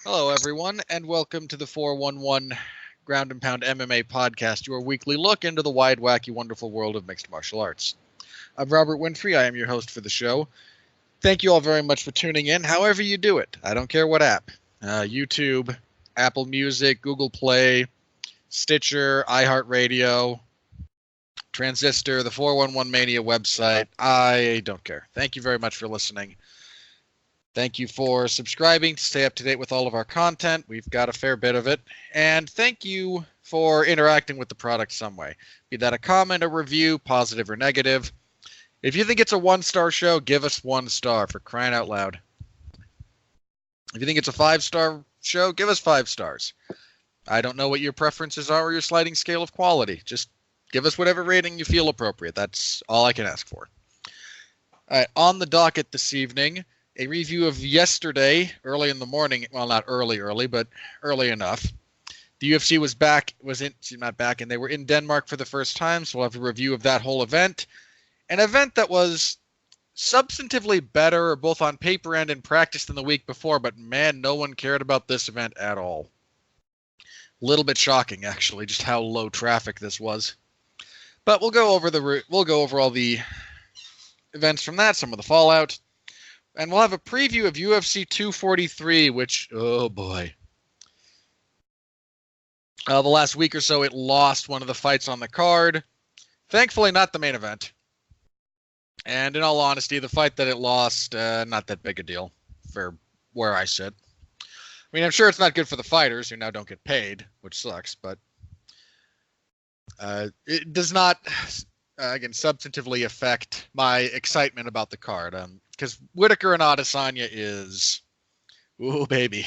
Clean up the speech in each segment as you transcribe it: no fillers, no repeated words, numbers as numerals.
Hello, everyone, and welcome to the 411 Ground and Pound MMA podcast, your weekly look into the wide, wacky, wonderful world of mixed martial arts. I'm Robert Winfrey. I am your host for the show. Thank you all very much for tuning in, however you do it. I don't care what app. YouTube, Apple Music, Google Play, Stitcher, iHeartRadio, Transistor, the 411 Mania website. I don't care. Thank you very much for listening. Thank you for subscribing to stay up to date with all of our content. We've got a fair bit of it. And thank you for interacting with the product some way. Be that a comment, a review, positive or negative. If you think it's a 1-star show, give us 1 star, for crying out loud. If you think it's a 5-star show, give us 5 stars. I don't know what your preferences are or your sliding scale of quality. Just give us whatever rating you feel appropriate. That's all I can ask for. All right, on the docket this evening, a review of yesterday, early in the morning. Well, not early, but early enough. The UFC and they were in Denmark for the first time, so we'll have a review of that whole event. An event that was substantively better, both on paper and in practice, than the week before, but man, no one cared about this event at all. A little bit shocking, actually, just how low traffic this was. But we'll go over all the events from that, some of the fallout. And we'll have a preview of UFC 243, which, oh boy. The last week or so, it lost one of the fights on the card. Thankfully, not the main event. And in all honesty, the fight that it lost, not that big a deal for where I sit. I mean, I'm sure it's not good for the fighters who now don't get paid, which sucks, but it does not, again, substantively affect my excitement about the card. Because Whittaker and Adesanya is, ooh, baby.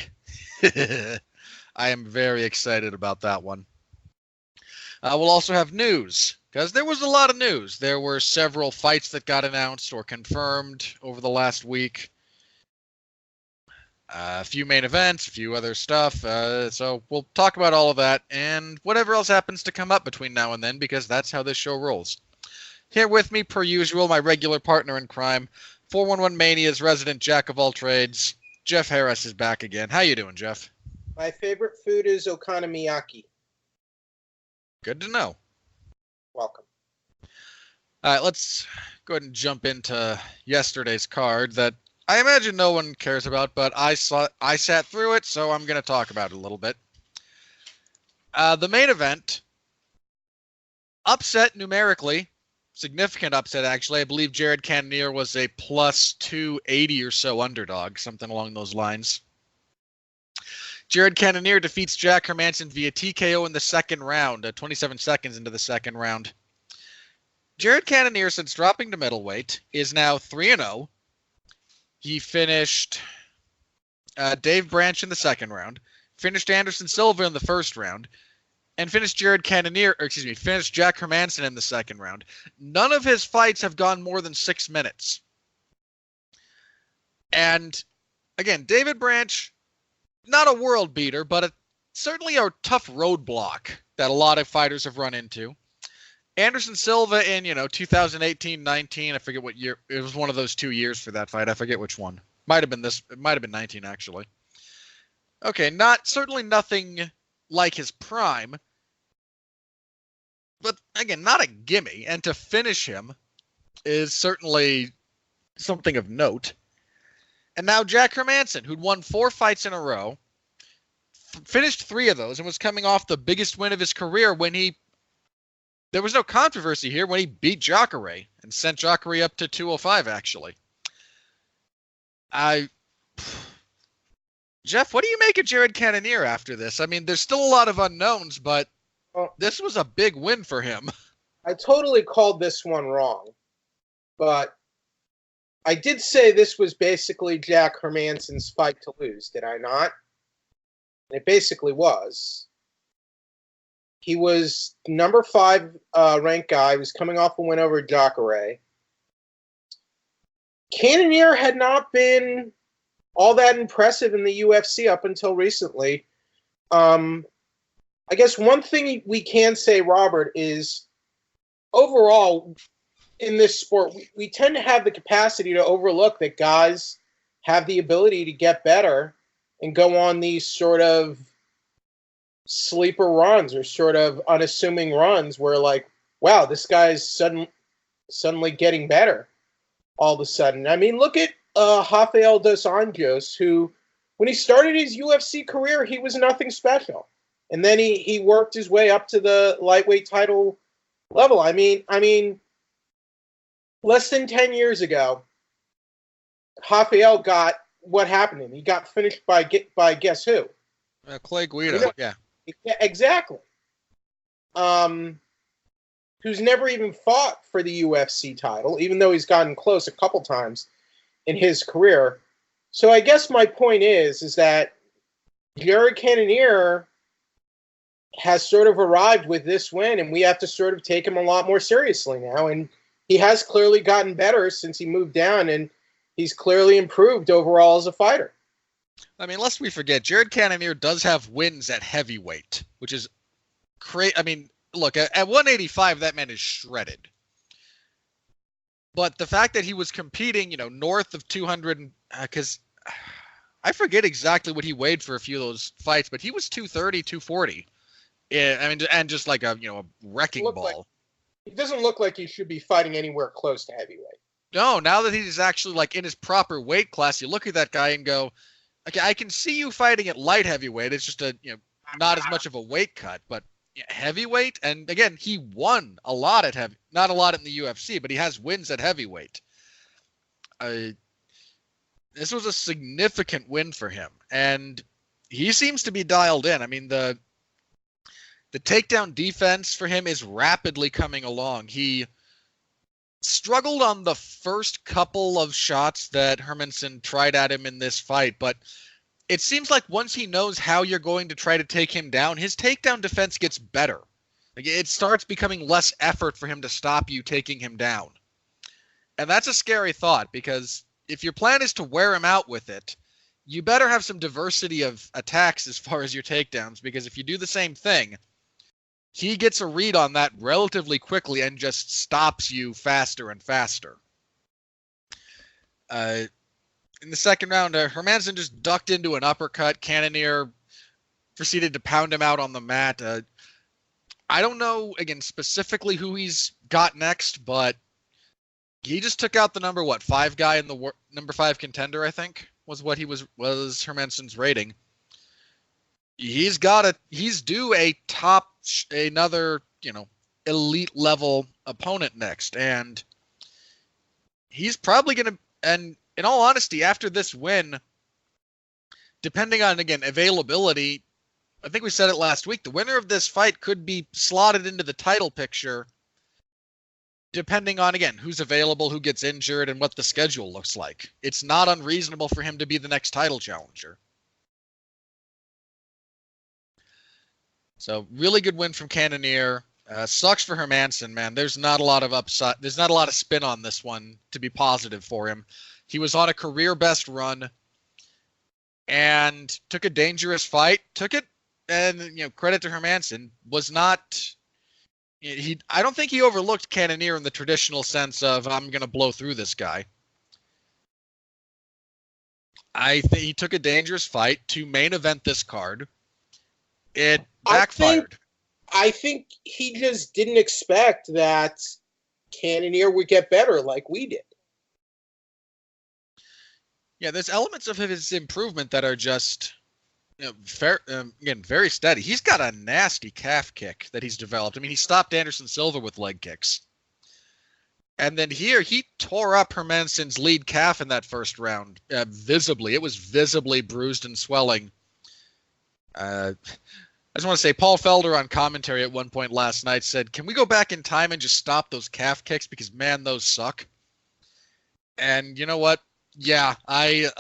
I am very excited about that one. We'll also have news, because there was a lot of news. There were several fights that got announced or confirmed over the last week. A few main events, a few other stuff. So we'll talk about all of that and whatever else happens to come up between now and then, because that's how this show rolls. Here with me, per usual, my regular partner in crime, 411 Mania's resident jack of all trades, Jeff Harris is back again. How you doing, Jeff? My favorite food is okonomiyaki. Good to know. Welcome. All right, let's go ahead and jump into yesterday's card that I imagine no one cares about, but I sat through it, so I'm going to talk about it a little bit. The main event, upset numerically. Significant upset, actually. I believe Jared Cannonier was a plus 280 or so underdog, something along those lines. Jared Cannonier defeats Jack Hermansson via TKO in the second round, 27 seconds into the second round. Jared Cannonier, since dropping to middleweight, is now 3-0. He finished Dave Branch in the second round, finished Anderson Silva in the first round, and finished Jack Hermansson in the second round. None of his fights have gone more than 6 minutes. And, again, David Branch, not a world beater, but certainly a tough roadblock that a lot of fighters have run into. Anderson Silva in, 2018-19, I forget what year. It was one of those 2 years for that fight. I forget which one. Might have been 19, actually. Okay, certainly nothing like his prime. But, again, not a gimme. And to finish him is certainly something of note. And now Jack Hermansson, who'd won 4 fights in a row, finished 3 of those and was coming off the biggest win of his career when there was no controversy here, when he beat Jacare and sent Jacare up to 205, actually. Jeff, what do you make of Jared Cannonier after this? I mean, there's still a lot of unknowns, but this was a big win for him. I totally called this one wrong, but I did say this was basically Jack Hermansson's fight to lose, did I not? And it basically was. He was number 5 ranked guy. He was coming off a win over Jacare. Cannonier had not been all that impressive in the UFC up until recently. I guess one thing we can say, Robert, is overall in this sport, we tend to have the capacity to overlook that guys have the ability to get better and go on these sort of sleeper runs or sort of unassuming runs where, like, wow, this guy's suddenly getting better all of a sudden. I mean, look at Rafael dos Anjos, who, when he started his UFC career, he was nothing special. And then he worked his way up to the lightweight title level. I mean, less than 10 years ago, Rafael got what happened to him. He got finished by guess who? Clay Guida, yeah. Exactly. Who's never even fought for the UFC title, even though he's gotten close a couple times in his career. So I guess my point is that Jared Cannonier has sort of arrived with this win, and we have to sort of take him a lot more seriously now. And he has clearly gotten better since he moved down, and he's clearly improved overall as a fighter. I mean, lest we forget, Jared Cannonier does have wins at heavyweight, which is crazy. I mean, look, at 185, that man is shredded. But the fact that he was competing, north of 200, because I forget exactly what he weighed for a few of those fights, but he was 230, 240. Yeah, I mean, and just like a wrecking ball. He doesn't look like he should be fighting anywhere close to heavyweight. No, now that he's actually like in his proper weight class, you look at that guy and go, okay, I can see you fighting at light heavyweight. It's just not as much of a weight cut, but heavyweight. And again, he won a lot at heavy, not a lot in the UFC, but he has wins at heavyweight. This was a significant win for him, and he seems to be dialed in. I mean, the takedown defense for him is rapidly coming along. He struggled on the first couple of shots that Hermansson tried at him in this fight, but it seems like once he knows how you're going to try to take him down, his takedown defense gets better. Like, it starts becoming less effort for him to stop you taking him down. And that's a scary thought, because if your plan is to wear him out with it, you better have some diversity of attacks as far as your takedowns, because if you do the same thing, he gets a read on that relatively quickly and just stops you faster and faster. In the second round, Hermansson just ducked into an uppercut. Cannonier proceeded to pound him out on the mat. I don't know, again, specifically who he's got next, but he just took out the number 5 guy in the number 5 contender, I think, was what he was Hermansson's rating. He's due another, elite level opponent next. And he's probably going to, and in all honesty, after this win, depending on, again, availability, I think we said it last week, the winner of this fight could be slotted into the title picture, depending on, again, who's available, who gets injured, and what the schedule looks like. It's not unreasonable for him to be the next title challenger. So really good win from Cannonier. Sucks for Hermansson, man. There's not a lot of upside. There's not a lot of spin on this one to be positive for him. He was on a career best run and took a dangerous fight. Took it, and credit to Hermansson, was not. I don't think he overlooked Cannonier in the traditional sense of I'm going to blow through this guy. I think he took a dangerous fight to main event this card. It backfired. I think he just didn't expect that Cannonier would get better like we did. Yeah, there's elements of his improvement that are just very steady. He's got a nasty calf kick that he's developed. I mean, he stopped Anderson Silva with leg kicks. And then here, he tore up Hermansson's lead calf in that first round, visibly. It was visibly bruised and swelling. I just want to say, Paul Felder on commentary at one point last night said, can we go back in time and just stop those calf kicks? Because, man, those suck. And you know what? Yeah, I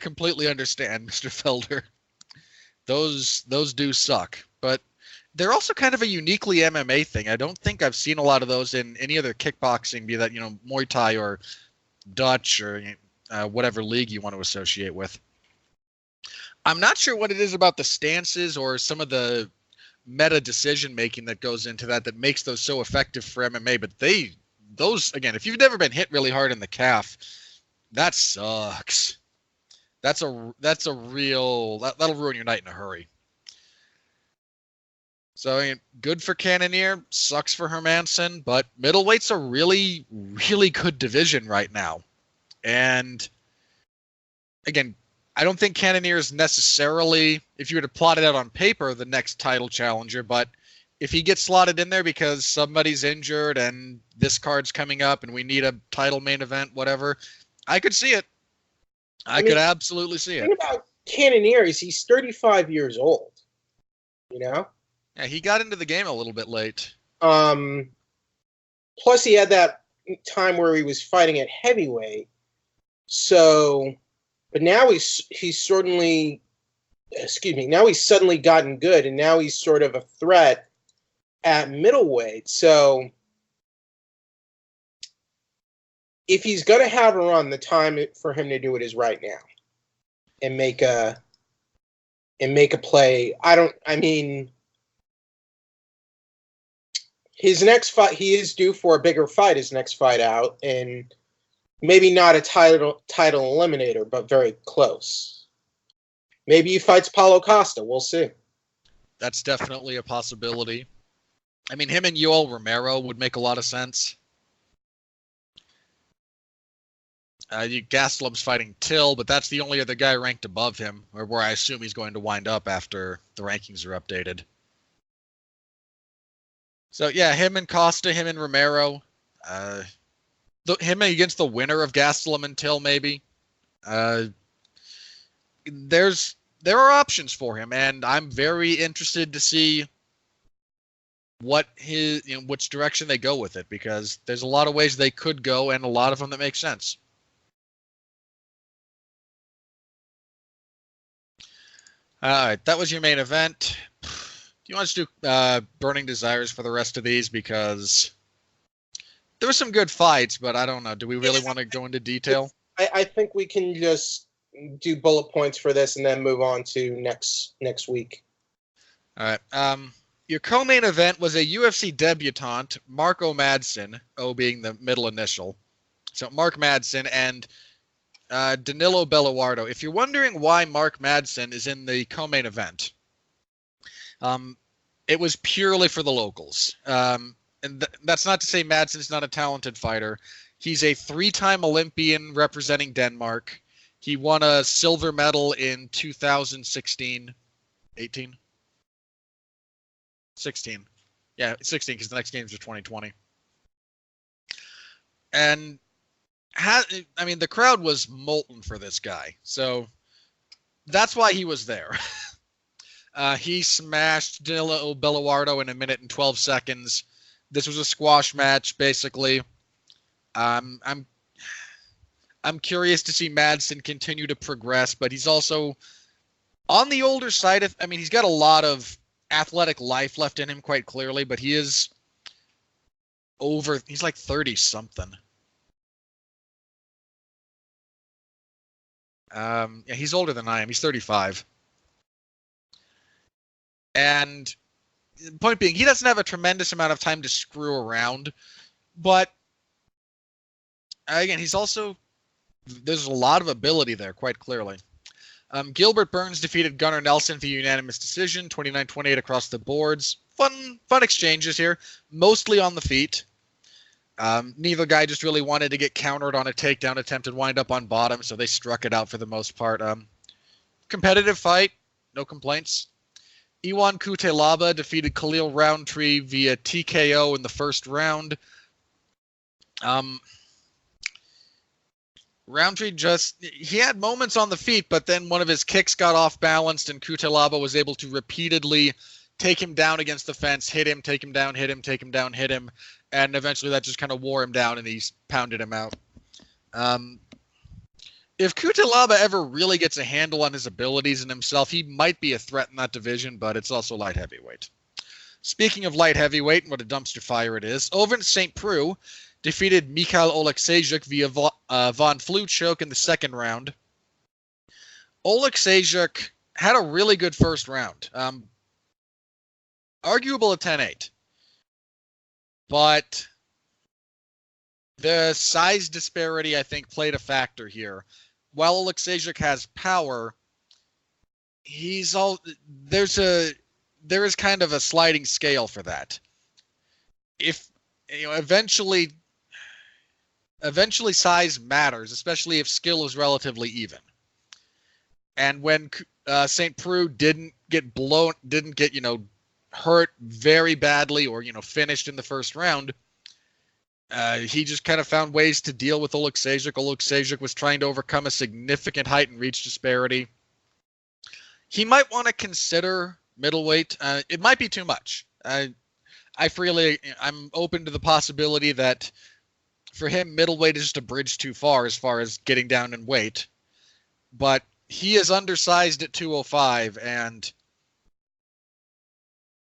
completely understand, Mr. Felder. Those do suck. But they're also kind of a uniquely MMA thing. I don't think I've seen a lot of those in any other kickboxing, be that, Muay Thai or Dutch or whatever league you want to associate with. I'm not sure what it is about the stances or some of the meta decision making that goes into that makes those so effective for MMA. But those, again, if you've never been hit really hard in the calf, that sucks. that'll ruin your night in a hurry. So, I mean, good for Cannonier, sucks for Hermansson, but middleweight's a really, really good division right now. And again, I don't think Cannonier is necessarily, if you were to plot it out on paper, the next title challenger, but if he gets slotted in there because somebody's injured and this card's coming up and we need a title main event, whatever, I could see it. I could absolutely see it. The thing about Cannonier is he's 35 years old, you know? Yeah, he got into the game a little bit late. Plus, he had that time where he was fighting at heavyweight. So, but now he's suddenly gotten good, and now he's sort of a threat at middleweight. So, if he's going to have a run, the time for him to do it is right now, and make a play. His next fight, he is due for a bigger fight. His next fight out, and maybe not a title eliminator, but very close. Maybe he fights Paulo Costa. We'll see. That's definitely a possibility. I mean, him and Yoel Romero would make a lot of sense. Gastelum's fighting Till, but that's the only other guy ranked above him, or where I assume he's going to wind up after the rankings are updated. So, yeah, him and Costa, him and Romero. Him against the winner of Gastelum and Till, maybe. There are options for him, and I'm very interested to see which direction they go with it, because there's a lot of ways they could go, and a lot of them that make sense. All right, that was your main event. Do you want to do Burning Desires for the rest of these? Because there were some good fights, but I don't know. Do we really want to go into detail? I think we can just do bullet points for this and then move on to next week. All right. Your co-main event was a UFC debutant, Marco Madsen, O being the middle initial. So Mark Madsen and Danilo Belluardo. If you're wondering why Mark Madsen is in the co-main event, it was purely for the locals. And that's not to say Madsen's not a talented fighter. He's a 3-time Olympian representing Denmark. He won a silver medal in 2016. 18? 16. Yeah, 16, because the next games are 2020. And the crowd was molten for this guy. So that's why he was there. He smashed Danilo Belluardo in 1 minute and 12 seconds. This was a squash match, basically. I'm curious to see Madsen continue to progress, but he's also on the older side of. He's got a lot of athletic life left in him, quite clearly, but he is over. He's like 30 something. Yeah, he's older than I am. He's 35. And the point being, he doesn't have a tremendous amount of time to screw around. But, again, there's a lot of ability there, quite clearly. Gilbert Burns defeated Gunnar Nelson via unanimous decision, 29-28 across the boards. Fun exchanges here, mostly on the feet. Neither guy just really wanted to get countered on a takedown attempt and wind up on bottom, so they struck it out for the most part. Competitive fight, no complaints. Iwan Kutelaba defeated Khalil Roundtree via TKO in the first round. Roundtree he had moments on the feet, but then one of his kicks got off balanced, and Kutelaba was able to repeatedly take him down against the fence, hit him, take him down, hit him, take him down, hit him, and eventually that just kind of wore him down, and he pounded him out. If Kutelaba ever really gets a handle on his abilities and himself, he might be a threat in that division, but it's also light heavyweight. Speaking of light heavyweight and what a dumpster fire it is, Ovin St. Preux defeated Mikhail Oleksiejczuk via Von Flue choke in the second round. Oleksiejczuk had a really good first round. Arguable a 10-8. But the size disparity, I think, played a factor here. while Oleksiejczuk has power, there is kind of a sliding scale for that. If eventually size matters, especially if skill is relatively even. And when St. Preux didn't get hurt very badly or finished in the first round, he just kind of found ways to deal with Oleksiejczuk. Oleksiejczuk was trying to overcome a significant height and reach disparity. He might want to consider middleweight. It might be too much. I'm open to the possibility that for him, middleweight is just a bridge too far as getting down in weight. But he is undersized at 205 and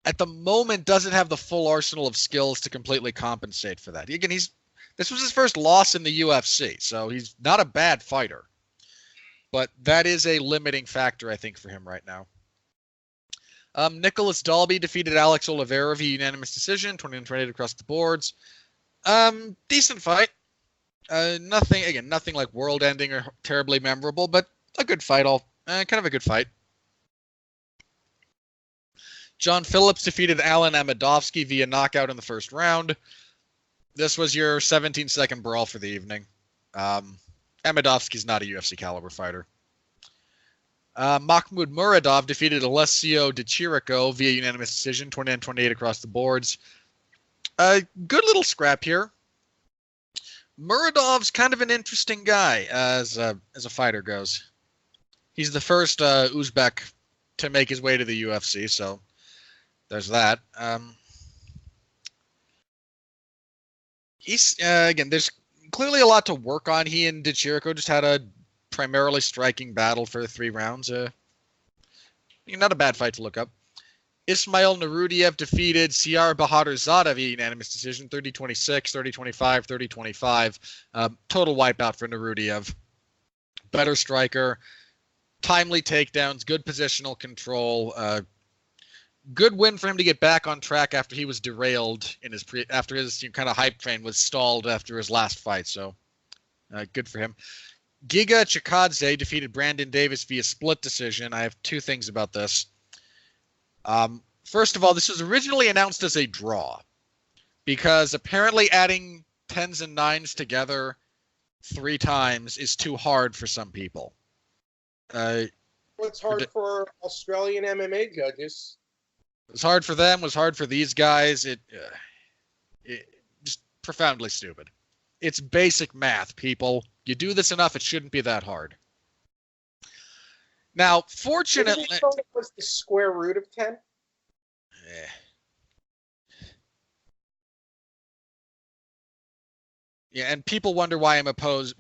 at the moment doesn't have the full arsenal of skills to completely compensate for that. Again, this was his first loss in the UFC, so he's not a bad fighter. But that is a limiting factor, I think, for him right now. Nicholas Dalby defeated Alex Oliveira via unanimous decision, 29-28 across the boards. Decent fight. Nothing like world-ending or terribly memorable, but a good fight. Kind of a good fight. John Phillips defeated Alan Amedovski via knockout in the first round. This was your 17-second brawl for the evening. Amedovski's not a UFC caliber fighter. Mahmoud Muradov defeated Alessio Di Chirico via unanimous decision, 29-28 across the boards. Good little scrap here. Muradov's kind of an interesting guy as a fighter goes. He's the first Uzbek to make his way to the UFC, so there's that. There's clearly a lot to work on. He and Di Chirico just had a primarily striking battle for 3 rounds. Not a bad fight to look up. Ismail Narudiev defeated Siar Bahadurzada via unanimous decision, 30-26, 30-25, 30-25. Total wipeout for Narudiev. Better striker. Timely takedowns. Good positional control. Good win for him to get back on track after he was derailed after his kind of hype train was stalled after his last fight. So good for him. Giga Chikadze defeated Brandon Davis via split decision. I have 2 things about this. First of all, this was originally announced as a draw because apparently adding 10s and 9s together 3 times is too hard for some people. What's hard for Australian MMA judges? It was hard for them, was hard for these guys. It just profoundly stupid. It's basic math, people. You do this enough, it shouldn't be that hard. Now, fortunately... Didn't you know it was the square root of 10? Yeah, and people wonder why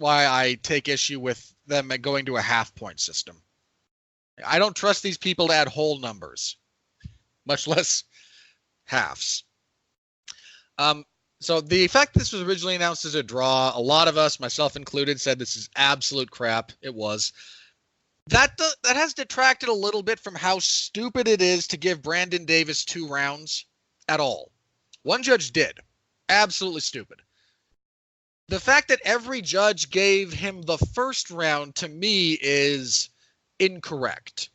I take issue with them going to a half-point system. I don't trust these people to add whole numbers, much less halves. So the fact this was originally announced as a draw, a lot of us, myself included, said this is absolute crap. It was. That has detracted a little bit from how stupid it is to give Brandon Davis 2 rounds at all. One judge did. Absolutely stupid. The fact that every judge gave him the first round, to me, is incorrect.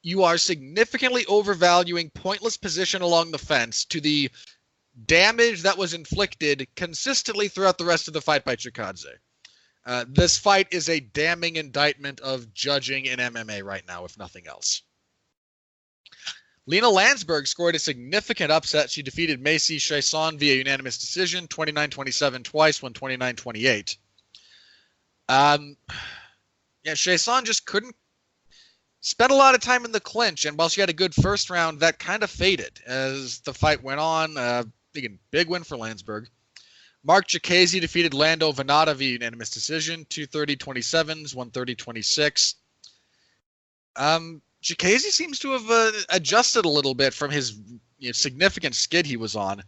You are significantly overvaluing pointless position along the fence to the damage that was inflicted consistently throughout the rest of the fight by Chikadze. This fight is a damning indictment of judging in MMA right now, if nothing else. Lena Landsberg scored a significant upset. She defeated Macy Chiasson via unanimous decision, 29-27 twice, won 29-28. Chiasson just couldn't spend a lot of time in the clinch, and while she had a good first round, that kind of faded as the fight went on. Big win for Landsberg. Mark Jacasey defeated Lando Venata via unanimous decision, 230-27s, 130-26. Jacasey seems to have adjusted a little bit from his significant skid he was on.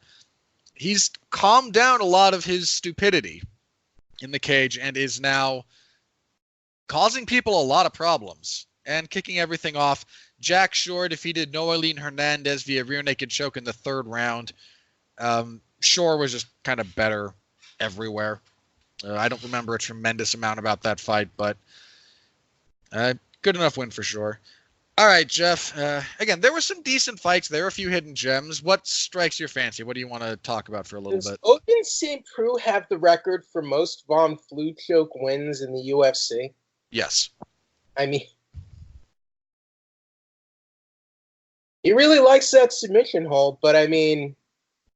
He's calmed down a lot of his stupidity in the cage and is now causing people a lot of problems and kicking everything off. Jack Shore defeated Noeline Hernandez via rear naked choke in the 3rd round. Shore was just kind of better everywhere. I don't remember a tremendous amount about that fight, but Good enough win for sure. All right, Jeff. Again, there were some decent fights. There were a few hidden gems. What strikes your fancy? What do you want to talk about for a little Does bit? Open St. Preux have the record for most Von Flue choke wins in the UFC? Yes. I mean, he really likes that submission hold, but I mean,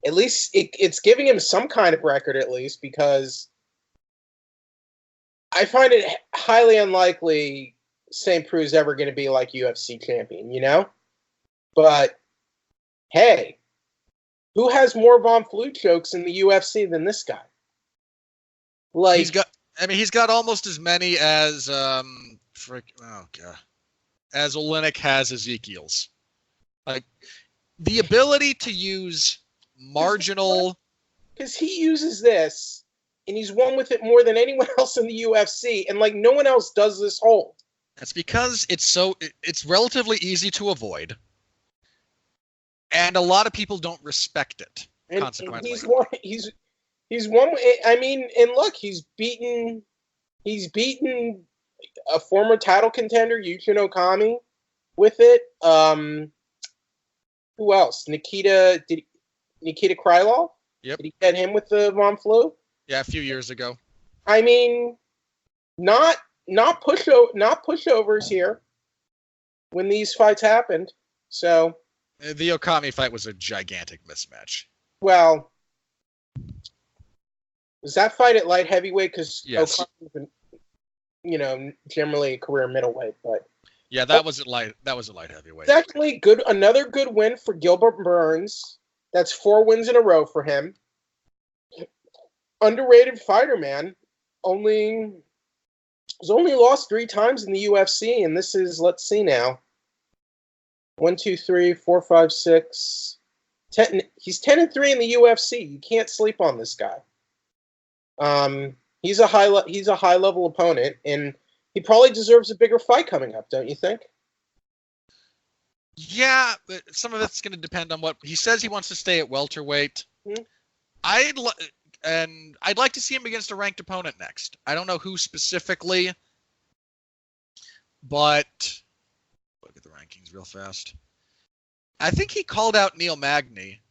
at least it's giving him some kind of record, at least, because I find it highly unlikely St. Preux is ever going to be like UFC champion, you know? But hey, who has more Von Flue chokes in the UFC than this guy? Like he's got almost as many as as Olynyk has Ezekiel's. Like the ability to use marginal, because he uses this and he's won with it more than anyone else in the UFC, and like no one else does this hold. That's because it's relatively easy to avoid, and a lot of people don't respect it. And consequently, he's won. I mean, and look, he's beaten a former title contender, Yujin Okami, with it. Who else? Nikita Krylov? Yep. Did he get him with the Von Flue? Yeah, a few years ago. I mean, not pushovers here when these fights happened. So the Okami fight was a gigantic mismatch. Well, was that fight at light heavyweight? Because yes. Okami's been, generally a career middleweight, but yeah, that was at light heavyweight. Definitely good. Another good win for Gilbert Burns. That's 4 wins in a row for him. Underrated fighter, man. He's only lost 3 times in the UFC, and this is, let's see now, 1, 2, 3, 4, 5, 6, 10. He's 10-3 in the UFC. You can't sleep on this guy. He's a high level opponent, and he probably deserves a bigger fight coming up, don't you think? Yeah, but some of it's going to depend on what he says. He wants to stay at welterweight. Mm-hmm. I'd like to see him against a ranked opponent next. I don't know who specifically, but look at the rankings real fast. I think he called out Neil Magny.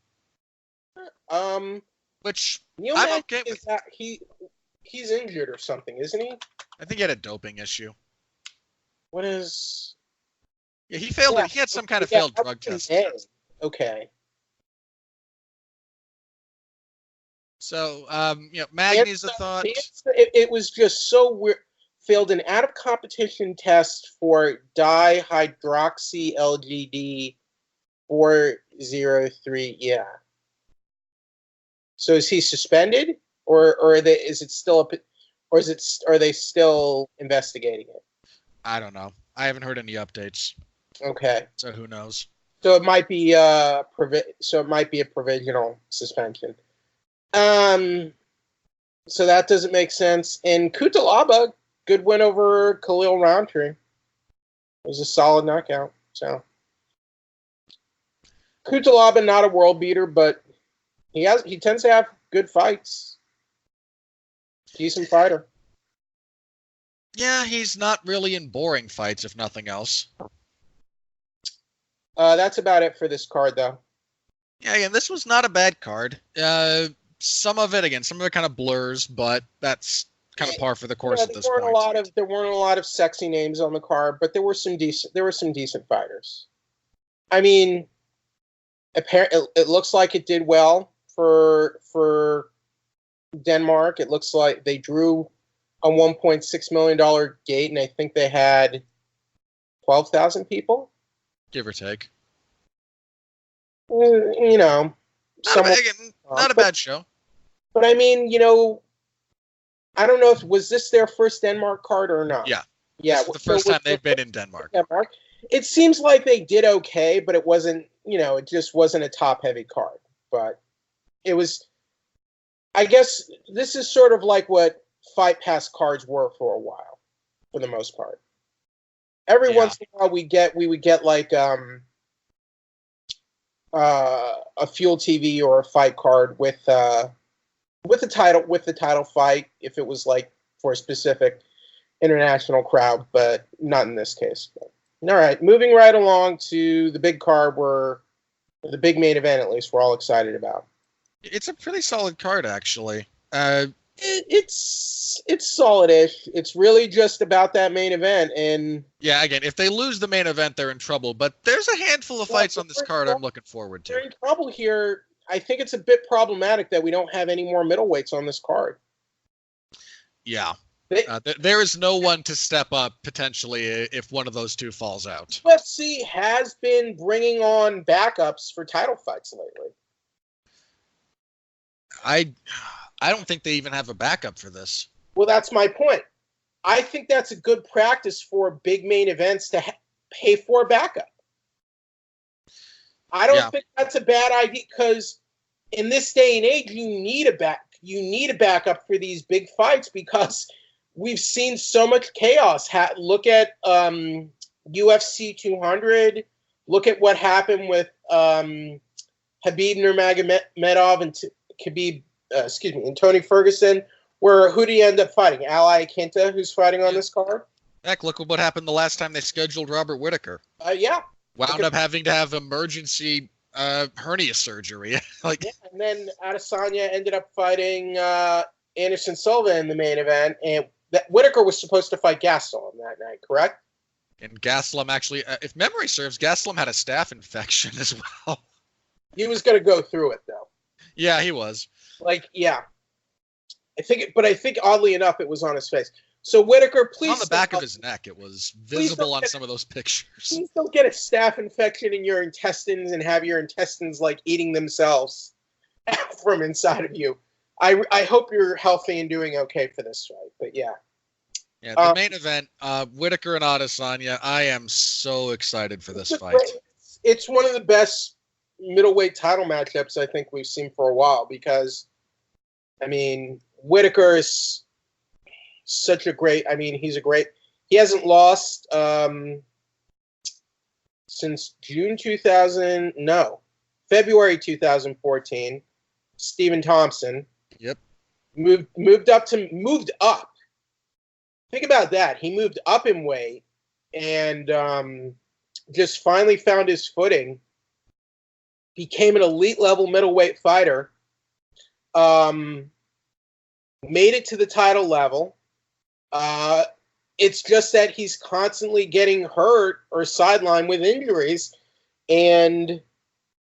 Which Neil I'm Magny okay with. He's injured or something, isn't he? I think he had a doping issue. What is? Yeah, he failed. Yeah, he had some kind of failed drug test. Okay. So, Magny's a thought. It was just so weird. Failed an out of competition test for dihydroxy LGD 403. Yeah. So is he suspended, or are they? Is it still or is it? Are they still investigating it? I don't know. I haven't heard any updates. Okay. So who knows? So it might be a provisional suspension. So that doesn't make sense. And Kutalaba, good win over Khalil Roundtree. It was a solid knockout. So Kutalaba, not a world beater, but he tends to have good fights. Decent fighter. Yeah, he's not really in boring fights, if nothing else. That's about it for this card, though. Yeah, again, this was not a bad card. Some of it kind of blurs, but that's kind of par for the course at this point. There weren't a lot of sexy names on the card, but there were some decent fighters. I mean, it looks like it did well for Denmark. It looks like they drew a $1.6 million gate, and I think they had 12,000 people, give or take. Not a bad show. But I mean, I don't know if was this their first Denmark card or not. Yeah. Yeah. This is the first time they've been in Denmark. It seems like they did okay, but it wasn't, it just wasn't a top-heavy card. But it was, I guess, this is sort of like what Fight Pass cards were for a while, for the most part. Every once in a while, we would get like a Fuel TV or a fight card with the title fight, if it was like for a specific international crowd, but not in this case. All right, moving right along to the big card, the big main event, at least, we're all excited about. It's a pretty solid card, actually. It's solid-ish. It's really just about that main event, and yeah, again, if they lose the main event, they're in trouble. But there's a handful of fights on this card I'm looking forward to. They're in trouble here. I think it's a bit problematic that we don't have any more middleweights on this card. Yeah. There is no one to step up potentially if one of those two falls out. UFC has been bringing on backups for title fights lately. I don't think they even have a backup for this. Well, that's my point. I think that's a good practice for big main events to pay for a backup. I don't think that's a bad idea because in this day and age, you need a backup for these big fights because we've seen so much chaos. Look at UFC 200. Look at what happened with Khabib Nurmagomedov and Tony Ferguson. Who do you end up fighting? Ali Quinta, who's fighting on this card? Heck, look at what happened the last time they scheduled Robert Whittaker. Yeah. Wound up having to have emergency hernia surgery. And then Adesanya ended up fighting Anderson Silva in the main event, and Whittaker was supposed to fight Gastelum that night, correct? And Gastelum actually, if memory serves, Gastelum had a staph infection as well. He was going to go through it, though. Yeah, he was. I think oddly enough, it was on his face. So Whittaker, please. On the back of his neck, it was visible on some of those pictures. Please don't get a staph infection in your intestines and have your intestines eating themselves from inside of you. I hope you're healthy and doing okay for this fight. But yeah. Yeah, the main event, Whittaker and Adesanya. I am so excited for this fight. It's one of the best middleweight title matchups I think we've seen for a while because, Whittaker is such a great. He hasn't lost since February 2014. Stephen Thompson. Yep. Moved up. Think about that. He moved up in weight and just finally found his footing. Became an elite level middleweight fighter. Made it to the title level. It's just that he's constantly getting hurt or sidelined with injuries. And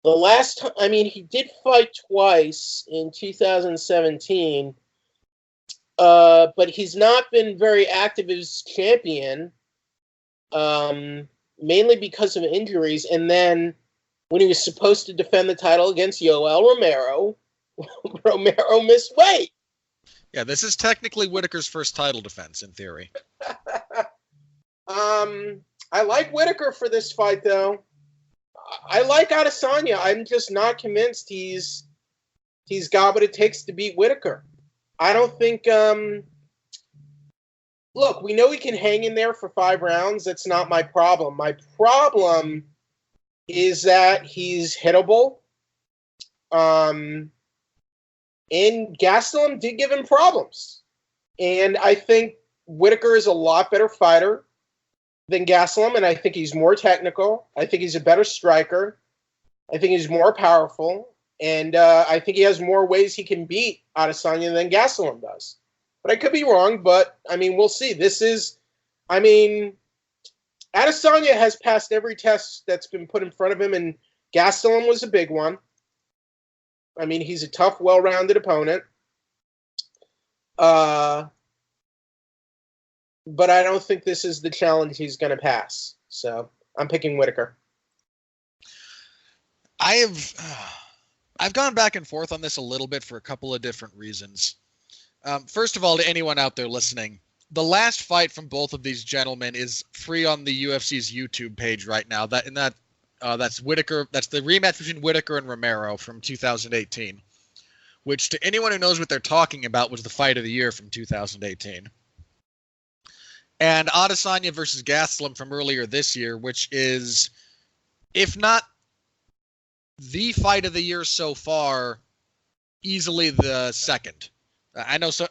the last time, he did fight twice in 2017, but he's not been very active as champion, mainly because of injuries. And then when he was supposed to defend the title against Yoel Romero, Romero missed weight. Yeah, this is technically Whittaker's first title defense, in theory. I like Whittaker for this fight, though. I like Adesanya. I'm just not convinced he's got what it takes to beat Whittaker. I don't think. Look, we know he can hang in there for 5 rounds. That's not my problem. My problem is that he's hittable. And Gastelum did give him problems. And I think Whittaker is a lot better fighter than Gastelum, and I think he's more technical. I think he's a better striker. I think he's more powerful. And I think he has more ways he can beat Adesanya than Gastelum does. But I could be wrong, but, we'll see. Adesanya has passed every test that's been put in front of him, and Gastelum was a big one. He's a tough, well-rounded opponent. But I don't think this is the challenge he's going to pass. So I'm picking Whittaker. I've gone back and forth on this a little bit for a couple of different reasons. First of all, to anyone out there listening, the last fight from both of these gentlemen is free on the UFC's YouTube page right now. That's Whittaker. That's the rematch between Whittaker and Romero from 2018, which to anyone who knows what they're talking about was the fight of the year from 2018. And Adesanya versus Gastelum from earlier this year, which is, if not the fight of the year so far, easily the second. I know. So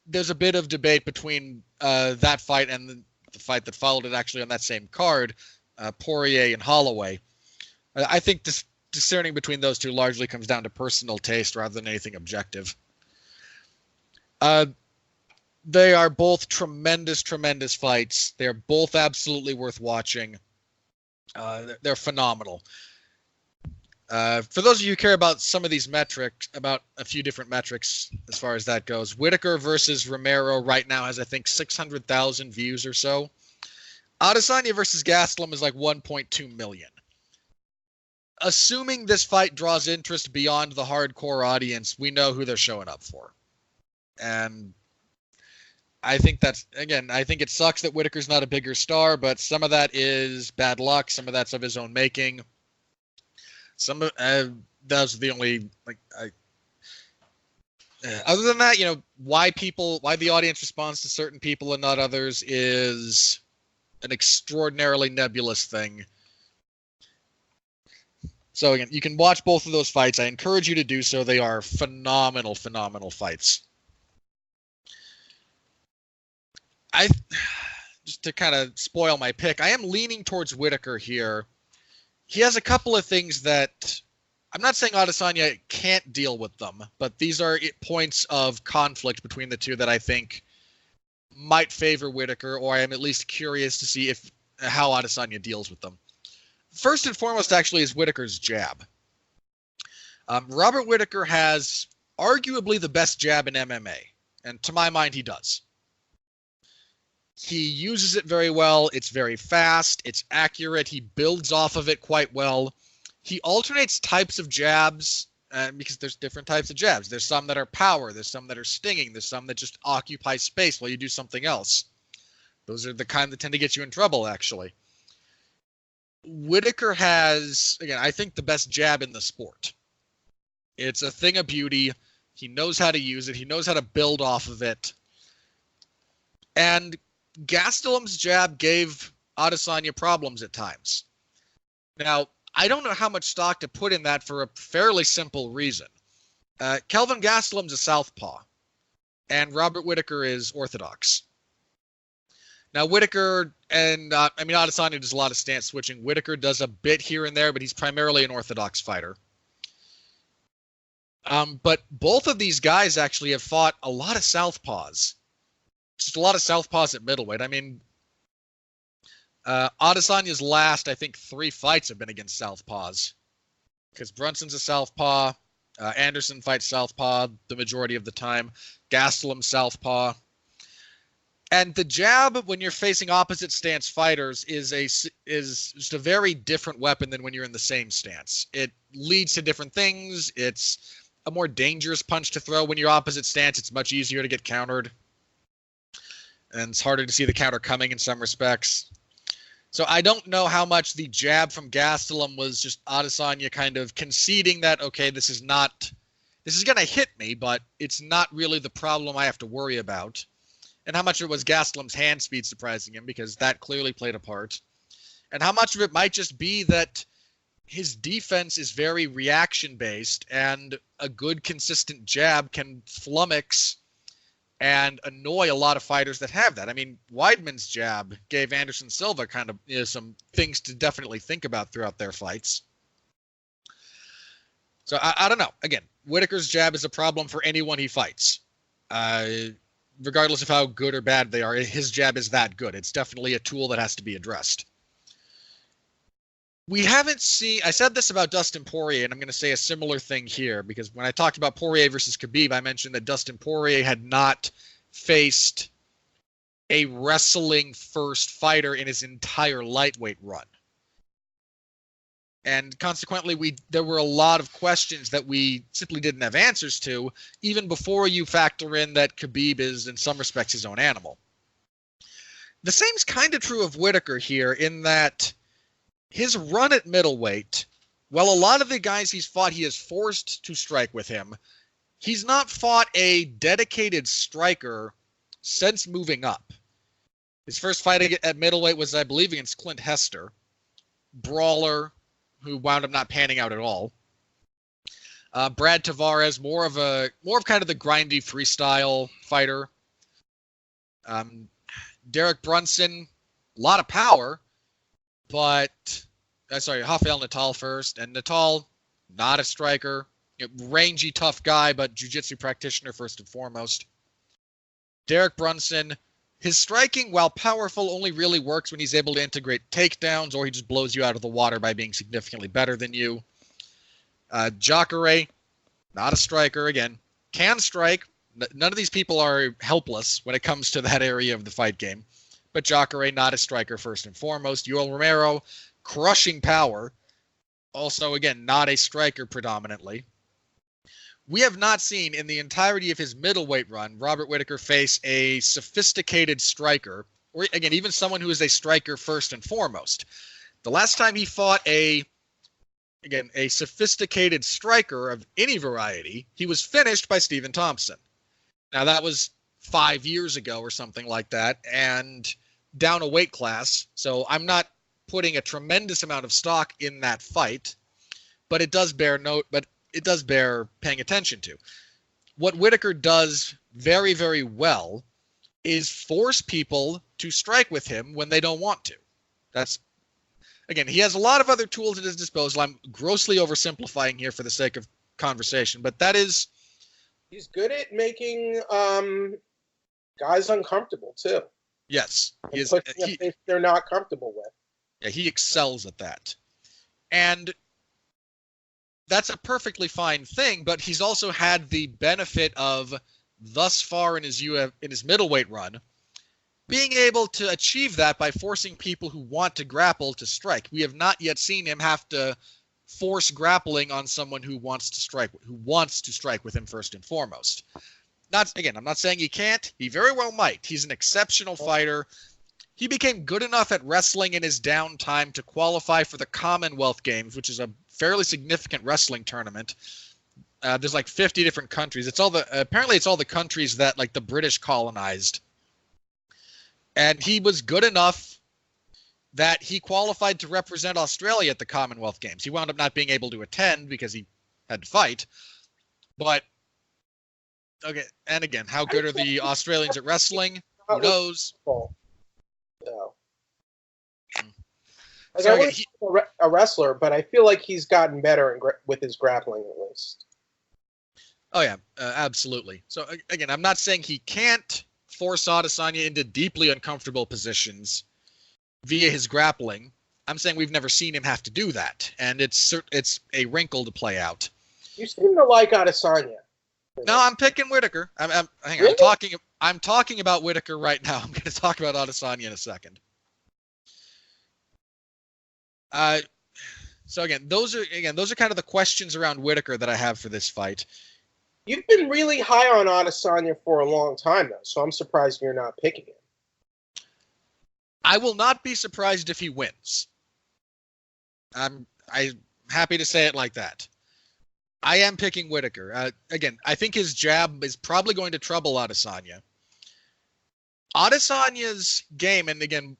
there's a bit of debate between that fight and the fight that followed it actually on that same card, Poirier and Holloway. I think discerning between those two largely comes down to personal taste rather than anything objective. They are both tremendous, tremendous fights. They're both absolutely worth watching. They're phenomenal. For those of you who care about some of these metrics, about a few different metrics as far as that goes, Whittaker versus Romero right now has, I think, 600,000 views or so. Adesanya versus Gastelum is like 1.2 million. Assuming this fight draws interest beyond the hardcore audience, we know who they're showing up for. And I think I think it sucks that Whittaker's not a bigger star, but some of that is bad luck. Some of that's of his own making. Some of those are the only other than that, why the audience responds to certain people and not others is an extraordinarily nebulous thing. So again, you can watch both of those fights. I encourage you to do so. They are phenomenal, phenomenal fights. Just to kind of spoil my pick, I am leaning towards Whittaker here. He has a couple of things that I'm not saying Adesanya can't deal with them, but these are points of conflict between the two that I think might favor Whittaker, or I am at least curious to see how Adesanya deals with them. First and foremost, actually, is Whittaker's jab. Robert Whittaker has arguably the best jab in MMA, and to my mind, he does. He uses it very well. It's very fast. It's accurate. He builds off of it quite well. He alternates types of jabs because there's different types of jabs. There's some that are power. There's some that are stinging. There's some that just occupy space while you do something else. Those are the kind that tend to get you in trouble, actually. Whittaker has, again, I think the best jab in the sport. It's a thing of beauty. He knows how to use it. He knows how to build off of it. And Gastelum's jab gave Adesanya problems at times. Now, I don't know how much stock to put in that for a fairly simple reason. Kelvin Gastelum's a southpaw, and Robert Whittaker is orthodox. Now, Whittaker and, Adesanya does a lot of stance switching. Whittaker does a bit here and there, but he's primarily an orthodox fighter. But both of these guys actually have fought a lot of southpaws. Just a lot of southpaws at middleweight. Adesanya's last, I think, 3 fights have been against southpaws. Because Brunson's a southpaw. Anderson fights southpaw the majority of the time. Gastelum southpaw. And the jab, when you're facing opposite stance fighters, is just a very different weapon than when you're in the same stance. It leads to different things. It's a more dangerous punch to throw when you're opposite stance. It's much easier to get countered. And it's harder to see the counter coming in some respects. So I don't know how much the jab from Gastelum was just Adesanya kind of conceding that, okay, this is going to hit me, but it's not really the problem I have to worry about. And how much of it was Gastelum's hand speed surprising him, because that clearly played a part. And how much of it might just be that his defense is very reaction-based, and a good, consistent jab can flummox and annoy a lot of fighters that have that. Weidman's jab gave Anderson Silva kind of some things to definitely think about throughout their fights. So I don't know. Again, Whittaker's jab is a problem for anyone he fights. Regardless of how good or bad they are, his jab is that good. It's definitely a tool that has to be addressed. I said this about Dustin Poirier, and I'm going to say a similar thing here, because when I talked about Poirier versus Khabib, I mentioned that Dustin Poirier had not faced a wrestling first fighter in his entire lightweight run. And consequently, there were a lot of questions that we simply didn't have answers to, even before you factor in that Khabib is, in some respects, his own animal. The same's kind of true of Whittaker here, in that his run at middleweight, while a lot of the guys he's fought he is forced to strike with him, he's not fought a dedicated striker since moving up. His first fight at middleweight was, I believe, against Clint Hester. Brawler, who wound up not panning out at all. Brad Tavares, more of kind of the grindy freestyle fighter. Derek Brunson, a lot of power, but Rafael Natal first, and Natal, not a striker, rangy, tough guy, but jiu-jitsu practitioner first and foremost. Derek Brunson, his striking, while powerful, only really works when he's able to integrate takedowns, or he just blows you out of the water by being significantly better than you. Jacare, not a striker, again, can strike. None of these people are helpless when it comes to that area of the fight game. But Jacare, not a striker first and foremost. Yoel Romero, crushing power. Also, again, not a striker predominantly. We have not seen in the entirety of his middleweight run Robert Whittaker face a sophisticated striker, or again, even someone who is a striker first and foremost. The last time he fought a sophisticated striker of any variety, he was finished by Stephen Thompson. Now, that was 5 years ago or something like that, and down a weight class, so I'm not putting a tremendous amount of stock in that fight, but it does bear paying attention to. What Whittaker does very, very well is force people to strike with him when they don't want to. Again, he has a lot of other tools at his disposal. I'm grossly oversimplifying here for the sake of conversation, but that is... He's good at making guys uncomfortable, too. Yes. They're not comfortable with. Yeah, he excels at that. And that's a perfectly fine thing, but he's also had the benefit of, thus far in his middleweight run, being able to achieve that by forcing people who want to grapple to strike. We have not yet seen him have to force grappling on someone who wants to strike with him first and foremost. I'm not saying he can't. He very well might. He's an exceptional fighter. He became good enough at wrestling in his downtime to qualify for the Commonwealth Games, which is a fairly significant wrestling tournament. There's like 50 different countries. Apparently it's all the countries that like the British colonized. And he was good enough that he qualified to represent Australia at the Commonwealth Games. He wound up not being able to attend because he had to fight. But, okay, and again, how good are the Australians at wrestling? Who knows? No. He's a wrestler, but I feel like he's gotten better with his grappling at least. Oh, yeah, absolutely. So, again, I'm not saying he can't force Adesanya into deeply uncomfortable positions via his grappling. I'm saying we've never seen him have to do that, and it's a wrinkle to play out. You seem to like Adesanya. No, I'm picking Whittaker. Really? I'm talking about Whittaker right now. I'm going to talk about Adesanya in a second. So again, those are kind of the questions around Whittaker that I have for this fight. You've been really high on Adesanya for a long time, though, so I'm surprised you're not picking him. I will not be surprised if he wins. I'm happy to say it like that. I am picking Whittaker. Again, I think his jab is probably going to trouble Adesanya. Adesanya's game, and again,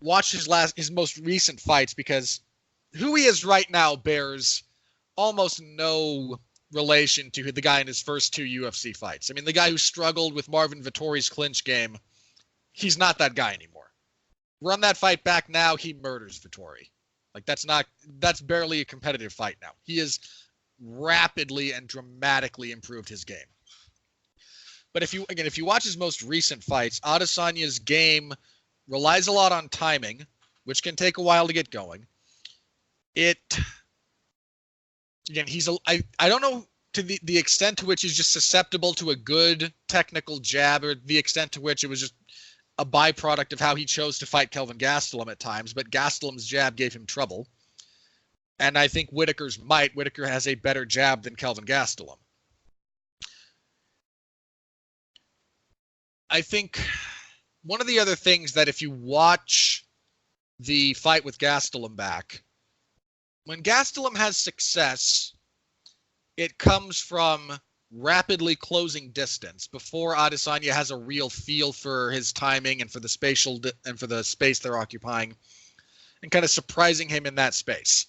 watch his most recent fights, because who he is right now bears almost no relation to the guy in his first 2 UFC fights. I mean, the guy who struggled with Marvin Vettori's clinch game, he's not that guy anymore. Run that fight back now, he murders Vettori. Like, that's barely a competitive fight now. He has rapidly and dramatically improved his game. But if you watch his most recent fights, Adesanya's game relies a lot on timing, which can take a while to get going. I don't know to the extent to which he's just susceptible to a good technical jab, or the extent to which it was just a byproduct of how he chose to fight Kelvin Gastelum at times, but Gastelum's jab gave him trouble. And I think Whittaker has a better jab than Kelvin Gastelum. I think one of the other things that if you watch the fight with Gastelum back, when Gastelum has success, it comes from rapidly closing distance before Adesanya has a real feel for his timing and for the space they're occupying, and kind of surprising him in that space.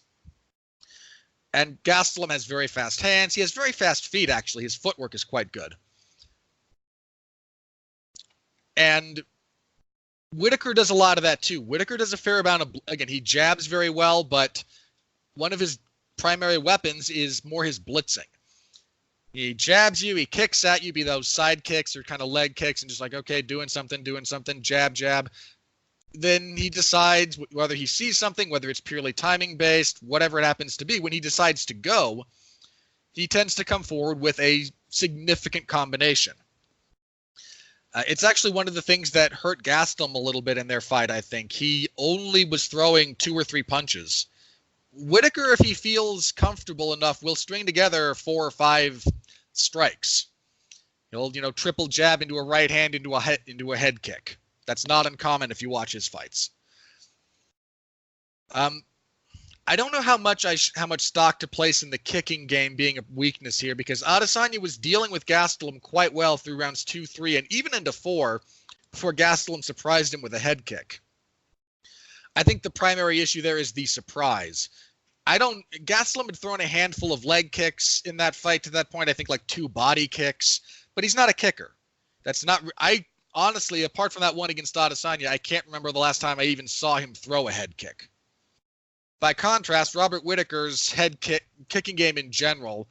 And Gastelum has very fast hands. He has very fast feet, actually. His footwork is quite good. And Whittaker does a lot of that too. Whittaker does a fair amount of, again, he jabs very well, but one of his primary weapons is more his blitzing. He jabs you, he kicks at you, be those side kicks or kind of leg kicks, and just like, okay, doing something, jab, jab. Then he decides whether he sees something, whether it's purely timing based, whatever it happens to be. When he decides to go, he tends to come forward with a significant combination. It's actually one of the things that hurt Gastelum a little bit in their fight, I think. He only was throwing 2 or 3 punches. Whittaker, if he feels comfortable enough, will string together 4 or 5 strikes. He'll, triple jab into a right hand into a head kick. That's not uncommon if you watch his fights. I don't know how much stock to place in the kicking game being a weakness here, because Adesanya was dealing with Gastelum quite well through rounds 2, 3, and even into 4 before Gastelum surprised him with a head kick. I think the primary issue there is the surprise. Gastelum had thrown a handful of leg kicks in that fight to that point. I think like 2 body kicks, but he's not a kicker. Honestly, apart from that one against Adesanya, I can't remember the last time I even saw him throw a head kick. By contrast, Robert Whittaker's kicking game in general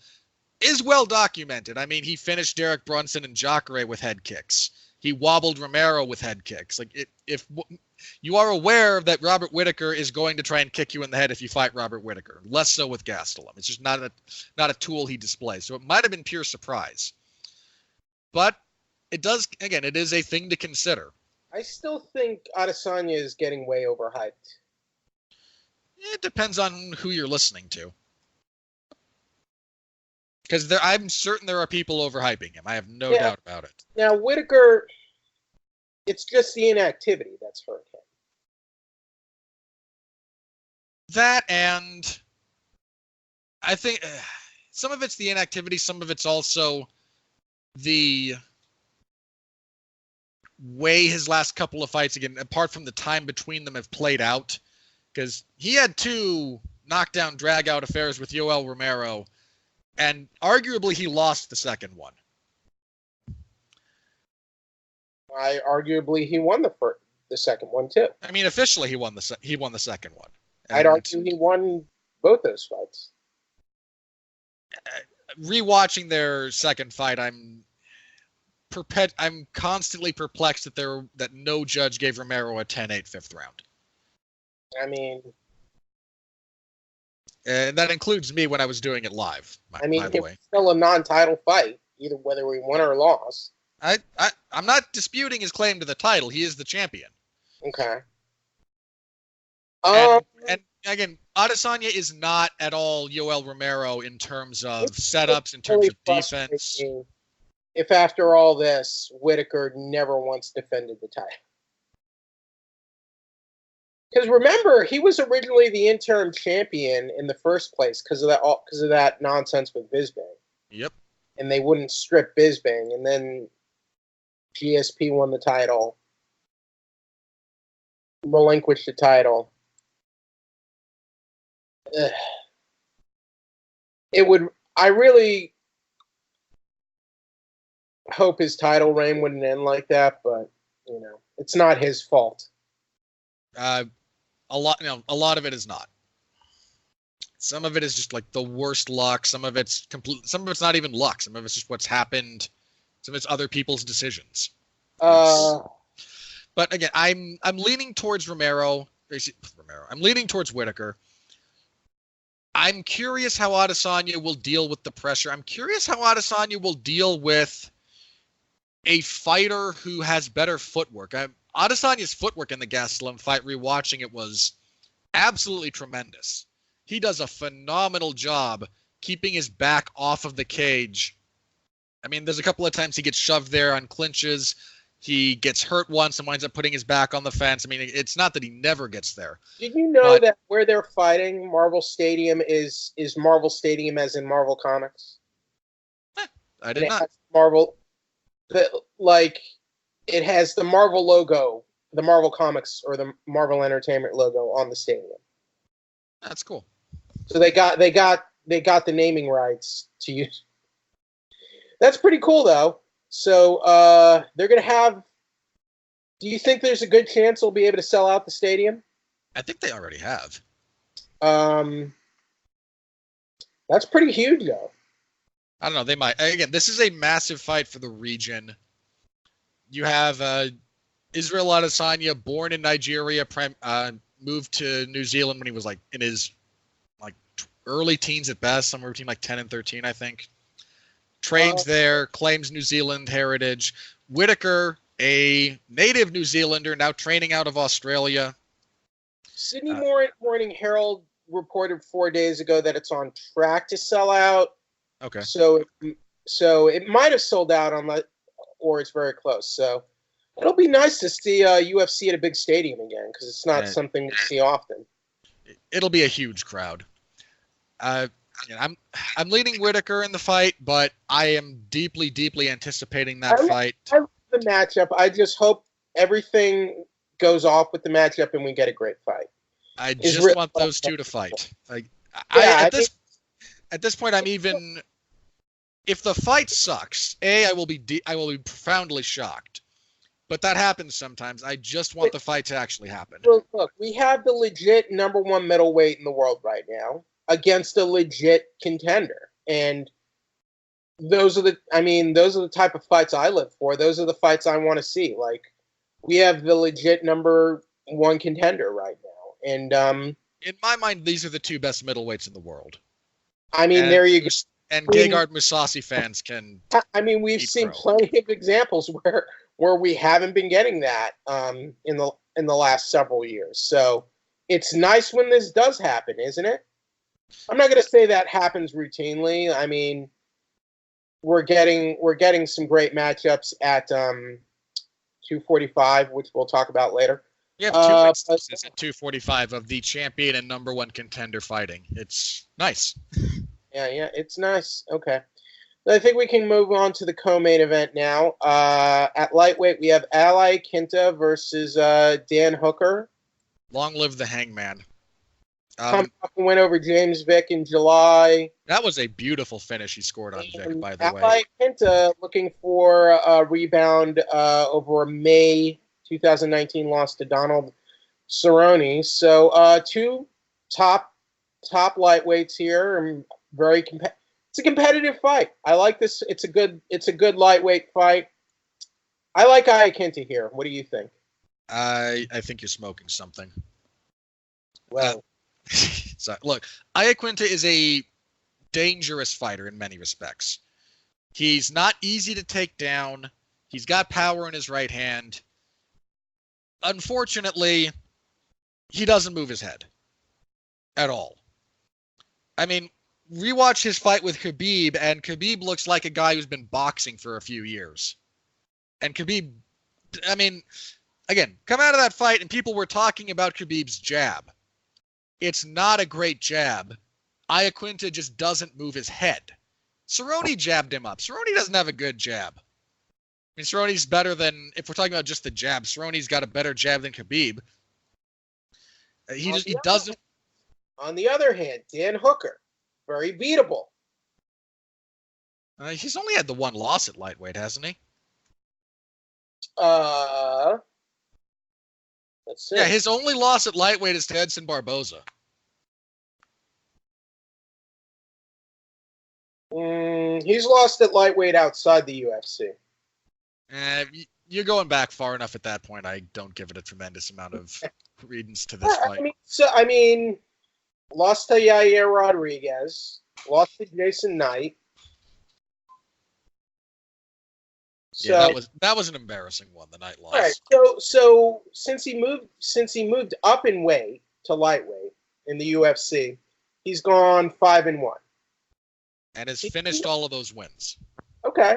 is well documented. I mean, he finished Derek Brunson and Jacare with head kicks. He wobbled Romero with head kicks. If you are aware that Robert Whittaker is going to try and kick you in the head if you fight Robert Whittaker, less so with Gastelum. It's just not a tool he displays. So it might have been pure surprise. But it is a thing to consider. I still think Adesanya is getting way overhyped. It depends on who you're listening to. Because I'm certain there are people overhyping him. I have no doubt about it. Now, Whittaker, it's just the inactivity that's hurt him. That, and I think some of it's the inactivity, some of it's also the way his last couple of fights, again, apart from the time between them, have played out. Because he had 2 knockdown, drag-out affairs with Yoel Romero, and arguably he lost the second one. Arguably he won the second one too. I mean, officially he won the second one. And I'd argue he won both those fights. Rewatching their second fight, I'm constantly perplexed that no judge gave Romero a 10-8 fifth round. I mean, and that includes me when I was doing it live. By the way, it's still a non-title fight, either whether we won or lost. I'm not disputing his claim to the title. He is the champion. Okay. And again, Adesanya is not at all Yoel Romero in terms of setups, in terms of defense. If after all this, Whittaker never once defended the title. Because remember, he was originally the interim champion in the first place because of that nonsense with Bisping. Yep. And they wouldn't strip Bisping, and then GSP won the title, relinquished the title. I really hope his title reign wouldn't end like that, but it's not his fault. A lot of it is not. Some of it is just like the worst luck. Some of it's not even luck. Some of it's just what's happened. Some of it's other people's decisions. But again, I'm leaning towards Romero. I'm leaning towards Whittaker. I'm curious how Adesanya will deal with the pressure. I'm curious how Adesanya will deal with a fighter who has better footwork. Adesanya's footwork in the Gastelum fight, rewatching it, was absolutely tremendous. He does a phenomenal job keeping his back off of the cage. I mean, there's a couple of times he gets shoved there on clinches. He gets hurt once and winds up putting his back on the fence. I mean, it's not that he never gets there. Did you know that where they're fighting, Marvel Stadium is Marvel Stadium as in Marvel Comics? I did not. Marvel, it has the Marvel logo, the Marvel Comics or the Marvel Entertainment logo on the stadium. That's cool. So they got the naming rights to use. That's pretty cool, though. So they're gonna have Do you think there's a good chance they'll be able to sell out the stadium? I think they already have. That's pretty huge, though. I don't know. They might. Again, this is a massive fight for the region. You have Israel Adesanya, born in Nigeria, moved to New Zealand when he was like in his early teens at best, somewhere between 10 and 13, I think. Trains there, claims New Zealand heritage. Whittaker, a native New Zealander, now training out of Australia. Sydney Morning Herald reported 4 days ago that it's on track to sell out. Okay. So it might have sold out or it's very close. So it'll be nice to see UFC at a big stadium again, because it's not something we see often. It'll be a huge crowd. I'm leaning Whittaker in the fight, but I am deeply, deeply anticipating that fight. I love the matchup. I just hope everything goes off with the matchup and we get a great fight. I just want those two to fight. At this point, I'm even. If the fight sucks, I will be profoundly shocked. But that happens sometimes. I just want the fight to actually happen. Look, we have the legit number one middleweight in the world right now against a legit contender, and those are the type of fights I live for. Those are the fights I want to see. Like, we have the legit number one contender right now, and in my mind, these are the two best middleweights in the world. There you go. And Gegard Mousasi fans can. We've seen plenty of examples where we haven't been getting that in the last several years. So it's nice when this does happen, isn't it? I'm not going to say that happens routinely. I mean, we're getting some great matchups at 245, which we'll talk about later. You have two instances at 245 of the champion and number one contender fighting. It's nice. Yeah, it's nice. Okay. I think we can move on to the co-main event now. At lightweight, we have Ally Quinta versus Dan Hooker. Long live the Hangman. Coming off a win over James Vick in July. That was a beautiful finish he scored on Vick, by the way. Ally Quinta looking for a rebound over a May 2019 loss to Donald Cerrone. So two top lightweights here. It's a competitive fight. I like this. It's a good lightweight fight. I like Iaquinta here. What do you think? I think you're smoking something. Well, so look, Iaquinta is a dangerous fighter in many respects. He's not easy to take down. He's got power in his right hand. Unfortunately, he doesn't move his head at all. I mean, rewatch his fight with Khabib, and Khabib looks like a guy who's been boxing for a few years. And Khabib, again, come out of that fight and people were talking about Khabib's jab. It's not a great jab. Iaquinta just doesn't move his head. Cerrone jabbed him up. Cerrone doesn't have a good jab. Cerrone's better than, if we're talking about just the jab, Cerrone's got a better jab than Khabib. He doesn't. On the other hand, Dan Hooker, very beatable. He's only had the one loss at lightweight, hasn't he? Let's see. Yeah, his only loss at lightweight is to Edson Barboza. He's lost at lightweight outside the UFC. You're going back far enough at that point. I don't give it a tremendous amount of credence to this fight. Lost to Yair Rodriguez, lost to Jason Knight. So, yeah, that was an embarrassing one, the Knight loss. All right, so since he moved up in weight to lightweight in the UFC, he's gone 5-1. And has finished all of those wins. Okay.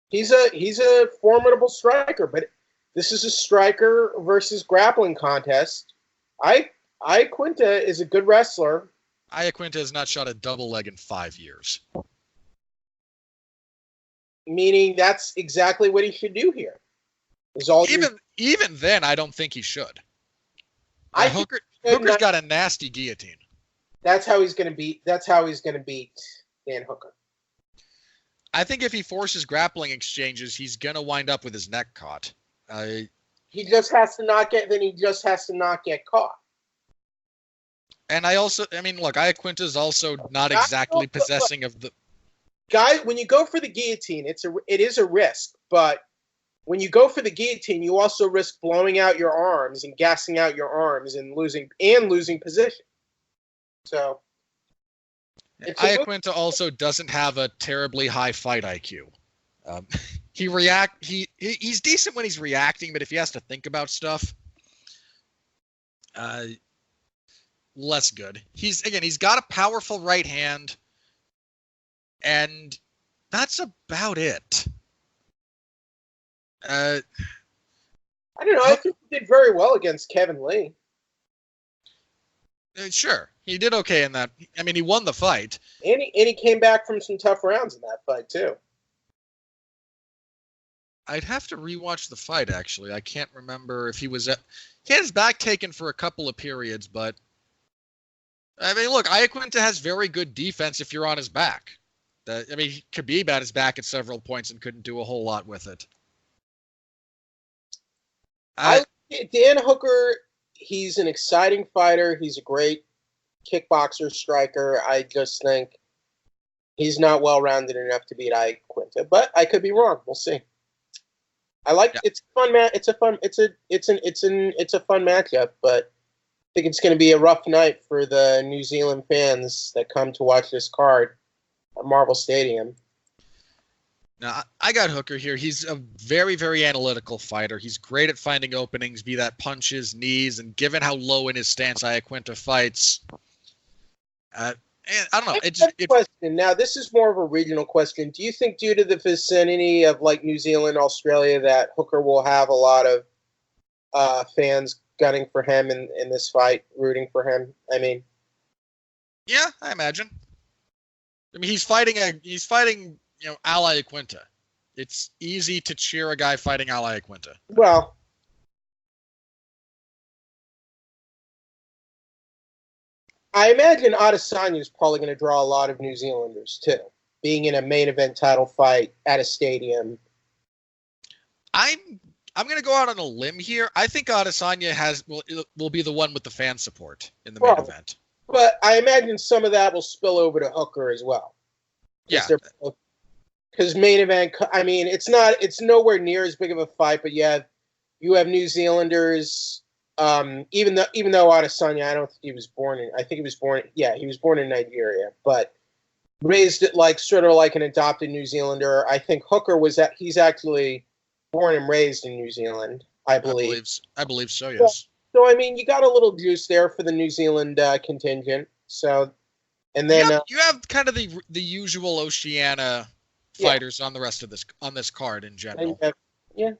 He's a formidable striker, but this is a striker versus grappling contest. Iaquinta is a good wrestler. Iaquinta has not shot a double leg in 5 years. Meaning that's exactly what he should do here. Even then, I don't think he should. Hooker's got a nasty guillotine. That's how he's going to beat Dan Hooker. I think if he forces grappling exchanges, he's going to wind up with his neck caught. He just has to not get. Then he just has to not get caught. And look, Iaquinta is also not exactly possessing of the guy. When you go for the guillotine, it is a risk, but when you go for the guillotine, you also risk blowing out your arms and gassing out your arms and losing position. So, Iaquinta also doesn't have a terribly high fight IQ. He's decent when he's reacting, but if he has to think about stuff, less good. He's got a powerful right hand, and that's about it. I don't know. I think he did very well against Kevin Lee. Sure, he did okay in that. I mean, he won the fight, and he came back from some tough rounds in that fight too. I'd have to rewatch the fight. Actually, I can't remember if he had his back taken for a couple of periods, but I mean, look, Iaquinta has very good defense if you're on his back. Khabib had his back at several points and couldn't do a whole lot with it. Dan Hooker, he's an exciting fighter. He's a great kickboxer, striker. I just think he's not well-rounded enough to beat Iaquinta, but I could be wrong. We'll see. It's a fun match. It's a fun matchup, but I think it's going to be a rough night for the New Zealand fans that come to watch this card at Marvel Stadium. Now, I got Hooker here. He's a very, very analytical fighter. He's great at finding openings, be that punches, knees, and given how low in his stance Iaquinta fights, and I don't know. Question. Now, this is more of a regional question. Do you think due to the vicinity of like New Zealand, Australia, that Hooker will have a lot of fans gunning for him in this fight, rooting for him? I mean, yeah, I imagine. I mean, he's fighting Al Iaquinta. It's easy to cheer a guy fighting Al Iaquinta. Well, I imagine Adesanya is probably going to draw a lot of New Zealanders too, being in a main event title fight at a stadium. I'm going to go out on a limb here. I think Adesanya will be the one with the fan support in the main event. But I imagine some of that will spill over to Hooker as well. Yeah. Because main event, I mean, it's nowhere near as big of a fight, but you have New Zealanders. Even though Adesanya, I don't think he was born in. I think he was born. Yeah, he was born in Nigeria, but raised it sort of like an adopted New Zealander. I think Hooker he's actually born and raised in New Zealand, I believe. I believe so. Yes. So I mean, you got a little juice there for the New Zealand contingent. So, and then you have kind of the usual Oceania fighters on the rest of this card in general. Yeah.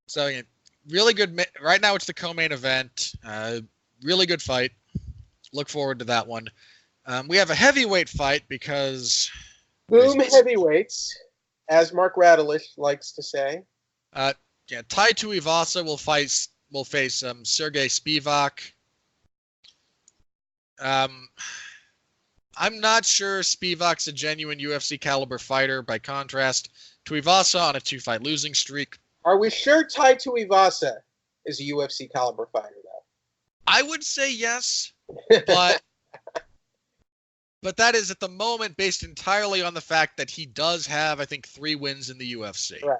So really good. Right now, it's the co-main event. Really good fight. Look forward to that one. We have a heavyweight fight because boom heavyweights, as Mark Radulich likes to say. Tai Tuivasa will face Sergey Spivak. I'm not sure Spivak's a genuine UFC caliber fighter. By contrast, Tuivasa on a 2-fight losing streak. Are we sure Tai Tuivasa is a UFC caliber fighter, though? I would say yes, but that is at the moment based entirely on the fact that he does have, I think, 3 wins in the UFC. Right.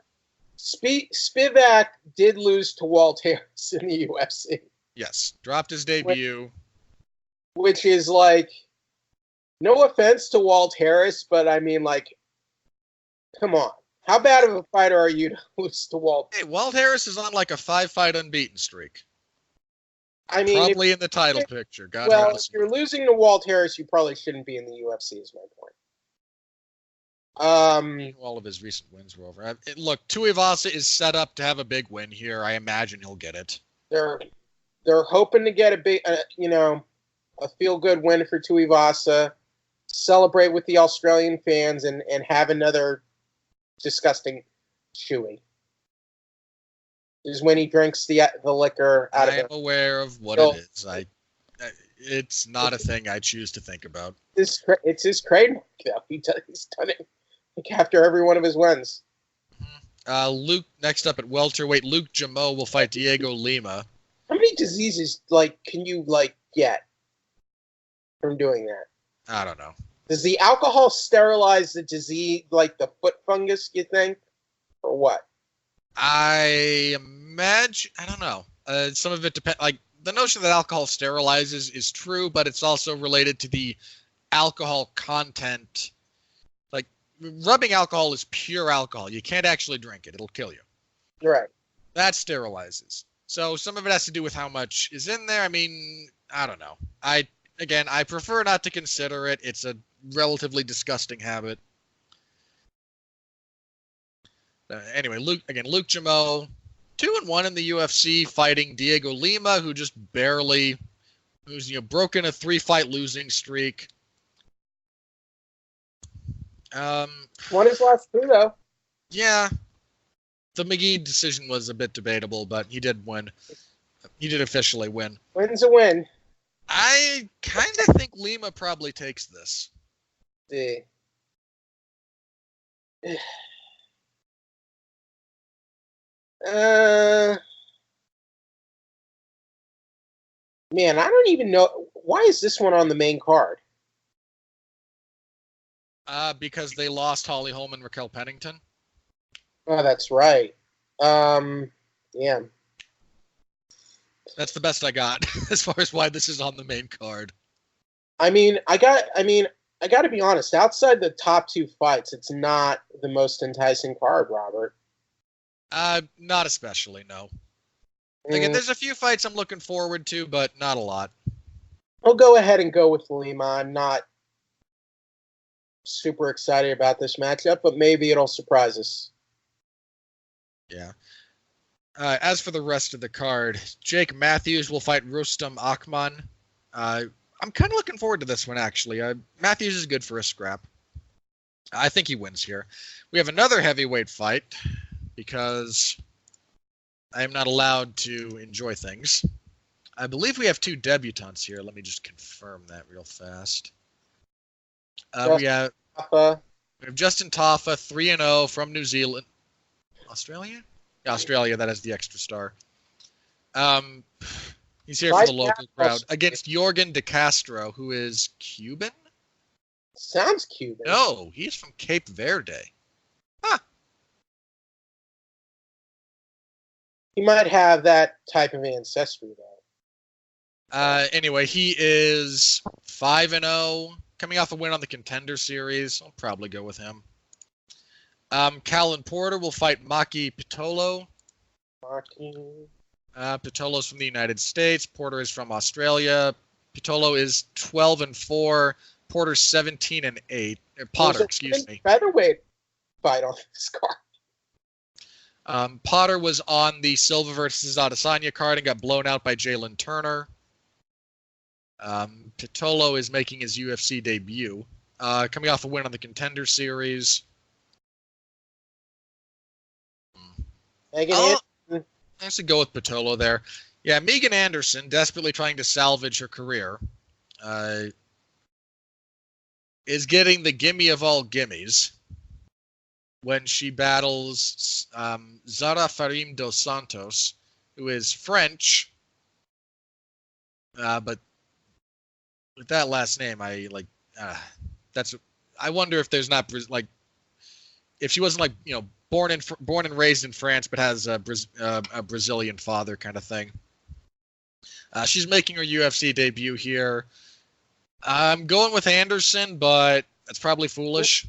Spivak did lose to Walt Harris in the UFC. Yes, dropped his debut. Which is like, no offense to Walt Harris, but I mean, like, come on. How bad of a fighter are you to lose to Walt? Hey, Walt Harris is on like a 5-fight unbeaten streak. I mean, probably in the title picture. If you're losing to Walt Harris, you probably shouldn't be in the UFC, is my point. All of his recent wins were over. Look, Tuivasa is set up to have a big win here. I imagine he'll get it. They're hoping to get a big, a feel-good win for Tuivasa, celebrate with the Australian fans, and have another disgusting chewy. This is when he drinks the liquor out of it. I'm aware of what it is. It's not a thing I choose to think about. It's his trademark, though. He's done it after every one of his wins. Luke, next up at welterweight, Luke Jamo will fight Diego Lima. How many diseases can you get from doing that? I don't know. Does the alcohol sterilize the disease, like the foot fungus, you think? Or what? I imagine, I don't know. Some of it depends. Like, the notion that alcohol sterilizes is true, but it's also related to the alcohol content. Like, rubbing alcohol is pure alcohol. You can't actually drink it. It'll kill you. Right. That sterilizes. So some of it has to do with how much is in there. I mean, I don't know. I prefer not to consider it. It's a relatively disgusting habit. Anyway, Luke Jamo, 2-1 in the UFC, fighting Diego Lima, who just barely, who's broken a 3-fight losing streak. Won his last 2 though. Yeah, the McGee decision was a bit debatable, but he did win. He did officially win. Win's a win. I kind of think Lima probably takes this. See. Man, I don't even know. Why is this one on the main card? Because they lost Holly Holm and Raquel Pennington. Oh, that's right. Yeah. That's the best I got as far as why this is on the main card. I got to be honest. Outside the top 2 fights, it's not the most enticing card, Robert. Not especially, no. Again, there's a few fights I'm looking forward to, but not a lot. I'll go ahead and go with Lima. I'm not super excited about this matchup, but maybe it'll surprise us. Yeah. As for the rest of the card, Jake Matthews will fight Rustam Akman. I'm kind of looking forward to this one, actually. Matthews is good for a scrap. I think he wins here. We have another heavyweight fight, because I am not allowed to enjoy things. I believe we have 2 debutants here. Let me just confirm that real fast. We have Justin Taffa, 3-0 from New Zealand. Australia? Yeah, Australia, that has the extra star. He's here for the local crowd against Jorgen De Castro, who is Cuban? Sounds Cuban. No, he's from Cape Verde. Huh. He might have that type of ancestry, though. Anyway, he is 5-0, coming off a win on the Contender Series. I'll probably go with him. Callan Porter will fight Maki Pitolo. Pitolo's from the United States. Porter is from Australia. Pitolo is 12-4. Porter's 17-8. Potter, excuse me. Featherweight fight on this card. Potter was on the Silva versus Adesanya card and got blown out by Jalen Turner. Pitolo is making his UFC debut, coming off a win on the Contender Series. I should go with Pitolo there. Yeah, Megan Anderson, desperately trying to salvage her career, is getting the gimme of all gimmies when she battles Zara Farim dos Santos, who is French, but with that last name, I wonder if there's not if she wasn't born and raised in France, but has a Brazilian father kind of thing. She's making her UFC debut here. I'm going with Anderson, but that's probably foolish.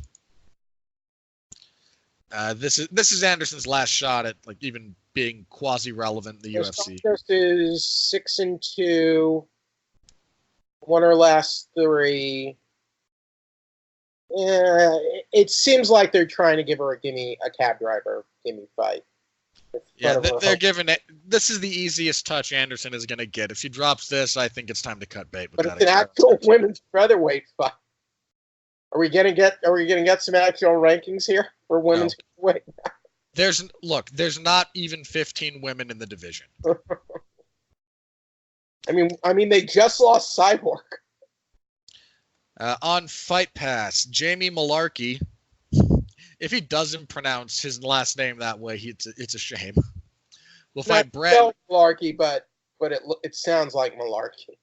This is Anderson's last shot at even being quasi-relevant in the UFC. This is 6-2. Won her last 3. Yeah, it seems like they're trying to give her a cab driver gimme fight. Yeah, they're giving it. This is the easiest touch Anderson is going to get. If she drops this, I think it's time to cut bait. But it's an actual women's featherweight fight. Are we gonna get some actual rankings here for women's weight? There's not even 15 women in the division. I mean, they just lost Cyborg. On Fight Pass, Jamie Malarkey if he doesn't pronounce his last name that way, it's a shame. We'll Not fight Brett. spelled malarkey, but it sounds like malarkey.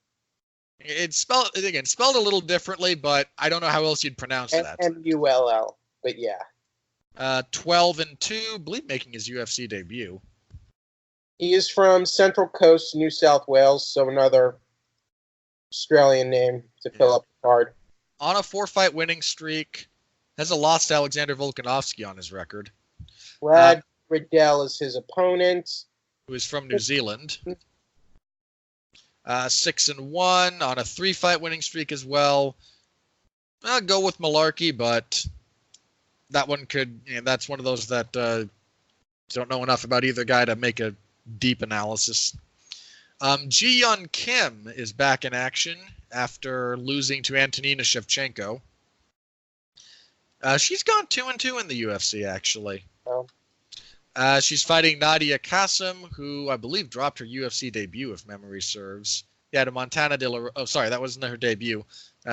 It's spelled a little differently, but I don't know how else you'd pronounce that. Mull, but yeah. 12-2, I believe making his UFC debut. He is from Central Coast, New South Wales, so another Australian name to fill up the card. On a 4-fight winning streak, has a loss to Alexander Volkanovski on his record. Brad Riddell is his opponent. Who is from New Zealand. 6-1 on a 3-fight winning streak as well. I'll go with malarkey, but that one could. That's one of those that don't know enough about either guy to make a deep analysis. Ji-Yeon Kim is back in action after losing to Antonina Shevchenko. She's gone 2-2 in the UFC, actually. Oh. She's fighting Nadia Kassem, who I believe dropped her UFC debut, if memory serves. Yeah, to Montana De La Rosa. Oh, sorry, that wasn't her debut.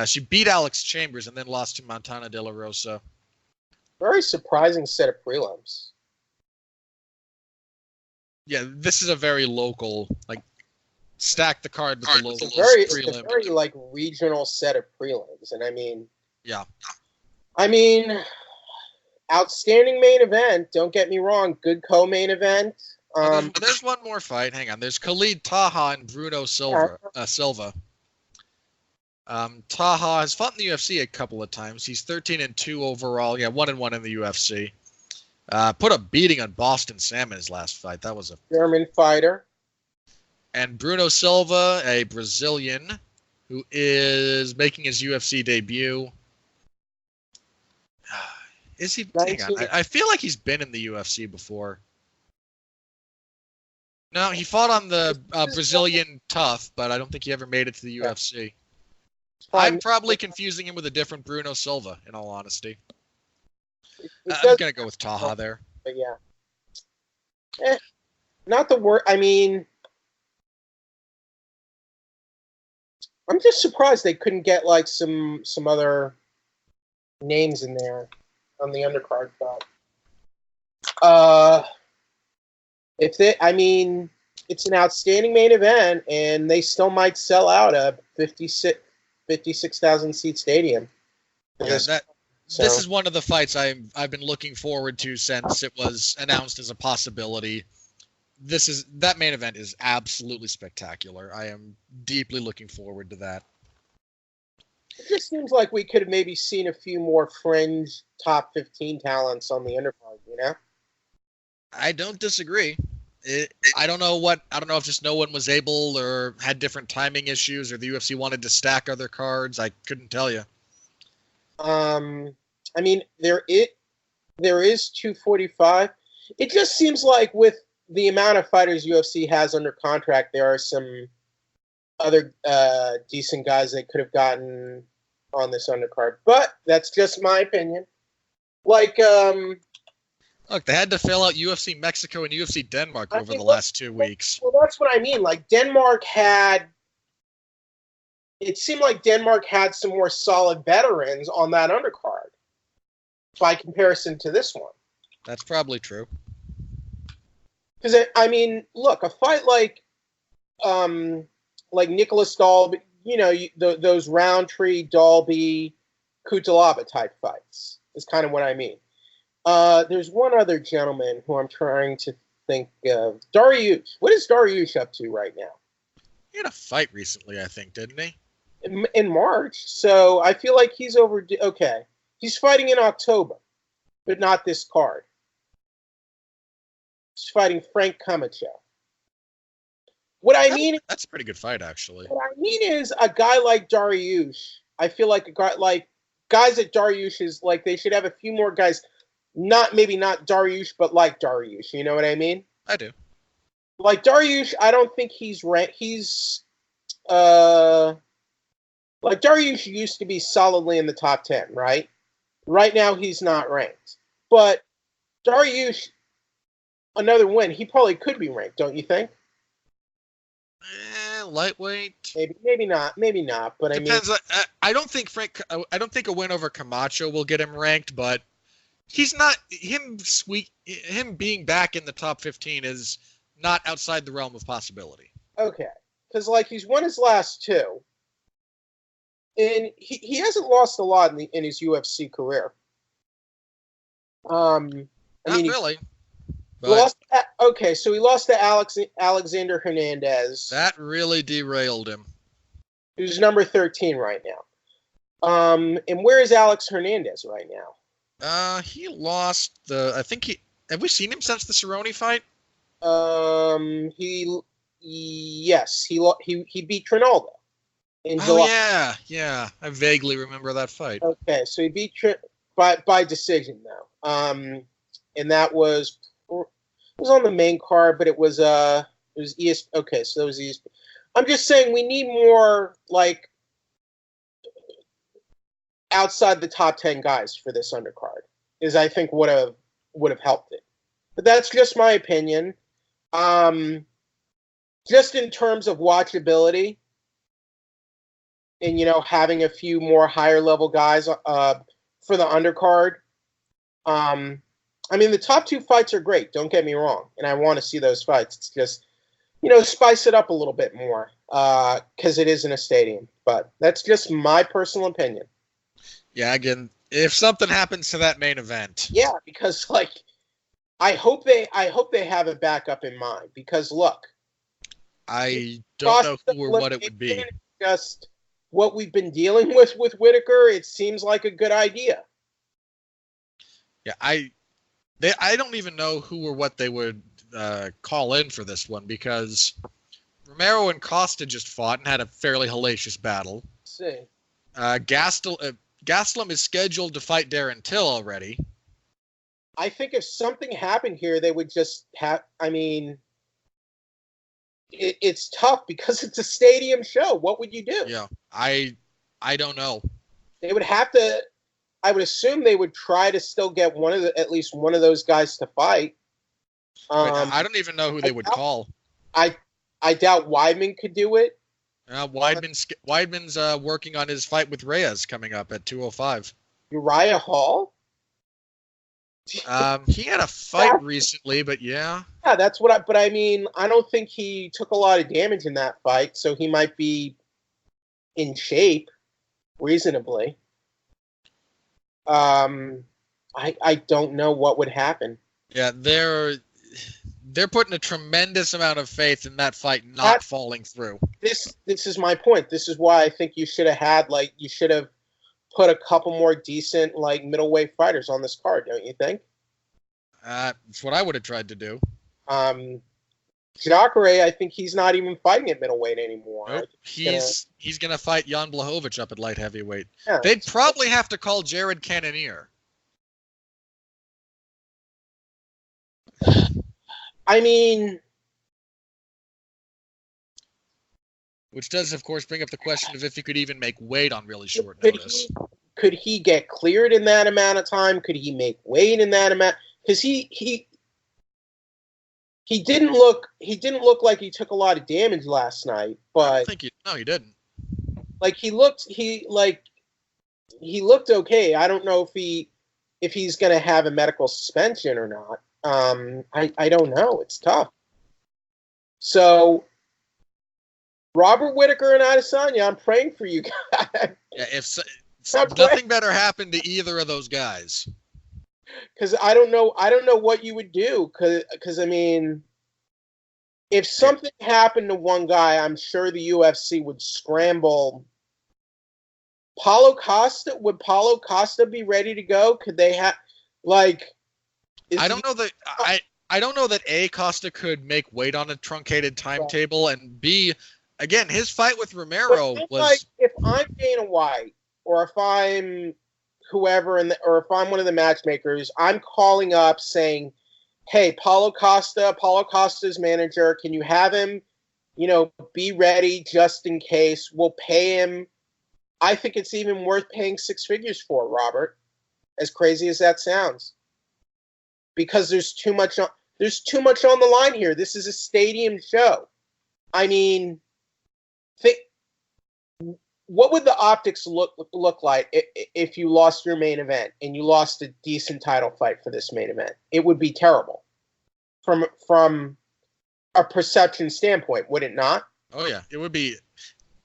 She beat Alex Chambers and then lost to Montana De La Rosa. Very surprising set of prelims. Yeah, this is a very local, stack the card with the local prelim. It's a prelim. very regional set of prelims, and Yeah. Outstanding main event. Don't get me wrong. Good co-main event. There's one more fight. Hang on. There's Khalid Taha and Bruno Silva. Taha has fought in the UFC a couple of times. He's 13-2 overall. Yeah, 1-1 in the UFC. Put a beating on Boston Sam in his last fight. That was a German fighter. And Bruno Silva, a Brazilian, who is making his UFC debut. Is he? Hang on. I feel like he's been in the UFC before. No, he fought on the Brazilian Tough, but I don't think he ever made it to the UFC. I'm probably confusing him with a different Bruno Silva, in all honesty. I'm going to go with Taha there. But yeah. Not the word. I'm just surprised they couldn't get some other names in there on the undercard spot. It's an outstanding main event, and they still might sell out a 56,000 seat stadium. This is one of the fights I've been looking forward to since it was announced as a possibility. That main event is absolutely spectacular. I am deeply looking forward to that. It just seems like we could have maybe seen a few more fringe top 15 talents on the undercard, I don't disagree. I don't know if just no one was able or had different timing issues or the UFC wanted to stack other cards. I couldn't tell you. There is 245. It just seems like with the amount of fighters UFC has under contract, there are some other decent guys they could have gotten on this undercard. But that's just my opinion. Look, they had to fill out UFC Mexico and UFC Denmark over the last 2 weeks. Well, that's what I mean. It seemed like Denmark had some more solid veterans on that undercard by comparison to this one. That's probably true. Because, look, a fight like Nicholas Dalby, those Roundtree, Dalby, Kutalaba type fights is kind of what I mean. There's one other gentleman who I'm trying to think of. Dariush. What is Dariush up to right now? He had a fight recently, I think, didn't he? In March. So I feel like he's overdue. Okay. He's fighting in October, but not this card. He's fighting Frank Camacho. That's a pretty good fight, actually. What I mean is a guy like Dariush. I feel like guys at Dariush is they should have a few more guys. Maybe not Dariush, but like Dariush. You know what I mean? I do. Like Dariush, I don't think he's ranked. Dariush used to be solidly in the top 10, right? Right now, he's not ranked. But Dariush, another win, he probably could be ranked, don't you think? Lightweight. Maybe not. But depends. I don't think a win over Camacho will get him ranked, but he's not him being back in the top 15 is not outside the realm of possibility. Okay, because like he's won his last two, and he hasn't lost a lot in his UFC career. I Not mean, really. But okay, so he lost to Alexander Hernandez. That really derailed him. Who's number 13 right now. And where is Alex Hernandez right now? He lost have we seen him since the Cerrone fight? Yes, he beat Trinaldo in July. Yeah. I vaguely remember that fight. Okay, so he beat by decision though. And that was on the main card, but it was ESPN. Okay, so that was ESPN. I'm just saying we need more like outside the top 10 guys for this undercard. Is I think would have helped it. But that's just my opinion. Just in terms of watchability and having a few more higher level guys for the undercard. I mean, the top two fights are great. Don't get me wrong, and I want to see those fights. It's just, spice it up a little bit more because it is in a stadium. But that's just my personal opinion. Yeah, again, if something happens to that main event, yeah, because like, I hope they have a backup in mind. Because look, I don't know who or what it would be. Just what we've been dealing with Whittaker, it seems like a good idea. Yeah, I don't even know who or what they would call in for this one because Romero and Costa just fought and had a fairly hellacious battle. Let's see. Gastelum is scheduled to fight Darren Till already. I think if something happened here, they would just have. I mean, it's tough because it's a stadium show. What would you do? Yeah, I don't know. They would have to. I would assume they would try to still get at least one of those guys to fight. I don't even know who they would call. I doubt Weidman could do it. Weidman's working on his fight with Reyes coming up at 205. Uriah Hall? He had a fight recently, but yeah. Yeah, that's but I mean, I don't think he took a lot of damage in that fight, so he might be in shape reasonably. I don't know what would happen. Yeah, they're putting a tremendous amount of faith in that fight not falling through. This is my point. This is why I think you should have put a couple more decent middleweight fighters on this card, don't you think? That's what I would have tried to do. Jacare, I think he's not even fighting at middleweight anymore. Nope. He's gonna fight Jan Blachowicz up at light heavyweight. Yeah, They'd probably have to call Jared Cannonier. I mean, which does, of course, bring up the question of if he could even make weight on really short notice. Could he get cleared in that amount of time? Could he make weight in that amount? Because he didn't look like he took a lot of damage last night. But I don't think he didn't. Like he looked okay. I don't know if he's going to have a medical suspension or not. I don't know. It's tough. So, Robert Whittaker and Adesanya, I'm praying for you guys. Yeah, if nothing better happened to either of those guys. Because I don't know what you would do. Because I mean, if something happened to one guy, I'm sure the UFC would scramble. Paulo Costa, would Paulo Costa be ready to go? Could they have I don't know that A, Costa could make weight on a truncated timetable, and B, again, his fight with Romero was. If I'm Dana White, or if I'm whoever, or if I'm one of the matchmakers, I'm calling up saying, "Hey, Paulo Costa's manager, can you have him, be ready just in case? We'll pay him." I think it's even worth paying six figures for, Robert. As crazy as that sounds. Because there's too much on the line here. This is a stadium show. I mean, what would the optics look like if you lost your main event and you lost a decent title fight for this main event? It would be terrible from a perception standpoint, would it not? Oh yeah, it would be.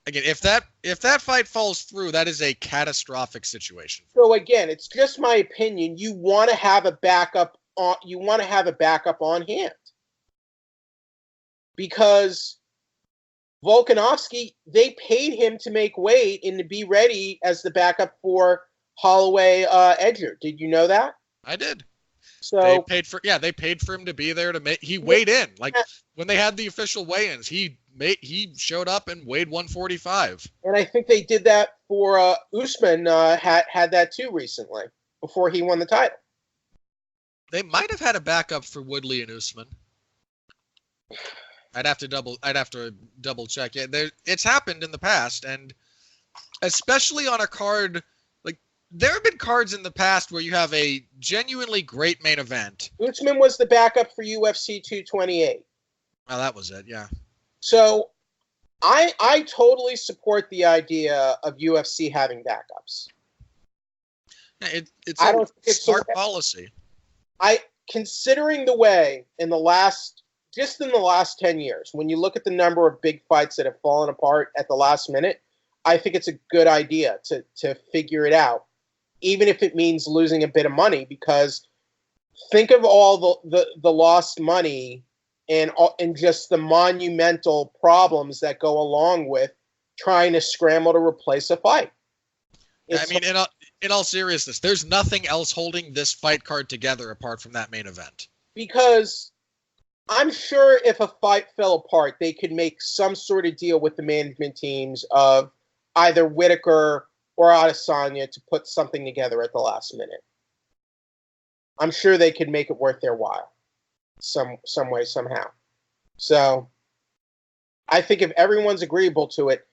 Again, if that fight falls through, that is a catastrophic situation. So again, it's just my opinion. You want to have a backup on. You want to have a backup on hand because Volkanovski, they paid him to make weight and to be ready as the backup for Holloway Edger. Did you know that? I did. So they paid for him to be there to make. He weighed in like when they had the official weigh-ins. He showed up and weighed 145. And I think they did that for Usman. Had that too recently before he won the title. They might have had a backup for Woodley and Usman. I'd have to double check. Yeah, it's happened in the past, and especially on a card like there have been cards in the past where you have a genuinely great main event. Usman was the backup for UFC 228. Oh, that was it. Yeah. So, I totally support the idea of UFC having backups. Yeah, it's smart policy. Considering the way in the last 10 years, when you look at the number of big fights that have fallen apart at the last minute, I think it's a good idea to figure it out, even if it means losing a bit of money, because think of all the lost money and just the monumental problems that go along with trying to scramble to replace a fight. I mean, in all seriousness, there's nothing else holding this fight card together apart from that main event. Because I'm sure if a fight fell apart, they could make some sort of deal with the management teams of either Whittaker or Adesanya to put something together at the last minute. I'm sure they could make it worth their while. Some way, somehow. So I think if everyone's agreeable to it,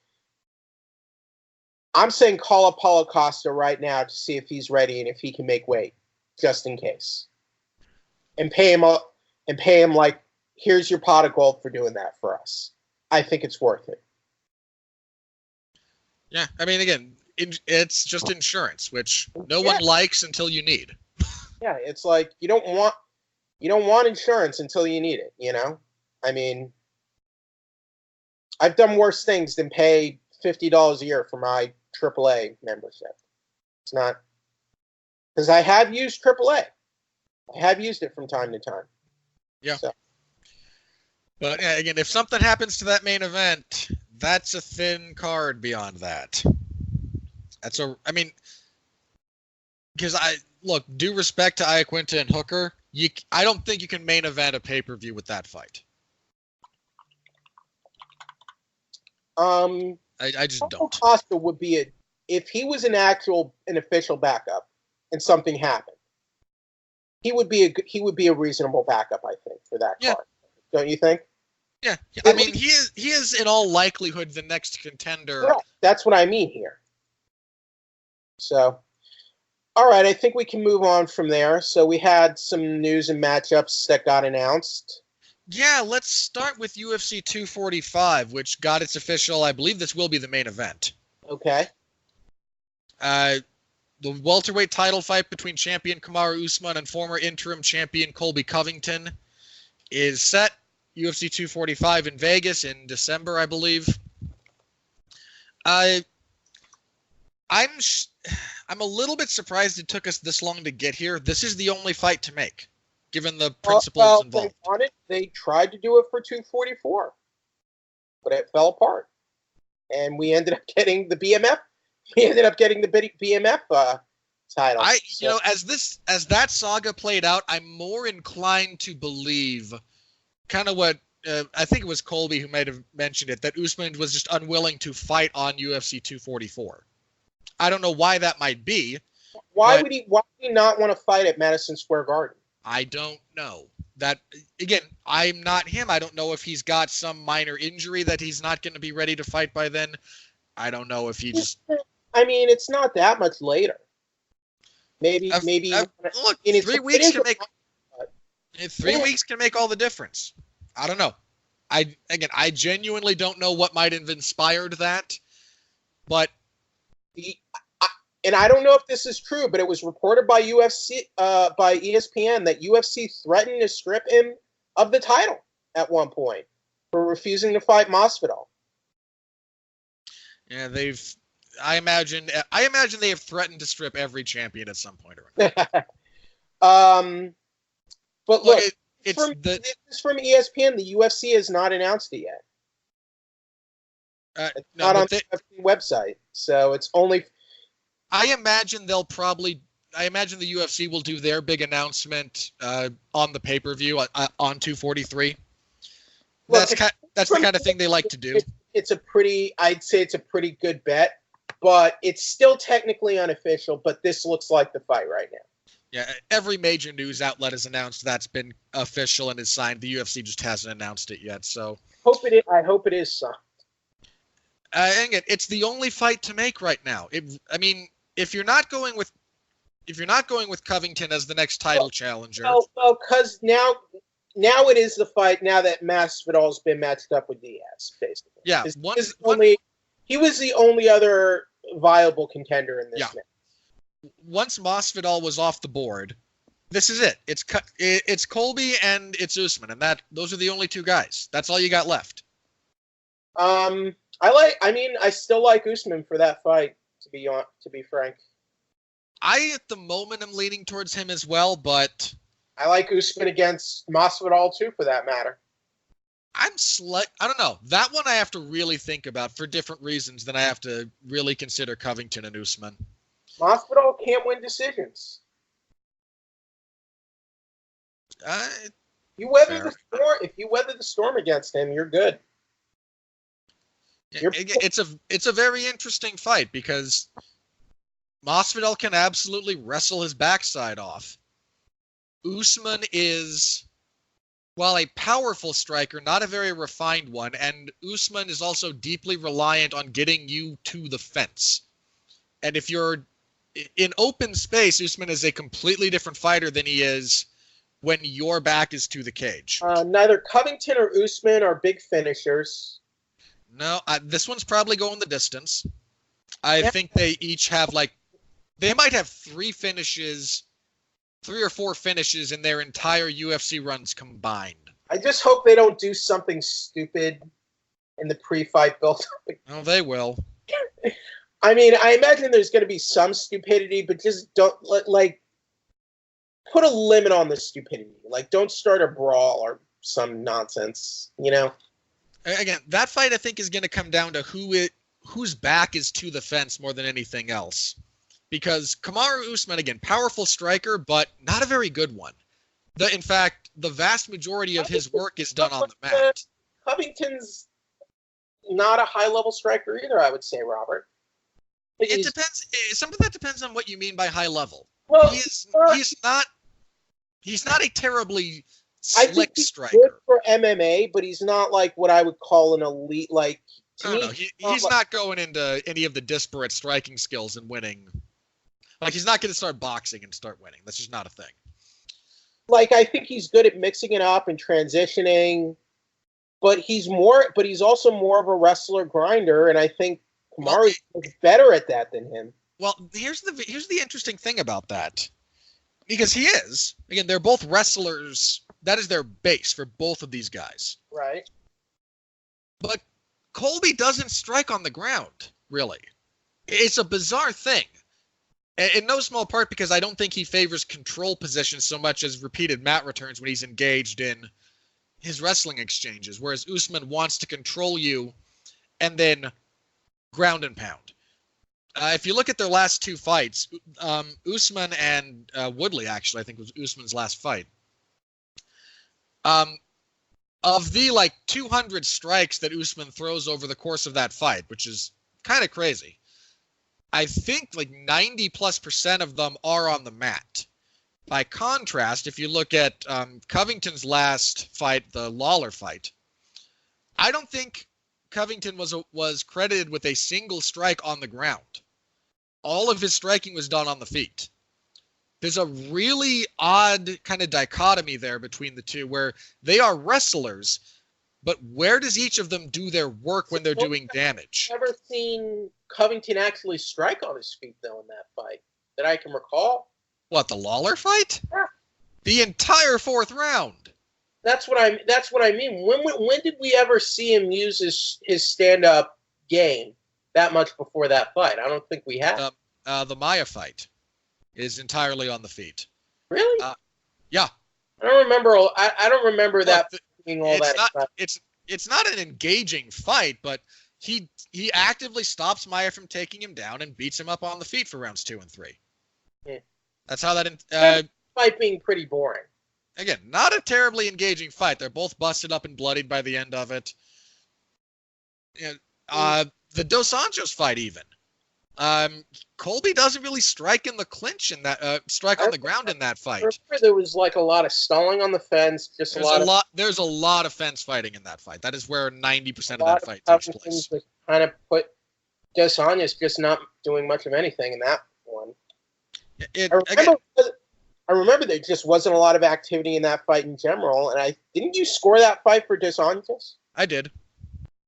I'm saying call up Paulo Costa right now to see if he's ready and if he can make weight, just in case. And pay him like, here's your pot of gold for doing that for us. I think it's worth it. Yeah, I mean, again, it's just insurance, which no one likes until you need. Yeah, it's like you don't want insurance until you need it, you know? I mean, I've done worse things than pay $50 a year for my AAA membership. It's not, because I have used AAA. I have used it from time to time. Yeah. So. But again, if something happens to that main event, that's a thin card beyond that. Because due respect to Iaquinta and Hooker, I don't think you can main event a pay-per-view with that fight. I just don't. Costa would be if he was an official backup and something happened, he would be a reasonable backup, I think, for that card. Don't you think? Yeah. I mean, he is in all likelihood the next contender. Correct. That's what I mean here. So, all right, I think we can move on from there. So we had some news and matchups that got announced. Yeah, let's start with UFC 245, which got its official, I believe this will be the main event. Okay. The welterweight title fight between champion Kamaru Usman and former interim champion Colby Covington is set. UFC 245 in Vegas in December, I believe. I'm a little bit surprised it took us this long to get here. This is the only fight to make, given the principles involved. They tried to do it for 244, but it fell apart, and we ended up getting the BMF. We ended up getting the BMF title. As that saga played out, I'm more inclined to believe kind of what I think it was Colby who might have mentioned it, that Usman was just unwilling to fight on UFC 244. I don't know why that might be. Why would he not want to fight at Madison Square Garden? I don't know. That, again, I'm not him. I don't know if he's got some minor injury that he's not going to be ready to fight by then. I don't know if he just... I mean, it's not that much later. Maybe. Look, 3 weeks can make... 3 weeks can make all the difference. I don't know. I genuinely don't know what might have inspired that. But And I don't know if this is true, but it was reported by by ESPN that UFC threatened to strip him of the title at one point for refusing to fight Masvidal. Yeah, I imagine they have threatened to strip every champion at some point or another. But look, this is from ESPN. The UFC has not announced it yet. It's not on the UFC website, so it's only. I imagine the UFC will do their big announcement on the pay-per-view on 243. Look, that's the kind of thing they like to do. I'd say it's a pretty good bet, but it's still technically unofficial. But this looks like the fight right now. Yeah, every major news outlet has announced that's been official and is signed. The UFC just hasn't announced it yet. So I hope it is signed. And it's the only fight to make right now. If you're not going with Covington as the next title challenger, because now it is the fight. Now that Masvidal's been matched up with Diaz, basically. Yeah, he was the only other viable contender in this match. Once Masvidal was off the board, this is it. It's Colby and it's Usman, and those are the only two guys. That's all you got left. I still like Usman for that fight. To be frank, I at the moment am leaning towards him as well, but I like Usman against Masvidal too, for that matter. I don't know. That one I have to really think about for different reasons than I have to really consider Covington and Usman. Masvidal can't win decisions. If you weather the storm against him, you're good. It's a very interesting fight because Masvidal can absolutely wrestle his backside off. Usman is, while a powerful striker, not a very refined one, and Usman is also deeply reliant on getting you to the fence. And if you're in open space, Usman is a completely different fighter than he is when your back is to the cage. Neither Covington or Usman are big finishers. No, this one's probably going the distance. I think they each have they might have 3 or 4 finishes in their entire UFC runs combined. I just hope they don't do something stupid in the pre-fight build-up. Oh, they will. I imagine there's going to be some stupidity, but just don't put a limit on the stupidity. Don't start a brawl or some nonsense, Again, that fight I think is going to come down to whose back is to the fence more than anything else. Because Kamaru Usman, again, powerful striker, but not a very good one. In fact, the vast majority of his work is done on the mat. Covington's not a high-level striker either, I would say, Robert. It depends. Some of that depends on what you mean by high level. Well, he's not a terribly I think he's striker. Good for MMA, but he's not what I would call an elite. He's not going into any of the disparate striking skills and winning. He's not going to start boxing and start winning. That's just not a thing. I think he's good at mixing it up and transitioning, but he's also more of a wrestler grinder, and I think Kamaru is better at that than him. Well, here's the interesting thing about that. Because he is. Again, they're both wrestlers. That is their base for both of these guys. Right. But Colby doesn't strike on the ground, really. It's a bizarre thing. In no small part because I don't think he favors control positions so much as repeated mat returns when he's engaged in his wrestling exchanges, whereas Usman wants to control you and then ground and pound. If you look at their last 2 fights, Usman and Woodley, actually, I think was Usman's last fight. Of the 200 strikes that Usman throws over the course of that fight, which is kind of crazy, I think 90+% of them are on the mat. By contrast, if you look at Covington's last fight, the Lawler fight, I don't think Covington was credited with a single strike on the ground. All of his striking was done on the feet. There's a really odd kind of dichotomy there between the two where they are wrestlers, But where does each of them do their work when they're doing damage? I've never seen Covington actually strike on his feet, though, in that fight that I can recall. What, the Lawler fight? Yeah. The entire fourth round. That's what I mean. When did we ever see him use his stand-up game that much before that fight? I don't think we have. The Maya fight is entirely on the feet. Really? Yeah. I don't remember. I don't remember that being all that. It's not an engaging fight, but he actively stops Maya from taking him down and beats him up on the feet for rounds 2 and 3. Yeah. That's how that fight being pretty boring. Again, not a terribly engaging fight. They're both busted up and bloodied by the end of it. The Dos Anjos fight, even. Colby doesn't really strike in the clinch in that on the ground in that fight. There was like a lot of stalling on the fence. There's a lot of fence fighting in that fight. That is where 90% of that fight takes place. Kind of put Dos Anjos just not doing much of anything in that one. I remember there just wasn't a lot of activity in that fight in general. And didn't you score that fight for Dos Anjos? I did.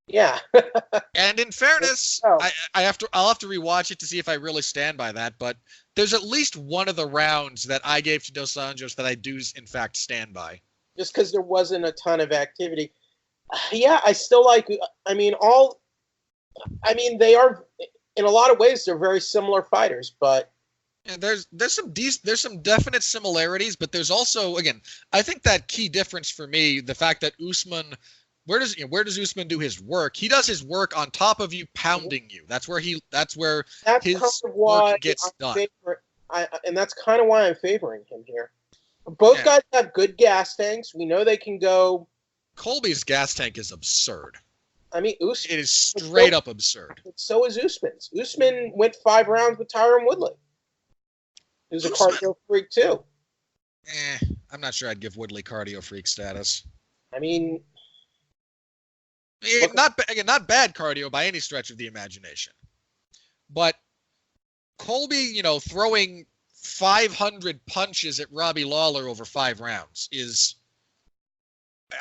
Yeah. And in fairness, I'll have to rewatch it to see if I really stand by that. But there's at least one of the rounds that I gave to Dos Anjos that I do in fact stand by. Just because there wasn't a ton of activity. Yeah, I still like. They are in a lot of ways they're very similar fighters, but. And there's some definite similarities, but there's also, again, I think that key difference for me, the fact that Usman. Where does Usman do his work? He does his work on top of you, pounding you. That's where his work gets done. And that's kind of why I'm favoring him here. Both guys have good gas tanks. We know they can go. Colby's gas tank is absurd. I mean, Usman. It is straight up absurd. So is Usman's. Usman went 5 rounds with Tyron Woodley. Who's a cardio freak too. I'm not sure I'd give Woodley cardio freak status. I mean. Not bad cardio by any stretch of the imagination. But Colby, throwing 500 punches at Robbie Lawler over 5 rounds is...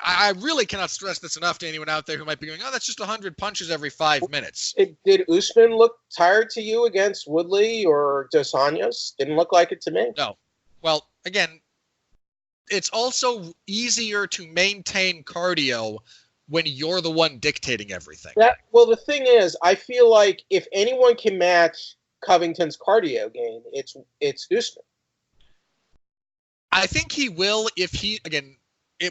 I really cannot stress this enough to anyone out there who might be going, oh, that's just 100 punches every 5 minutes. Did Usman look tired to you against Woodley or Dos Anjos? Didn't look like it to me. No. Well, again, it's also easier to maintain cardio when you're the one dictating everything. The thing is, I feel like if anyone can match Covington's cardio game, it's Usman. I think he will if he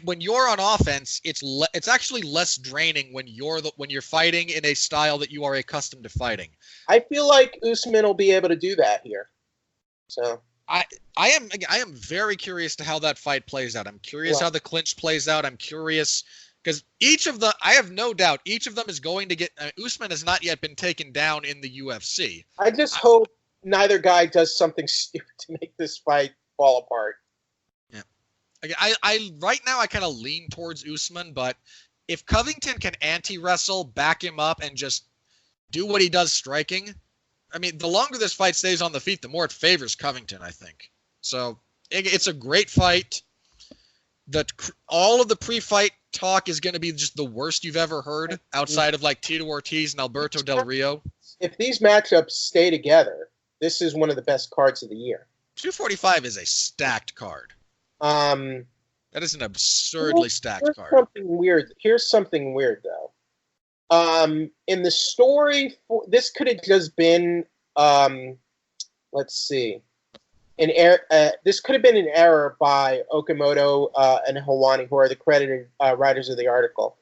when you're on offense, it's actually less draining when you're fighting in a style that you are accustomed to fighting. I feel like Usman will be able to do that here. So I am very curious to how that fight plays out. I'm curious how the clinch plays out. I'm curious. Because I have no doubt, each of them is going to get. Usman has not yet been taken down in the UFC. I just hope neither guy does something stupid to make this fight fall apart. Yeah, I right now I kind of lean towards Usman, but if Covington can anti-wrestle, back him up, and just do what he does striking, I mean, the longer this fight stays on the feet, the more it favors Covington, I think. So it's a great fight. All of the pre-fight talk is going to be just the worst you've ever heard outside of like Tito Ortiz and Alberto Del Rio. If these matchups stay together, this is one of the best cards of the year. 245 is a stacked card. That is an absurdly stacked card. Here's something weird though. In the story, this could have just been, let's see. This could have been an error by Okamoto and Helwani, who are the credited writers of the article.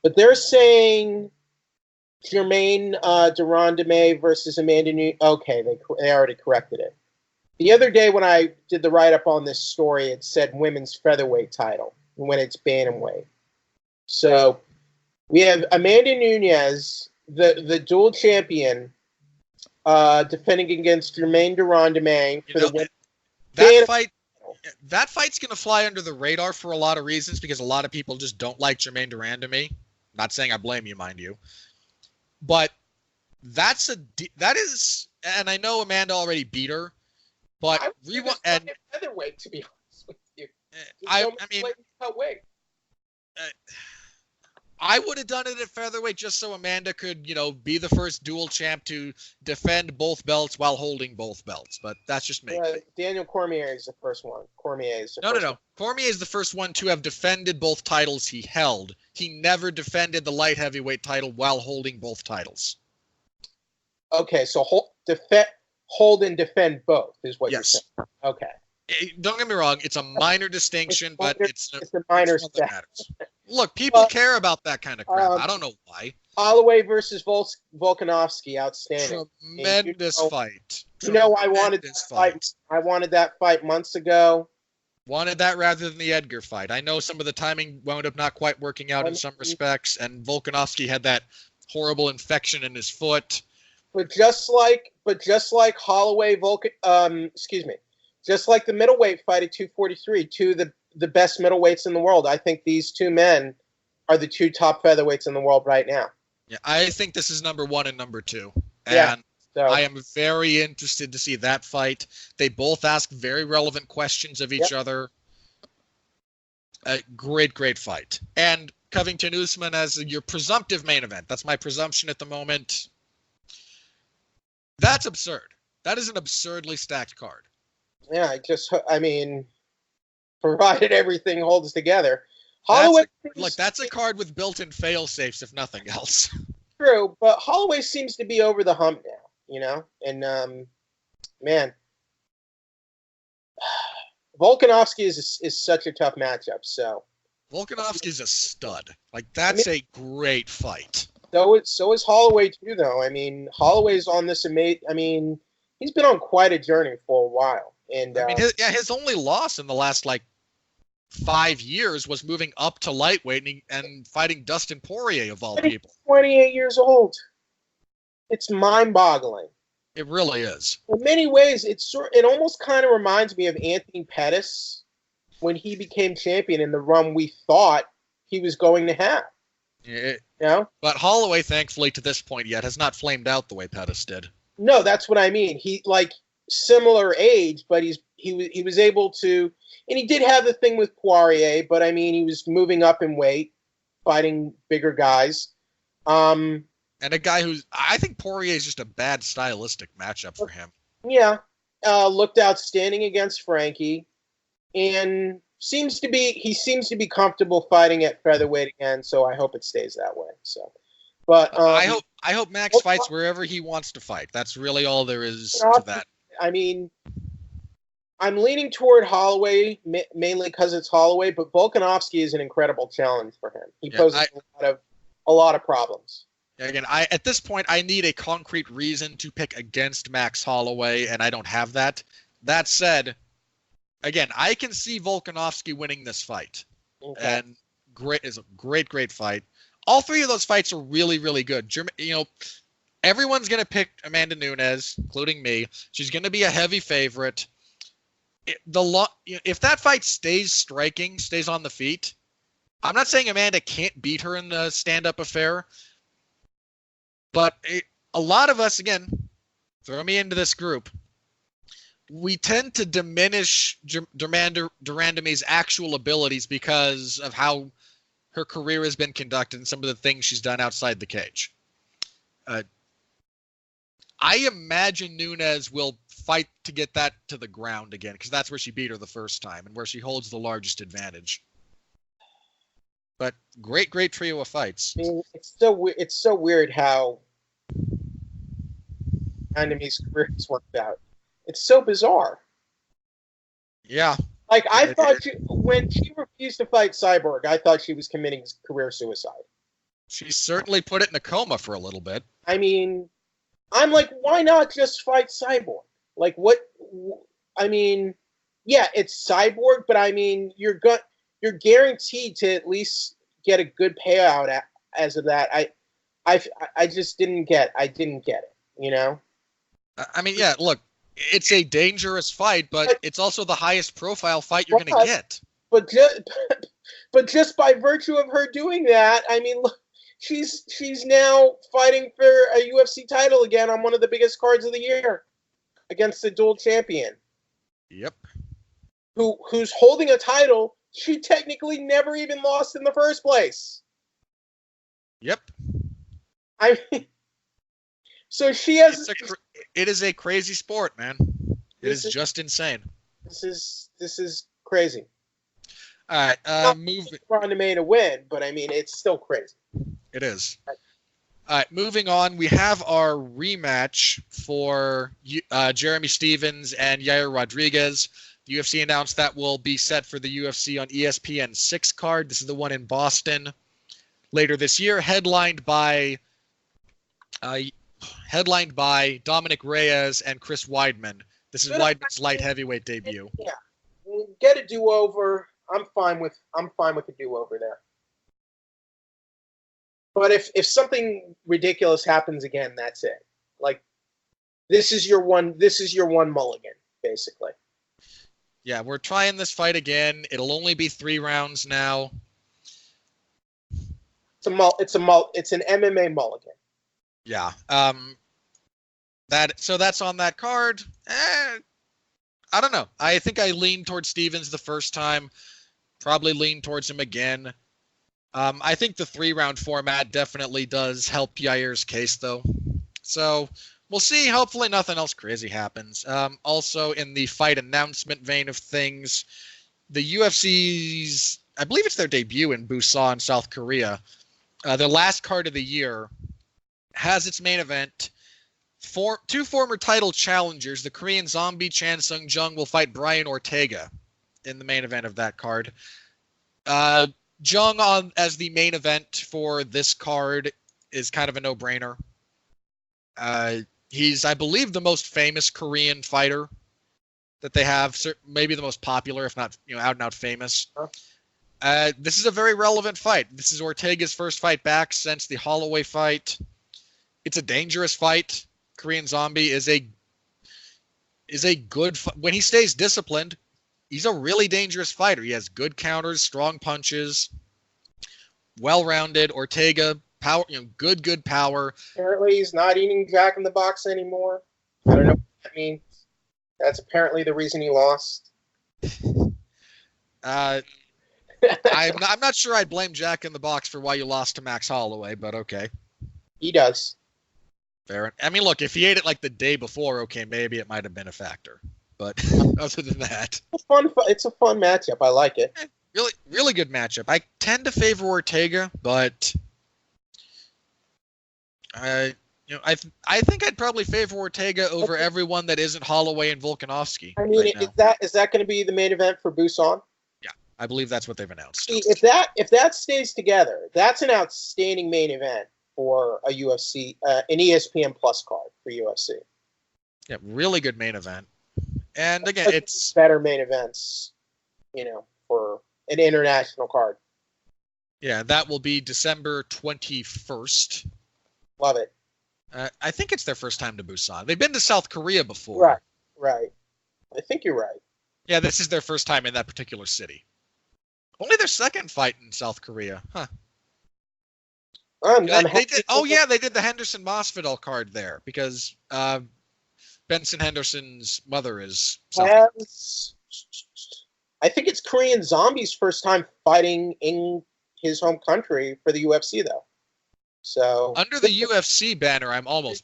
But they're saying Germaine Durandame versus Amanda Nunes. Okay, they already corrected it. The other day when I did the write-up on this story, it said women's featherweight title when it's bantamweight. So we have Amanda Nunes, the dual champion, defending against Germaine Durandame for the win. That fight's going to fly under the radar for a lot of reasons because a lot of people just don't like Germaine Durandame. Not saying I blame you, mind you. But that is, and I know Amanda already beat her, but featherweight, to be honest with you. I would have done it at featherweight just so Amanda could, be the first dual champ to defend both belts while holding both belts. But that's just me. Daniel Cormier is the first one. No. Cormier is the first one to have defended both titles he held. He never defended the light heavyweight title while holding both titles. Okay, so hold and defend both is what you're saying. Okay. Don't get me wrong, it's a minor distinction, but it's a minor step. That matters. Look, people care about that kind of crap. I don't know why. Holloway versus Volkanovski, outstanding. Tremendous fight. I wanted that fight. I wanted that fight months ago. Wanted that rather than the Edgar fight. I know some of the timing wound up not quite working out in some respects, and Volkanovski had that horrible infection in his foot. But just like Holloway, just like the middleweight fight at 243, two of the best middleweights in the world. I think these two men are the two top featherweights in the world right now. Yeah, I think this is number 1 and number 2. And I am very interested to see that fight. They both ask very relevant questions of each other. Great fight. And Covington Usman as your presumptive main event. That's my presumption at the moment. That's absurd. That is an absurdly stacked card. Yeah, provided everything holds together. Holloway, that's a card with built-in fail-safes, if nothing else. True, but Holloway seems to be over the hump now, and man, Volkanovski is such a tough matchup. So Volkanovski's a stud. That's a great fight. So is Holloway too, though. Holloway's on this amazing. He's been on quite a journey for a while, and his only loss in the last 5 years was moving up to lightweight and fighting Dustin Poirier of all people. 28 years old. It's mind-boggling. It really is. In many ways, it almost kind of reminds me of Anthony Pettis when he became champion in the run we thought he was going to have. But Holloway, thankfully, to this point yet, has not flamed out the way Pettis did. No, that's what I mean. He similar age, but he was able to, and he did have the thing with Poirier, but he was moving up in weight, fighting bigger guys. And a guy I think Poirier is just a bad stylistic matchup for him. Yeah, looked outstanding against Frankie, and seems to be comfortable fighting at featherweight again. So I hope it stays that way. So, but I hope Max fights wherever he wants to fight. That's really all there is to that. I'm leaning toward Holloway mainly because it's Holloway, but Volkanovski is an incredible challenge for him. He poses a lot of problems. Again, at this point, I need a concrete reason to pick against Max Holloway, and I don't have that. That said, again, I can see Volkanovski winning this fight. Okay. And is a great fight. All three of those fights are really, really good. Everyone's going to pick Amanda Nunes, including me. She's going to be a heavy favorite. If that fight stays on the feet, I'm not saying Amanda can't beat her in the stand-up affair, but a lot of us, again, throw me into this group, we tend to diminish Durandamy's actual abilities because of how her career has been conducted and some of the things she's done outside the cage. I imagine Nunes will fight to get that to the ground again because that's where she beat her the first time and where she holds the largest advantage. But great trio of fights. It's so weird how Durandamy's career has worked out. It's so bizarre. Yeah. I thought when she refused to fight Cyborg, I thought she was committing career suicide. She certainly put it in a coma for a little bit. I'm like, why not just fight Cyborg? Yeah, it's Cyborg, but you're guaranteed to at least get a good payout as of that. I just didn't get it, Yeah, look, it's a dangerous fight, but it's also the highest profile fight you're going to get. But just by virtue of her doing that, look, she's now fighting for a UFC title again on one of the biggest cards of the year against the dual champion. Yep. Who's holding a title she technically never even lost in the first place. Yep. I mean, so she has. It is a crazy sport, man. It is just insane. This is crazy. All right, moving. Ronda May to win, but I mean, it's still crazy. It is. All right, moving on. We have our rematch for Jeremy Stevens and Yair Rodriguez. The UFC announced that will be set for the UFC on ESPN 6 card. This is the one in Boston later this year, headlined by Dominic Reyes and Chris Weidman. This is Weidman's light heavyweight debut. Yeah, get a do-over. I'm fine with a do-over there. But if something ridiculous happens again, that's it. Like, this is your one mulligan, basically. Yeah, we're trying this fight again. It'll only be 3 rounds now. It's an MMA mulligan. Yeah. That's on that card. I don't know. I think I leaned towards Stevens the first time. Probably lean towards him again. I think the 3-round format definitely does help Yair's case, though. So we'll see. Hopefully nothing else crazy happens. Also, in the fight announcement vein of things, the UFC's, I believe it's their debut in Busan, South Korea, their last card of the year, has its main event. 2 former title challengers, the Korean Zombie Chan Sung-jung will fight Brian Ortega in the main event of that card. Jung as the main event for this card is kind of a no-brainer. He's, I believe, the most famous Korean fighter that they have. Maybe the most popular, if not, out and out famous. This is a very relevant fight. This is Ortega's first fight back since the Holloway fight. It's a dangerous fight. Korean Zombie is a good when he stays disciplined. He's a really dangerous fighter. He has good counters, strong punches, well-rounded. Ortega, power, good power. Apparently, he's not eating Jack in the Box anymore. I don't know what that means. That's apparently the reason he lost. I'm not sure I'd blame Jack in the Box for why you lost to Max Holloway, but okay. He does. Fair. I mean, look, if he ate it like the day before, okay, maybe it might have been a factor. But other than that, it's a fun matchup. I like it. Really, really good matchup. I tend to favor Ortega, but I think I'd probably favor Ortega over everyone that isn't Holloway and Volkanovski. I mean, is that going to be the main event for Busan? Yeah, I believe that's what they've announced. See, if that stays together, that's an outstanding main event for a UFC, an ESPN Plus card for UFC. Yeah, really good main event. And again, it's better main events, for an international card. Yeah, that will be December 21st. Love it. I think it's their first time to Busan. They've been to South Korea before. Right. I think you're right. Yeah, this is their first time in that particular city. Only their second fight in South Korea. Huh. They did the Henderson Masvidal card there because Benson Henderson's mother is I think it's Korean Zombie's first time fighting in his home country for the UFC, though. So under the UFC banner, I'm almost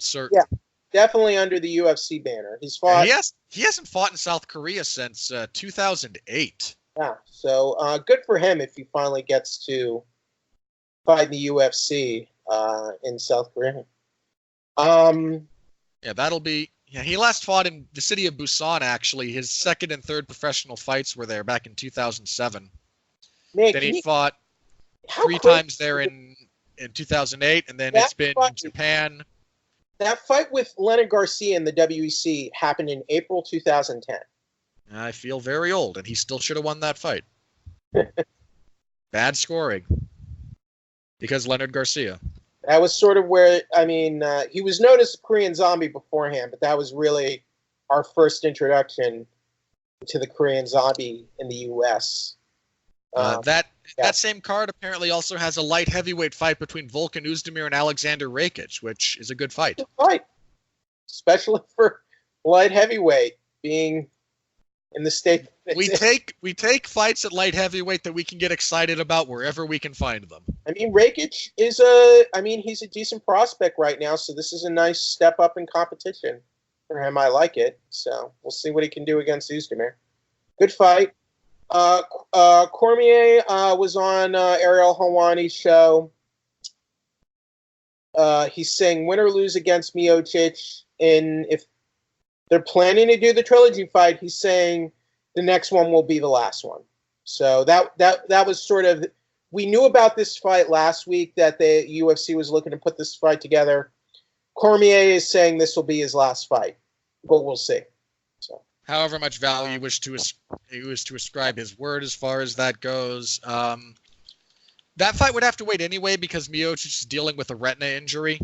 certain. Yeah, definitely under the UFC banner. He's fought. Yeah, he hasn't fought in South Korea since 2008. Yeah, so good for him if he finally gets to fight in the UFC in South Korea. Yeah, that'll be. Yeah, he last fought in the city of Busan. Actually, his second and third professional fights were there back in 2007. Man, then he fought 3 times there in 2008, and then it's been Japan. That fight with Leonard Garcia in the WEC happened in April 2010. I feel very old, and he still should have won that fight. Bad scoring. Because Leonard Garcia. That was sort of where, he was known as the Korean Zombie beforehand, but that was really our first introduction to the Korean Zombie in the U.S. That same card apparently also has a light heavyweight fight between Volkan Oezdemir and Alexander Rakic, which is a good fight. Good fight. Especially for light heavyweight being in the state. We take fights at light heavyweight that we can get excited about wherever we can find them. I mean, Rakic is he's a decent prospect right now, so this is a nice step up in competition for him. I like it. So we'll see what he can do against Usman. Good fight. Cormier was on Ariel Helwani's show. He's saying win or lose against Miocic, and if they're planning to do the trilogy fight, he's saying the next one will be the last one. So that was sort of, we knew about this fight last week that the UFC was looking to put this fight together. Cormier is saying this will be his last fight, but we'll see. So, however much value he was to ascribe his word as far as that goes. That fight would have to wait anyway because Miocic is dealing with a retina injury.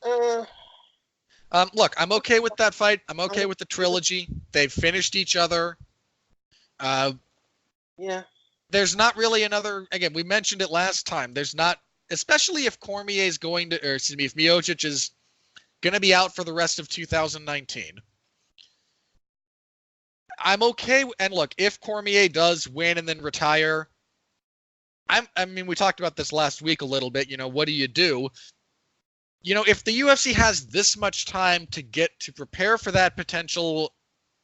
Look, I'm okay with that fight. I'm okay with the trilogy. They've finished each other. Yeah. There's not really another. Again, we mentioned it last time. There's not, especially if Cormier is going to, or excuse me, if Miocic is going to be out for the rest of 2019. I'm okay. And look, if Cormier does win and then retire, I mean, we talked about this last week a little bit. You know, what do you do? You know, if the UFC has this much time to get to prepare for that potential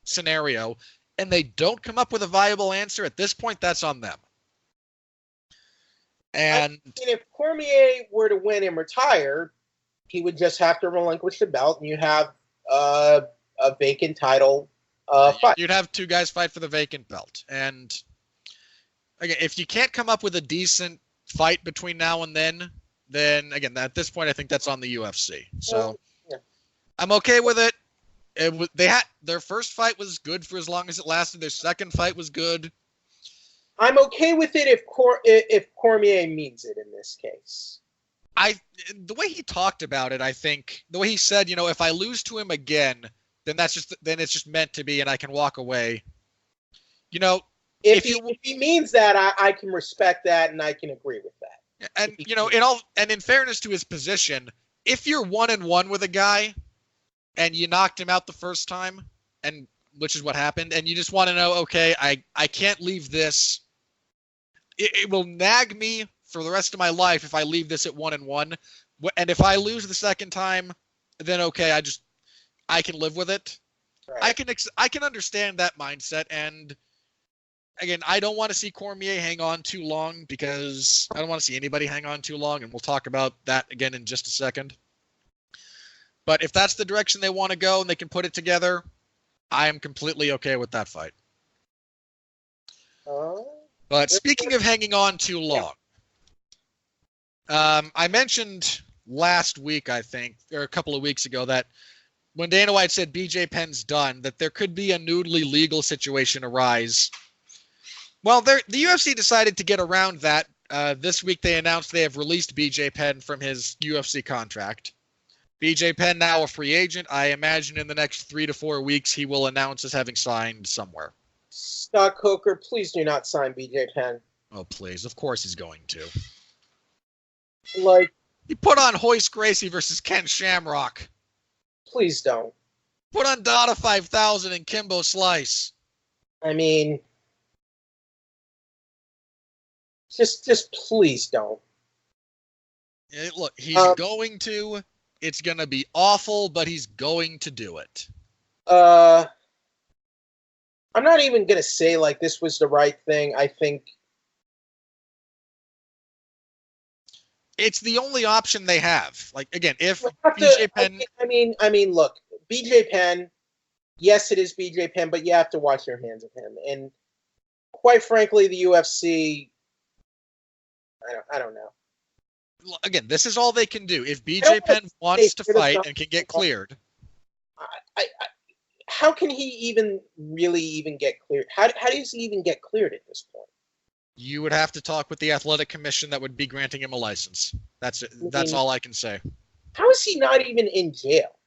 scenario and they don't come up with a viable answer at this point, that's on them. And if Cormier were to win and retire, he would just have to relinquish the belt, and you have a vacant title fight. You'd have two guys fight for the vacant belt. And again, if you can't come up with a decent fight between now and then again, at this point, I think that's on the UFC. So yeah. I'm okay with it. Their first fight was good for as long as it lasted. Their second fight was good. I'm okay with it if Cormier means it in this case. The way he talked about it, I think the way he said, you know, if I lose to him again, then it's just meant to be, and I can walk away. You know, if he means that, I can respect that, and I can agree with that. And you know, in fairness to his position, if you're 1-1 with a guy, and you knocked him out the first time, and which is what happened, and you just want to know, okay, I can't leave this. It will nag me for the rest of my life if I leave this at 1-1, and if I lose the second time, then okay, I can live with it. Right. I can understand that mindset, and again, I don't want to see Cormier hang on too long because I don't want to see anybody hang on too long, and we'll talk about that again in just a second. But if that's the direction they want to go and they can put it together, I am completely okay with that fight. But speaking of hanging on too long, I mentioned last week, I think, or a couple of weeks ago, that when Dana White said BJ Penn's done, that there could be a newly legal situation arise. Well, the UFC decided to get around that. This week they announced they have released BJ Penn from his UFC contract. BJ Penn now a free agent. I imagine in the next 3 to 4 weeks he will announce as having signed somewhere. Scott Coker, please do not sign BJ Penn. Oh, please. Of course he's going to. Like, he put on Royce Gracie versus Ken Shamrock. Please don't. Put on Dada 5000 and Kimbo Slice. I mean, just please don't. Look, he's going to. It's going to be awful, but he's going to do it. I'm not even going to say, like, this was the right thing. I think it's the only option they have. Like, again, if BJ Penn... I mean, look, BJ Penn, yes, it is BJ Penn, but you have to wash your hands of him. And quite frankly, the UFC, I don't know. Again, this is all they can do. If BJ Penn wants to fight and can get cleared... how can he even get cleared? How does he even get cleared at this point? You would have to talk with the athletic commission that would be granting him a license. That's it. That's all I can say. How is he not even in jail?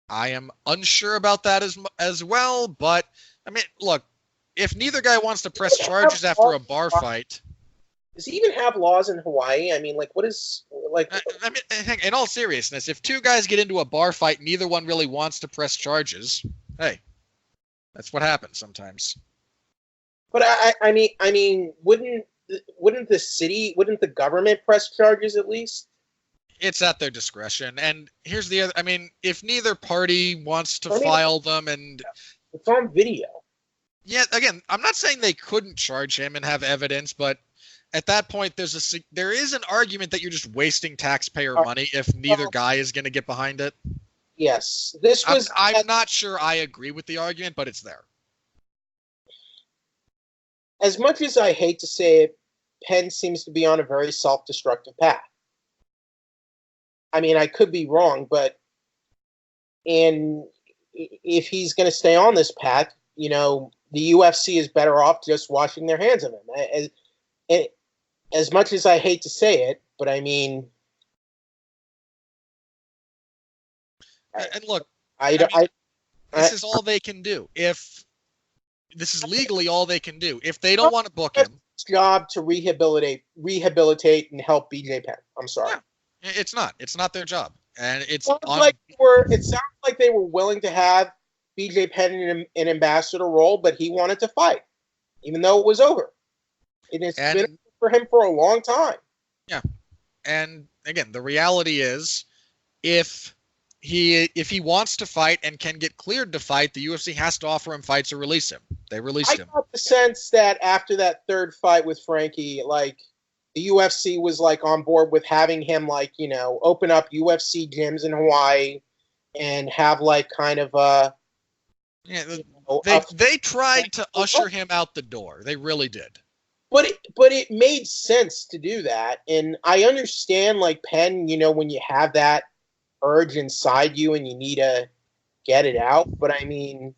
I am unsure about that as well, but I mean, look, if neither guy wants to press charges after a bar fight... Does he even have laws in Hawaii? I mean, like, what is... like? I mean, in all seriousness, if two guys get into a bar fight, neither one really wants to press charges. Hey, That's what happens sometimes. But I mean, wouldn't the government press charges at least? It's at their discretion. And here's the other, I mean, if neither party wants to I mean, file them, and it's on video. yeah, again, I'm not saying they couldn't charge him and have evidence, but at that point, there is an argument that you're just wasting taxpayer money if neither guy is going to get behind it. Yes, this was. I'm not sure I agree with the argument, but it's there. As much as I hate to say it, Penn seems to be on a very self-destructive path. I mean, I could be wrong, but if he's going to stay on this path, you know, the UFC is better off just washing their hands of him. As much as I hate to say it, but I mean, and look, this is all they can do. If this is legally all they can do, if they don't want to book him, it's job to rehabilitate and help BJ Penn. I'm sorry. Yeah, it's not their job, and it sounds like they were willing to have BJ Penn in an ambassador role, but he wanted to fight, even though it was over. It's been for him for a long time. Yeah, and again, the reality is, if he wants to fight and can get cleared to fight, the UFC has to offer him fights or release him. They released him. I got the sense that after that third fight with Frankie, like, the UFC was like on board with having him, like, you know, open up UFC gyms in Hawaii and have like kind of they tried to usher him out the door. They really did. But it made sense to do that, and I understand, like, Penn, you know, when you have that urge inside you and you need to get it out. But I mean,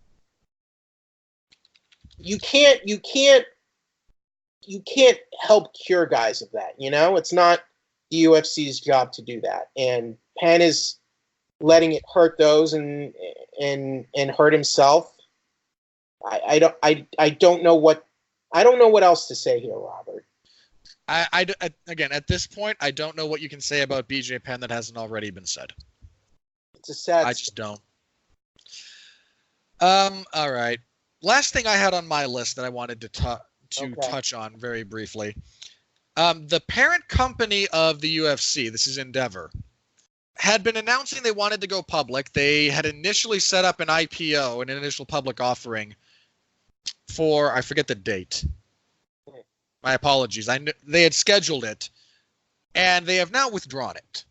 you can't help cure guys of that. You know, it's not the UFC's job to do that, and Penn is letting it hurt those and hurt himself. I don't know what else to say here, Robert. Again, at this point, I don't know what you can say about BJ Penn that hasn't already been said. It's a sad. I just don't. All right. Last thing I had on my list that I wanted to touch on very briefly. The parent company of the UFC, this is Endeavor, had been announcing they wanted to go public. They had initially set up an IPO, an initial public offering, for, I forget the date. My apologies. They had scheduled it, and they have now withdrawn it.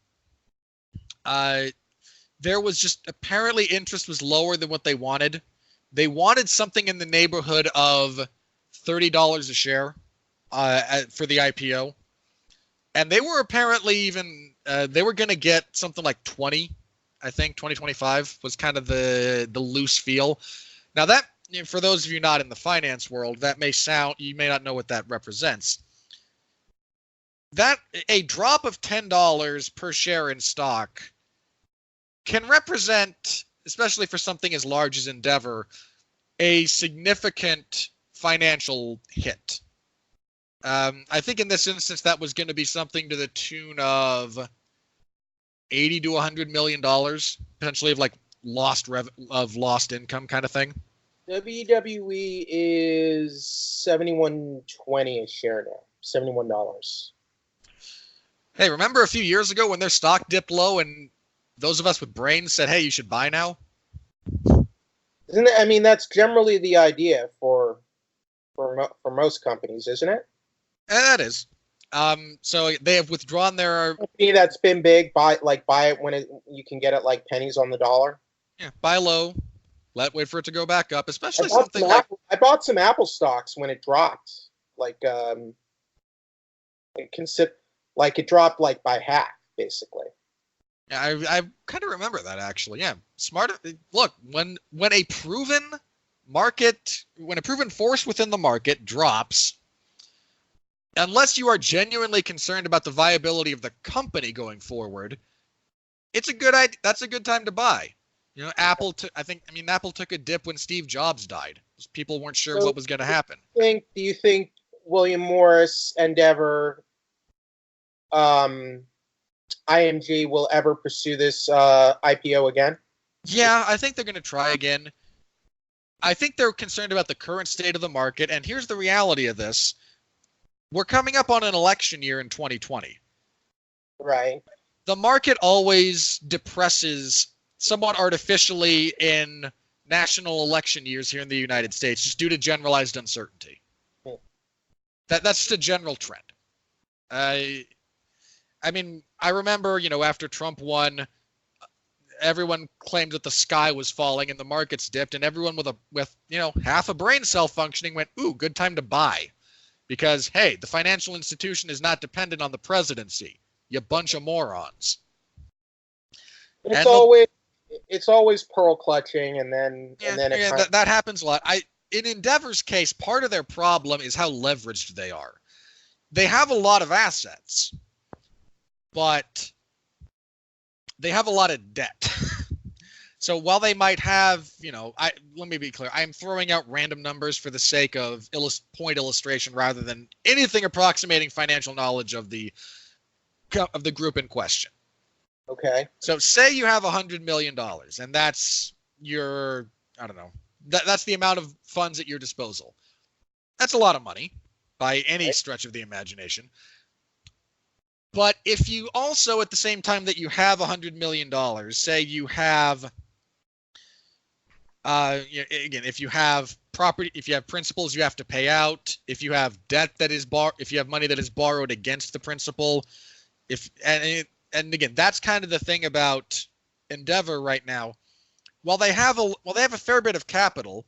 There was just, apparently interest was lower than what they wanted. They wanted something in the neighborhood of $30 a share for the IPO. And they were apparently even, they were going to get something like 20, I think, 25 was kind of the loose feel. Now that, for those of you not in the finance world, that may sound, you may not know what that represents. That, a drop of $10 per share in stock can represent, especially for something as large as Endeavor, a significant financial hit. I think in this instance that was going to be something to the tune of $80 to $100 million, potentially, of like lost income kind of thing. WWE is $71.20 a share now. $71. Hey, remember a few years ago when their stock dipped low and those of us with brains said, "Hey, you should buy now"? Isn't it? I mean, that's generally the idea for most companies, isn't it? That is. So they have withdrawn their company that's been big. Buy it when you can get it like pennies on the dollar. Yeah, buy low. Wait for it to go back up, especially something like I bought some Apple stocks when it dropped. It dropped like by half, basically. Yeah, I kind of remember that, actually. Yeah, smart. Look, when a proven force within the market drops, unless you are genuinely concerned about the viability of the company going forward, it's a good idea. That's a good time to buy. You know, Apple took a dip when Steve Jobs died. People weren't sure what was going to happen. Do you think William Morris, Endeavor, IMG will ever pursue this IPO again? Yeah, I think they're going to try again. I think they're concerned about the current state of the market. And here's the reality of this. We're coming up on an election year in 2020. Right. The market always depresses somewhat artificially in national election years here in the United States just due to generalized uncertainty. That's just a general trend. I mean, I remember, after Trump won, everyone claimed that the sky was falling and the markets dipped, and everyone with half a brain cell functioning went, "Ooh, good time to buy," because hey, the financial institution is not dependent on the presidency. You bunch of morons. It's always pearl clutching, and then that happens a lot. In Endeavor's case, part of their problem is how leveraged they are. They have a lot of assets, but they have a lot of debt. So while they might have, let me be clear, I'm throwing out random numbers for the sake of point illustration rather than anything approximating financial knowledge of the group in question. Okay. So say you have $100 million, and that's your, I don't know, that's the amount of funds at your disposal. That's a lot of money by any stretch of the imagination. But if you also, at the same time that you have $100 million, say you have, again, if you have property, if you have principals you have to pay out, if you have debt that is if you have money that is borrowed against the principal, and again, that's kind of the thing about Endeavor right now. While they have a fair bit of capital,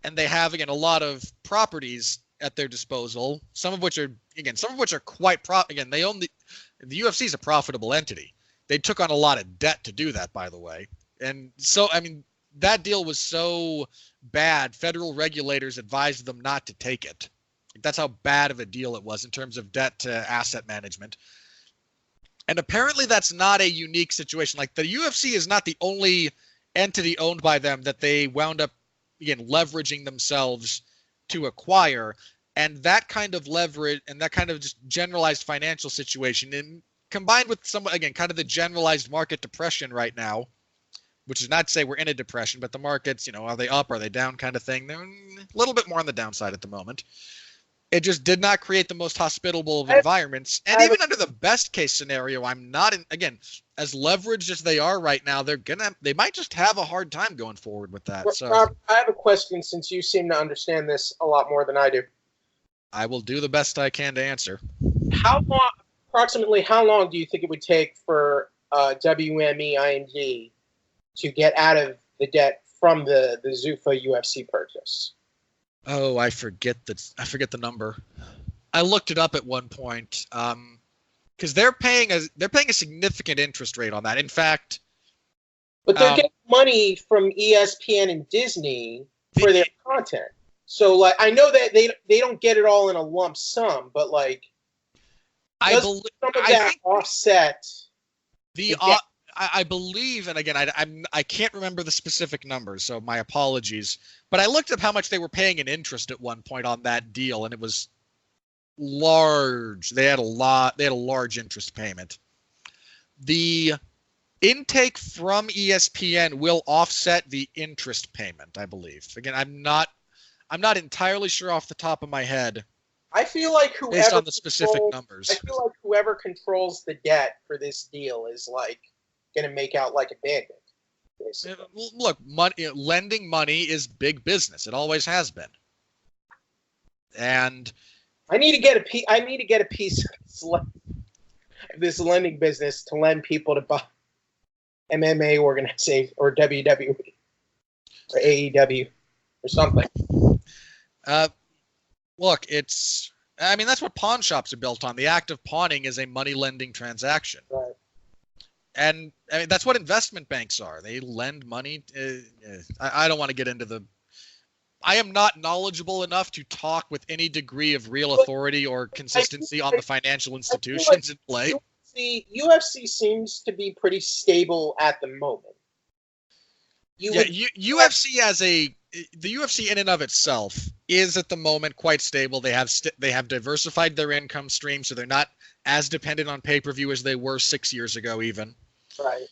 and they have, again, a lot of properties at their disposal, some of which are quite again, they own the UFC is a profitable entity. They took on a lot of debt to do that, by the way. And so, I mean, that deal was so bad, federal regulators advised them not to take it. That's how bad of a deal it was in terms of debt to asset management. And apparently that's not a unique situation. Like, the UFC is not the only entity owned by them that they wound up, again, leveraging themselves to acquire. And that kind of leverage and that kind of just generalized financial situation, and combined with some, again, kind of the generalized market depression right now, which is not to say we're in a depression, but the markets, are they up, are they down kind of thing? They're a little bit more on the downside at the moment. It just did not create the most hospitable of environments. And even under the best case scenario, I'm not again, as leveraged as they are right now, they might just have a hard time going forward with that. So Rob, I have a question, since you seem to understand this a lot more than I do. I will do the best I can to answer. Approximately how long do you think it would take for WME to get out of the debt from the Zuffa UFC purchase? Oh, I forget the number. I looked it up at one point because they're paying a significant interest rate on that. In fact, but they're getting money from ESPN and Disney for their content. So, like, I know that they don't get it all in a lump sum, but like, I believe offset the. I believe, and again, I can't remember the specific numbers, so my apologies. But I looked up how much they were paying in interest at one point on that deal, and it was large. They had a large interest payment. The intake from ESPN will offset the interest payment, I believe. Again, I'm not entirely sure off the top of my head. I feel like based on the specific numbers. I feel like whoever controls the debt for this deal is like going to make out like a bandit. Basically. Look, lending money is big business. It always has been. And I need to get a piece of this lending business to lend people to buy MMA organization or WWE or AEW or something. Look, that's what pawn shops are built on. The act of pawning is a money lending transaction. Right. And I mean, that's what investment banks are. They lend money. I don't want to get into I am not knowledgeable enough to talk with any degree of real authority or consistency on the financial institutions in play. UFC seems to be pretty stable at the moment. UFC the UFC in and of itself is at the moment quite stable. They have diversified their income stream, so they're not as dependent on pay-per-view as they were 6 years ago even. Right.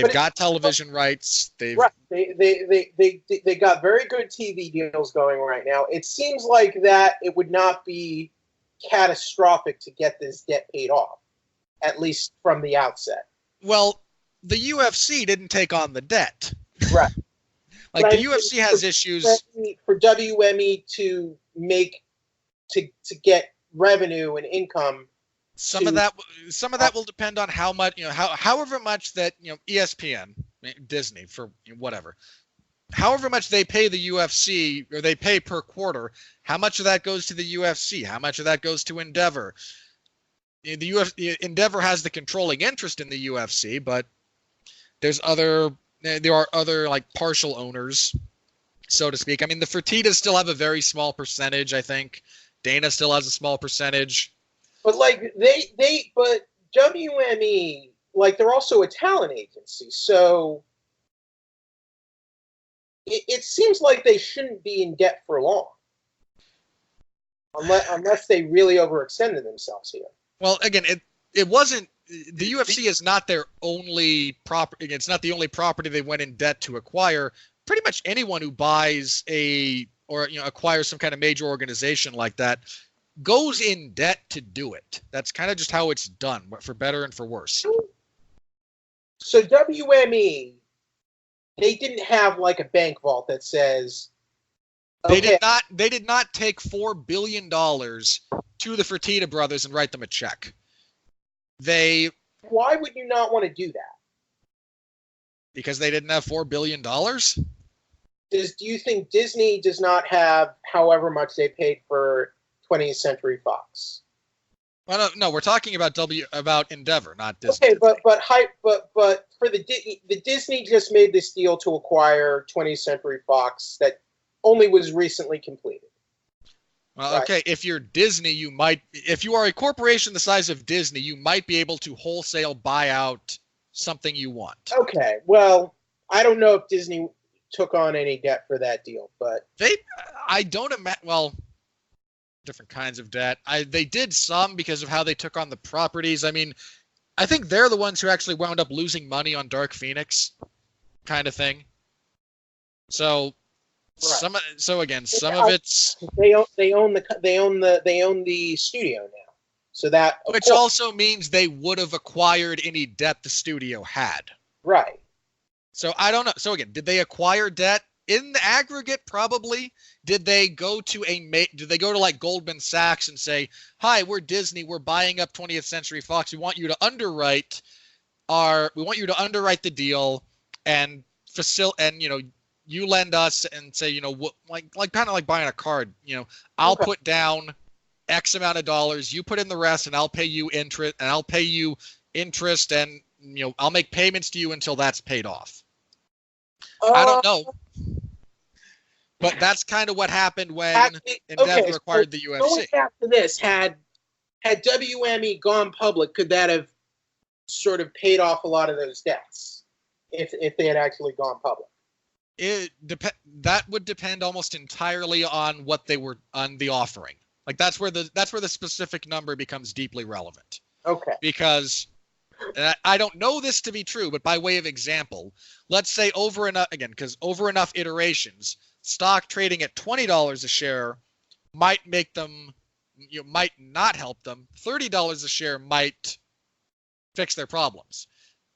They've got television rights. They've right. They got very good TV deals going right now. It seems like that it would not be catastrophic to get this debt paid off, at least from the outset. Well, the UFC didn't take on the debt. Right. Like the UFC has issues for WME to get revenue and income. Some of that will depend on how much, however much that, ESPN, Disney, for whatever, however much they pay the UFC, or they pay per quarter, how much of that goes to the UFC, how much of that goes to Endeavor. Endeavor has the controlling interest in the UFC, but there are other like partial owners, so to speak. I mean, the Fertittas still have a very small percentage, I think. Dana still has a small percentage. But but WME, like, they're also a talent agency, so it seems like they shouldn't be in debt for long, unless they really overextended themselves here. Well, again, it wasn't. The UFC is not their only property. It's not the only property they went in debt to acquire. Pretty much anyone who buys acquires some kind of major organization like that goes in debt to do it. That's kind of just how it's done, for better and for worse. So WME, they didn't have like a bank vault that says, okay. They did not take $4 billion to the Fertitta brothers and write them a check. Why would you not want to do that? Because they didn't have $4 billion? Do you think Disney does not have however much they paid for 20th Century Fox? Well, no, we're talking about Endeavor, not Disney. Okay, but for the Disney just made this deal to acquire 20th Century Fox that only was recently completed. Well, right. Okay, if you're Disney, if you are a corporation the size of Disney, you might be able to wholesale buy out something you want. Okay, well, I don't know if Disney took on any debt for that deal, but I don't imagine. Well, different kinds of debt. They did some because of how they took on the properties. I mean, I think they're the ones who actually wound up losing money on Dark Phoenix, kind of thing. So, right. Some of it's they own the studio now. So that which also means they would have acquired any debt the studio had. Right. So I don't know. So again, did they acquire debt in the aggregate? Probably. Did they go to like Goldman Sachs and say, "Hi, we're Disney. We're buying up 20th Century Fox. We want you to underwrite the deal and you lend us," and say, like kind of like buying a card. I'll put down X amount of dollars. You put in the rest, and I'll pay you interest. And I'll make payments to you until that's paid off. I don't know. But that's kind of what happened when Endeavor acquired the UFC. Going back to this, had WME gone public, could that have sort of paid off a lot of those debts if they had actually gone public? That would depend almost entirely on what they were on the offering. Like that's where the specific number becomes deeply relevant. Okay. Because I don't know this to be true, but by way of example, let's say over enough iterations, stock trading at $20 a share might make them, might not help them. $30 a share might fix their problems.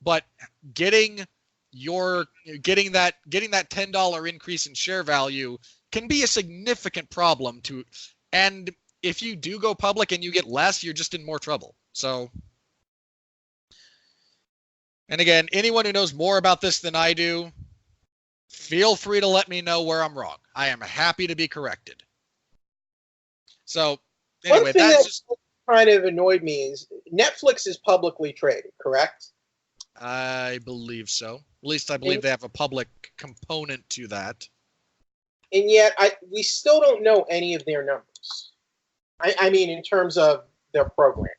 But getting that $10 increase in share value can be a significant problem and if you do go public and you get less, you're just in more trouble. So, and again, anyone who knows more about this than I do, feel free to let me know where I'm wrong. I am happy to be corrected. So, anyway, one thing that just kind of annoyed me is Netflix is publicly traded, correct? I believe so. At least I believe they have a public component to that. And yet, we still don't know any of their numbers. I mean, in terms of their program.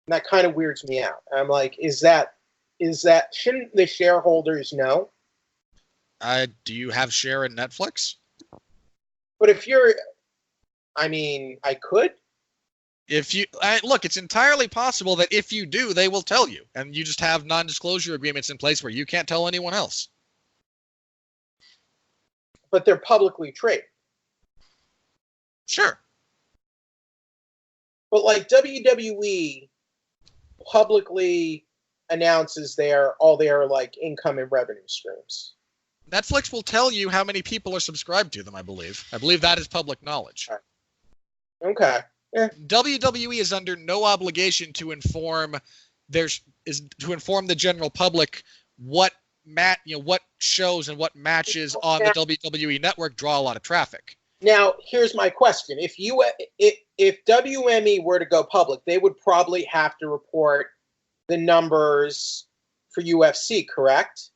And that kind of weirds me out. I'm like, is that shouldn't the shareholders know? Do you have share in Netflix? But I could. Look, it's entirely possible that if you do, they will tell you, and you just have non-disclosure agreements in place where you can't tell anyone else. But they're publicly traded. Sure. But like WWE publicly announces all their like income and revenue streams. Netflix will tell you how many people are subscribed to them, I believe. I believe that is public knowledge. Okay. Yeah. WWE is under no obligation to inform the general public what shows and what matches on the WWE network draw a lot of traffic. Now, here's my question. If WME were to go public, they would probably have to report the numbers for UFC, correct?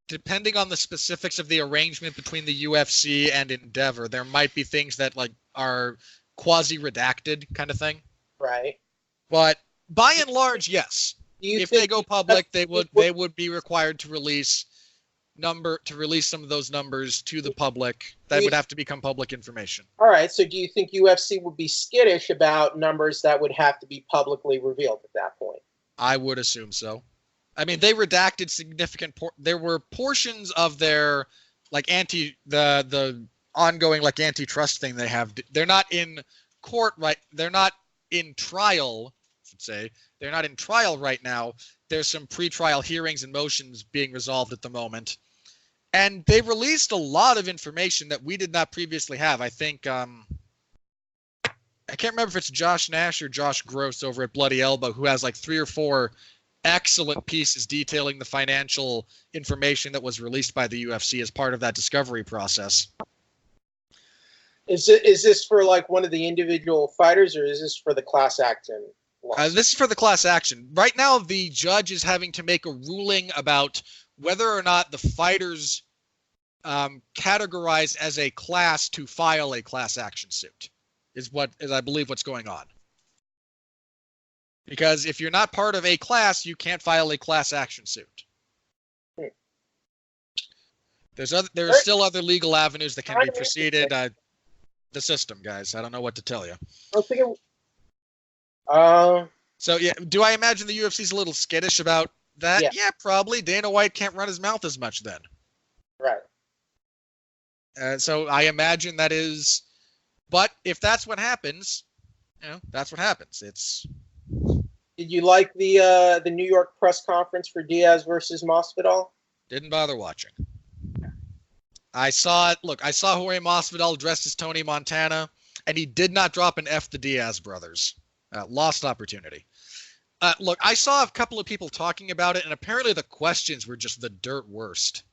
Depending on the specifics of the arrangement between the UFC and Endeavor, there might be things that like are quasi-redacted kind of thing. Right. But by and large, yes. If they go public, they would be required to release some of those numbers to the public. That would have to become public information. All right. So do you think UFC would be skittish about numbers that would have to be publicly revealed at that point? I would assume so. I mean, they redacted significant. There were portions of their like the ongoing like antitrust thing they have. They're not in court, right? They're not in trial. I should say they're not in trial right now. There's some pre-trial hearings and motions being resolved at the moment, and they released a lot of information that we did not previously have. I think I can't remember if it's Josh Nash or Josh Gross over at Bloody Elbow who has like 3 or 4 excellent pieces detailing the financial information that was released by the UFC as part of that discovery process. Is this for like one of the individual fighters, or is this for the class action? This is for the class action. Right now, the judge is having to make a ruling about whether or not the fighters categorized as a class to file a class action suit. Is I believe what's going on. Because if you're not part of a class, you can't file a class action suit. There are still other legal avenues that can be proceeded. The system, guys. I don't know what to tell you. I was thinking. So yeah, do I imagine the UFC's a little skittish about that? Yeah, probably. Dana White can't run his mouth as much then. Right. So I imagine that is. But if that's what happens, that's what happens. Did you like the New York press conference for Diaz versus Masvidal? Didn't bother watching. I saw it. Look, I saw Jorge Masvidal dressed as Tony Montana, and he did not drop an F the Diaz brothers. Lost opportunity. Look, I saw a couple of people talking about it, and apparently the questions were just the dirt worst.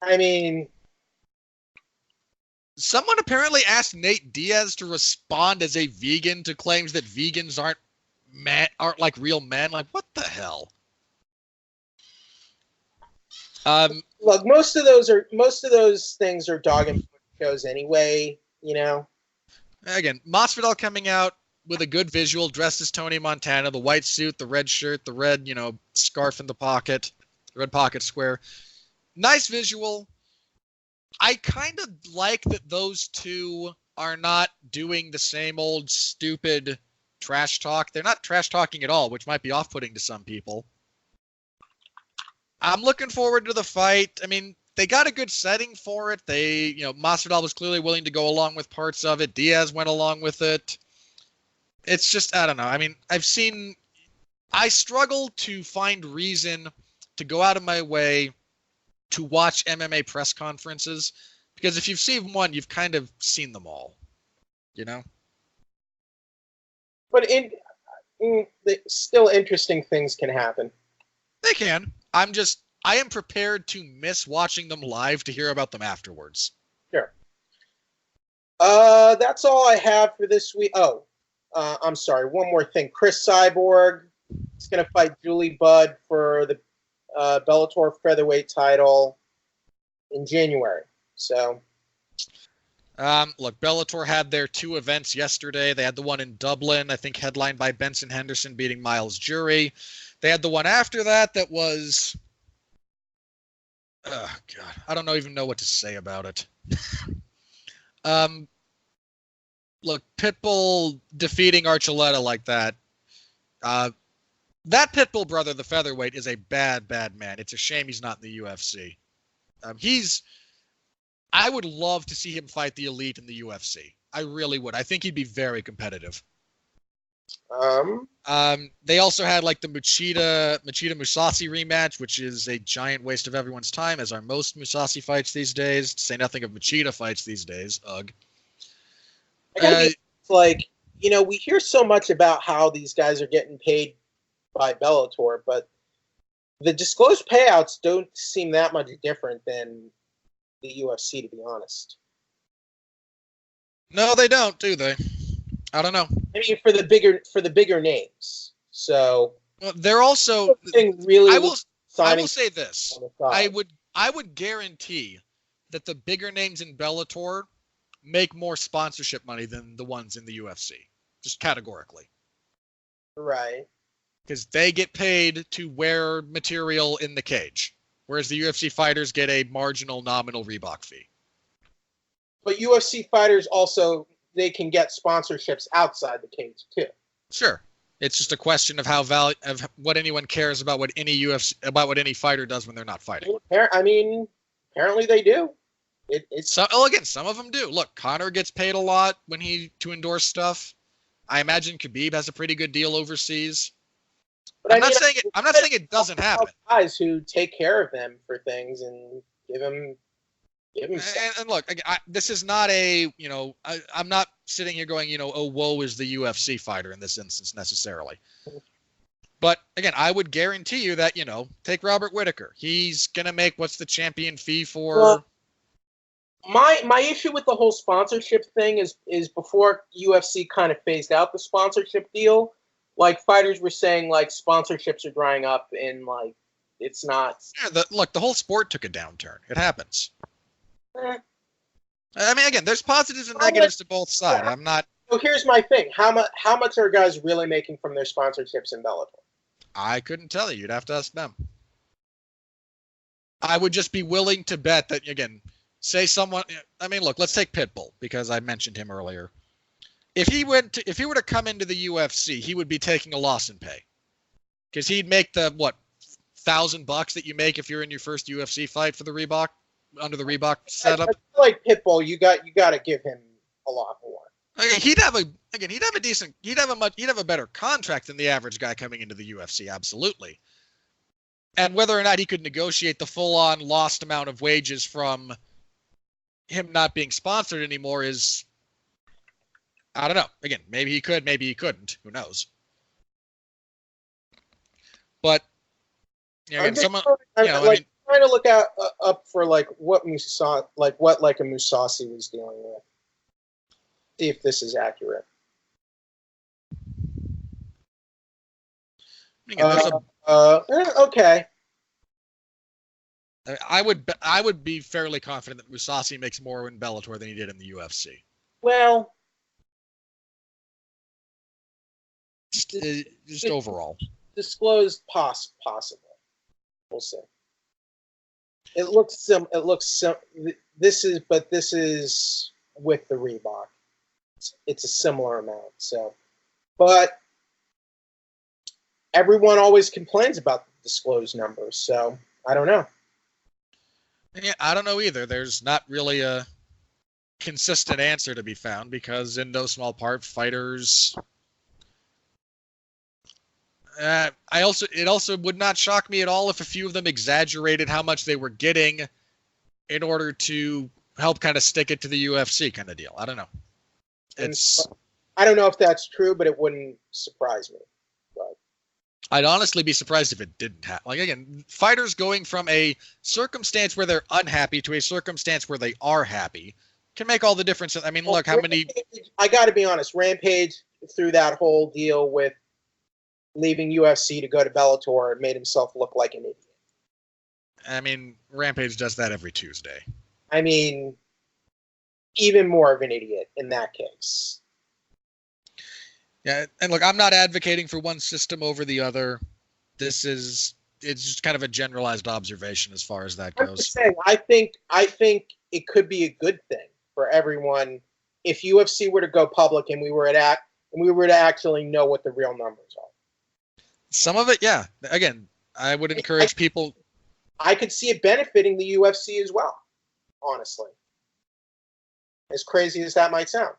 I mean, someone apparently asked Nate Diaz to respond as a vegan to claims that vegans aren't like real men. Like, what the hell? Look, most of those things are dog and pony shows anyway. Again, Masvidal coming out with a good visual, dressed as Tony Montana, the white suit, the red shirt, the red, scarf in the pocket, the red pocket square. Nice visual. I kind of like that those two are not doing the same old stupid trash talk. They're not trash talking at all, which might be off-putting to some people. I'm looking forward to the fight. I mean, they got a good setting for it. Masvidal was clearly willing to go along with parts of it. Diaz went along with it. It's just, I don't know. I mean, I struggle to find reason to go out of my way to watch MMA press conferences, because if you've seen one, you've kind of seen them all, But still interesting things can happen. They can. I am prepared to miss watching them live to hear about them afterwards. Sure. That's all I have for this week. Oh, I'm sorry. One more thing. Chris Cyborg is going to fight Julie Budd for the Bellator featherweight title in January. So, look, Bellator had their 2 events yesterday. They had the one in Dublin, I think headlined by Benson Henderson beating Miles Jury. They had the one after that was, oh God, I don't even know what to say about it. Look, Pitbull defeating Archuleta like that. That Pitbull brother, the featherweight, is a bad, bad man. It's a shame he's not in the UFC. I would love to see him fight the elite in the UFC. I really would. I think he'd be very competitive. They also had like the Machida Musasi rematch, which is a giant waste of everyone's time, as are most Musasi fights these days. To say nothing of Machida fights these days. Ugh. Like, we hear so much about how these guys are getting paid by Bellator, but the disclosed payouts don't seem that much different than the UFC, to be honest. No, they don't, do they? I don't know. I mean, for the bigger names. So they're also really. I will say this. I would guarantee that the bigger names in Bellator make more sponsorship money than the ones in the UFC, just categorically. Right. Because they get paid to wear material in the cage, whereas the UFC fighters get a marginal nominal Reebok fee. But UFC fighters also, they can get sponsorships outside the cage too. Sure. It's just a question of of what anyone cares about what any fighter does when they're not fighting. I mean, apparently they do. Some of them do. Look, Conor gets paid a lot to endorse stuff. I imagine Khabib has a pretty good deal overseas. But I'm not saying it doesn't happen. Guys who take care of them for things and give them stuff. And look, this is not I'm not sitting here going, oh, woe is the UFC fighter in this instance necessarily. But again, I would guarantee you that, take Robert Whittaker. He's going to make what's the champion fee for... Well, my issue with the whole sponsorship thing is before UFC kind of phased out the sponsorship deal, like fighters were saying like sponsorships are drying up and like it's not. Yeah, the whole sport took a downturn. It happens. I mean, again, there's positives and negatives to both sides. I'm not. So here's my thing: how much are guys really making from their sponsorships in Bellator? I couldn't tell you. You'd have to ask them. I would just be willing to bet that, again, say someone. I mean, look, let's take Pitbull because I mentioned him earlier. If he were to come into the UFC, he would be taking a loss in pay because he'd make the $1,000 that you make if you're in your first UFC fight for the Reebok under the Reebok setup. I feel like Pitbull, you got to give him a lot more. Okay, he'd have a better contract than the average guy coming into the UFC, absolutely. And whether or not he could negotiate the full-on lost amount of wages from him not being sponsored anymore is, I don't know. Again, maybe he could, maybe he couldn't. Who knows? But I'm trying to look up for what a Musasi was dealing with. See if this is accurate. Okay. I would be fairly confident that Musasi makes more in Bellator than he did in the UFC. Well, just overall. Disclosed possible. We'll see. It looks this is with the Reebok. It's a similar amount. So, but everyone always complains about the disclosed numbers. So I don't know. Yeah, I don't know either. There's not really a consistent answer to be found because, in no small part, fighters. It also would not shock me at all if a few of them exaggerated how much they were getting in order to help kind of stick it to the UFC kind of deal. I don't know. I don't know if that's true, but it wouldn't surprise me. But I'd honestly be surprised if it didn't happen. Like, again, fighters going from a circumstance where they're unhappy to a circumstance where they are happy can make all the difference. I mean, look, how many... I got to be honest. Rampage, through that whole deal with leaving UFC to go to Bellator, made himself look like an idiot. I mean, Rampage does that every Tuesday. I mean, even more of an idiot in that case. Yeah, and look, I'm not advocating for one system over the other. It's just kind of a generalized observation as far as that goes. I'm just saying, I think it could be a good thing for everyone if UFC were to go public and we were to actually know what the real numbers are. Some of it, yeah. Again, I would encourage people. I could see it benefiting the UFC as well, honestly. As crazy as that might sound.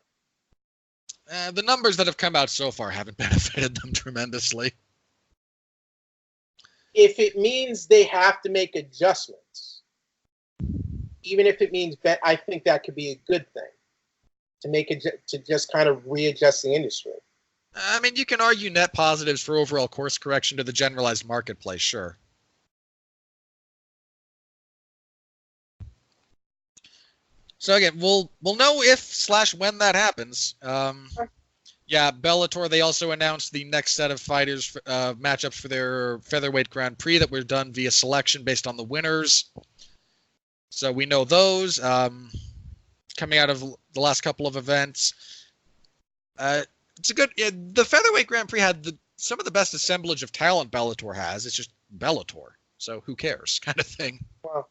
The numbers that have come out so far haven't benefited them tremendously. If it means they have to make adjustments, even if it means, I think that could be a good thing to just kind of readjust the industry. I mean, you can argue net positives for overall course correction to the generalized marketplace, sure. So again, we'll know if/when that happens. Yeah, Bellator, they also announced the next set of fighters matchups for their featherweight Grand Prix that were done via selection based on the winners. So we know those coming out of the last couple of events. It's a good. The featherweight Grand Prix had some of the best assemblage of talent Bellator has. It's just Bellator, so who cares, kind of thing. Well,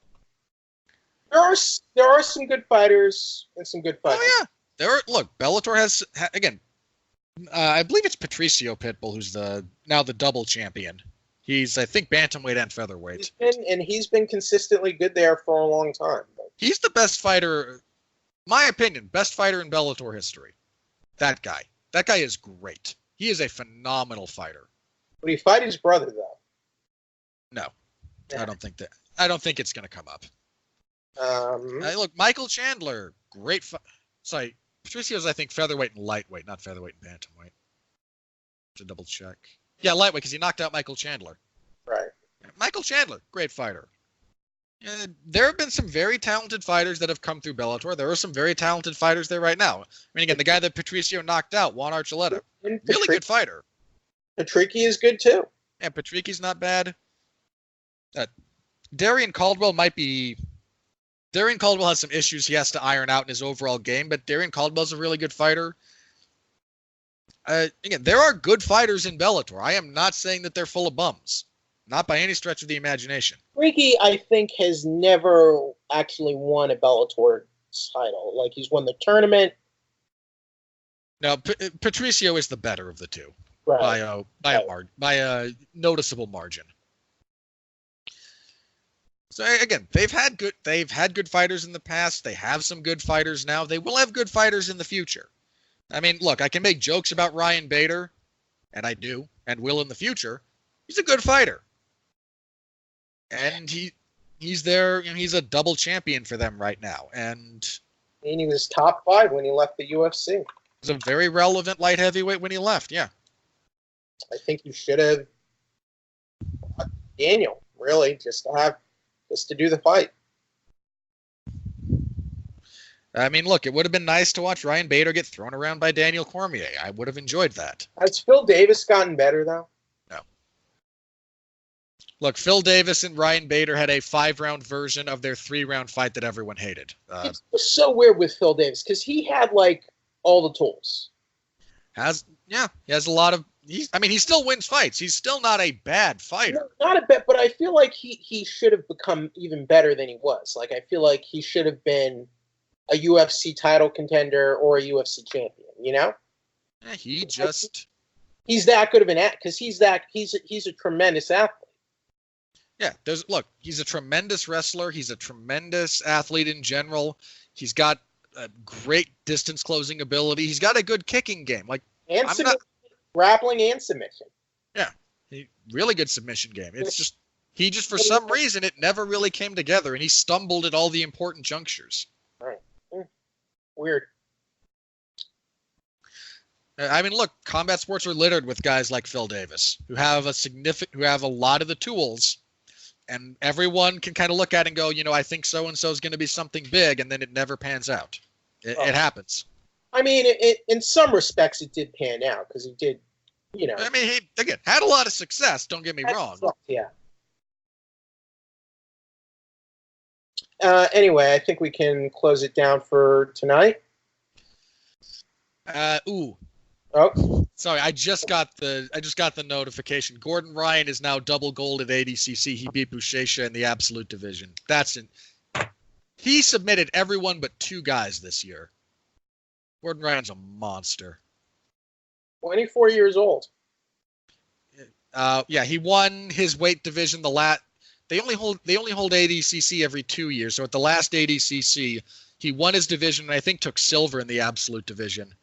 there are some good fighters and some good fighters. Oh yeah, look, Bellator has again. I believe it's Patricio Pitbull who's now the double champion. He's, I think, bantamweight and featherweight. He's been consistently good there for a long time. He's the best fighter, my opinion, best fighter in Bellator history. That guy is great. He is a phenomenal fighter. Would he fight his brother though? No, yeah. I don't think it's going to come up. Look, Michael Chandler, great. Sorry, Patricio's, I think, featherweight and lightweight, not featherweight and bantamweight. To double check. Yeah, lightweight, because he knocked out Michael Chandler. Right. Michael Chandler, great fighter. There have been some very talented fighters that have come through Bellator. There are some very talented fighters there right now. I mean, again, the guy that Patricio knocked out, Juan Archuleta, really good fighter. Patricky is good too. Yeah, Patricky's not bad. Darian Caldwell has some issues he has to iron out in his overall game, but Darian Caldwell's a really good fighter. Again, there are good fighters in Bellator. I am not saying that they're full of bums. Not by any stretch of the imagination. Ricky, I think, has never actually won a Bellator title. Like, he's won the tournament. No, Patricio is the better of the two. Right. By a noticeable margin. So again, they've had good fighters in the past. They have some good fighters now. They will have good fighters in the future. I mean, look, I can make jokes about Ryan Bader, and I do, and will in the future. He's a good fighter. And he's there, he's a double champion for them right now. And he was top 5 when he left the UFC. He's a very relevant light heavyweight when he left, yeah. I think you should have Daniel, really, just to do the fight. I mean, look, it would have been nice to watch Ryan Bader get thrown around by Daniel Cormier. I would have enjoyed that. Has Phil Davis gotten better, though? No. Look, Phil Davis and Ryan Bader had a 5-round version of their 3-round fight that everyone hated. It's so weird with Phil Davis, because he had, all the tools. He has a lot of... he still wins fights. He's still not a bad fighter. No, not a bit, but I feel like he should have become even better than he was. I feel like he should have been a UFC title contender or a UFC champion, you know? Yeah, he's that good of an athlete, because he's a tremendous athlete. Yeah, he's a tremendous wrestler. He's a tremendous athlete in general. He's got a great distance closing ability. He's got a good kicking game. Grappling and submission. Yeah, really good submission game. It's just, for some reason, it never really came together, and he stumbled at all the important junctures. Right. Weird. I mean, look, combat sports are littered with guys like Phil Davis, who have a lot of the tools, and everyone can kind of look at it and go, I think so-and-so is going to be something big, and then it never pans out. It happens. I mean, in some respects, it did pan out, because he did, I mean, he, again, had a lot of success, don't get me wrong. Yeah. Anyway, I think we can close it down for tonight. Oh, sorry, I just got the notification. Gordon Ryan is now double gold at ADCC. He beat Buchecha in the absolute division. He submitted everyone but 2 guys this year. Gordon Ryan's a monster. 24 years old. Yeah, he won his weight division. They only hold ADCC every 2 years. So at the last ADCC, he won his division and I think took silver in the absolute division.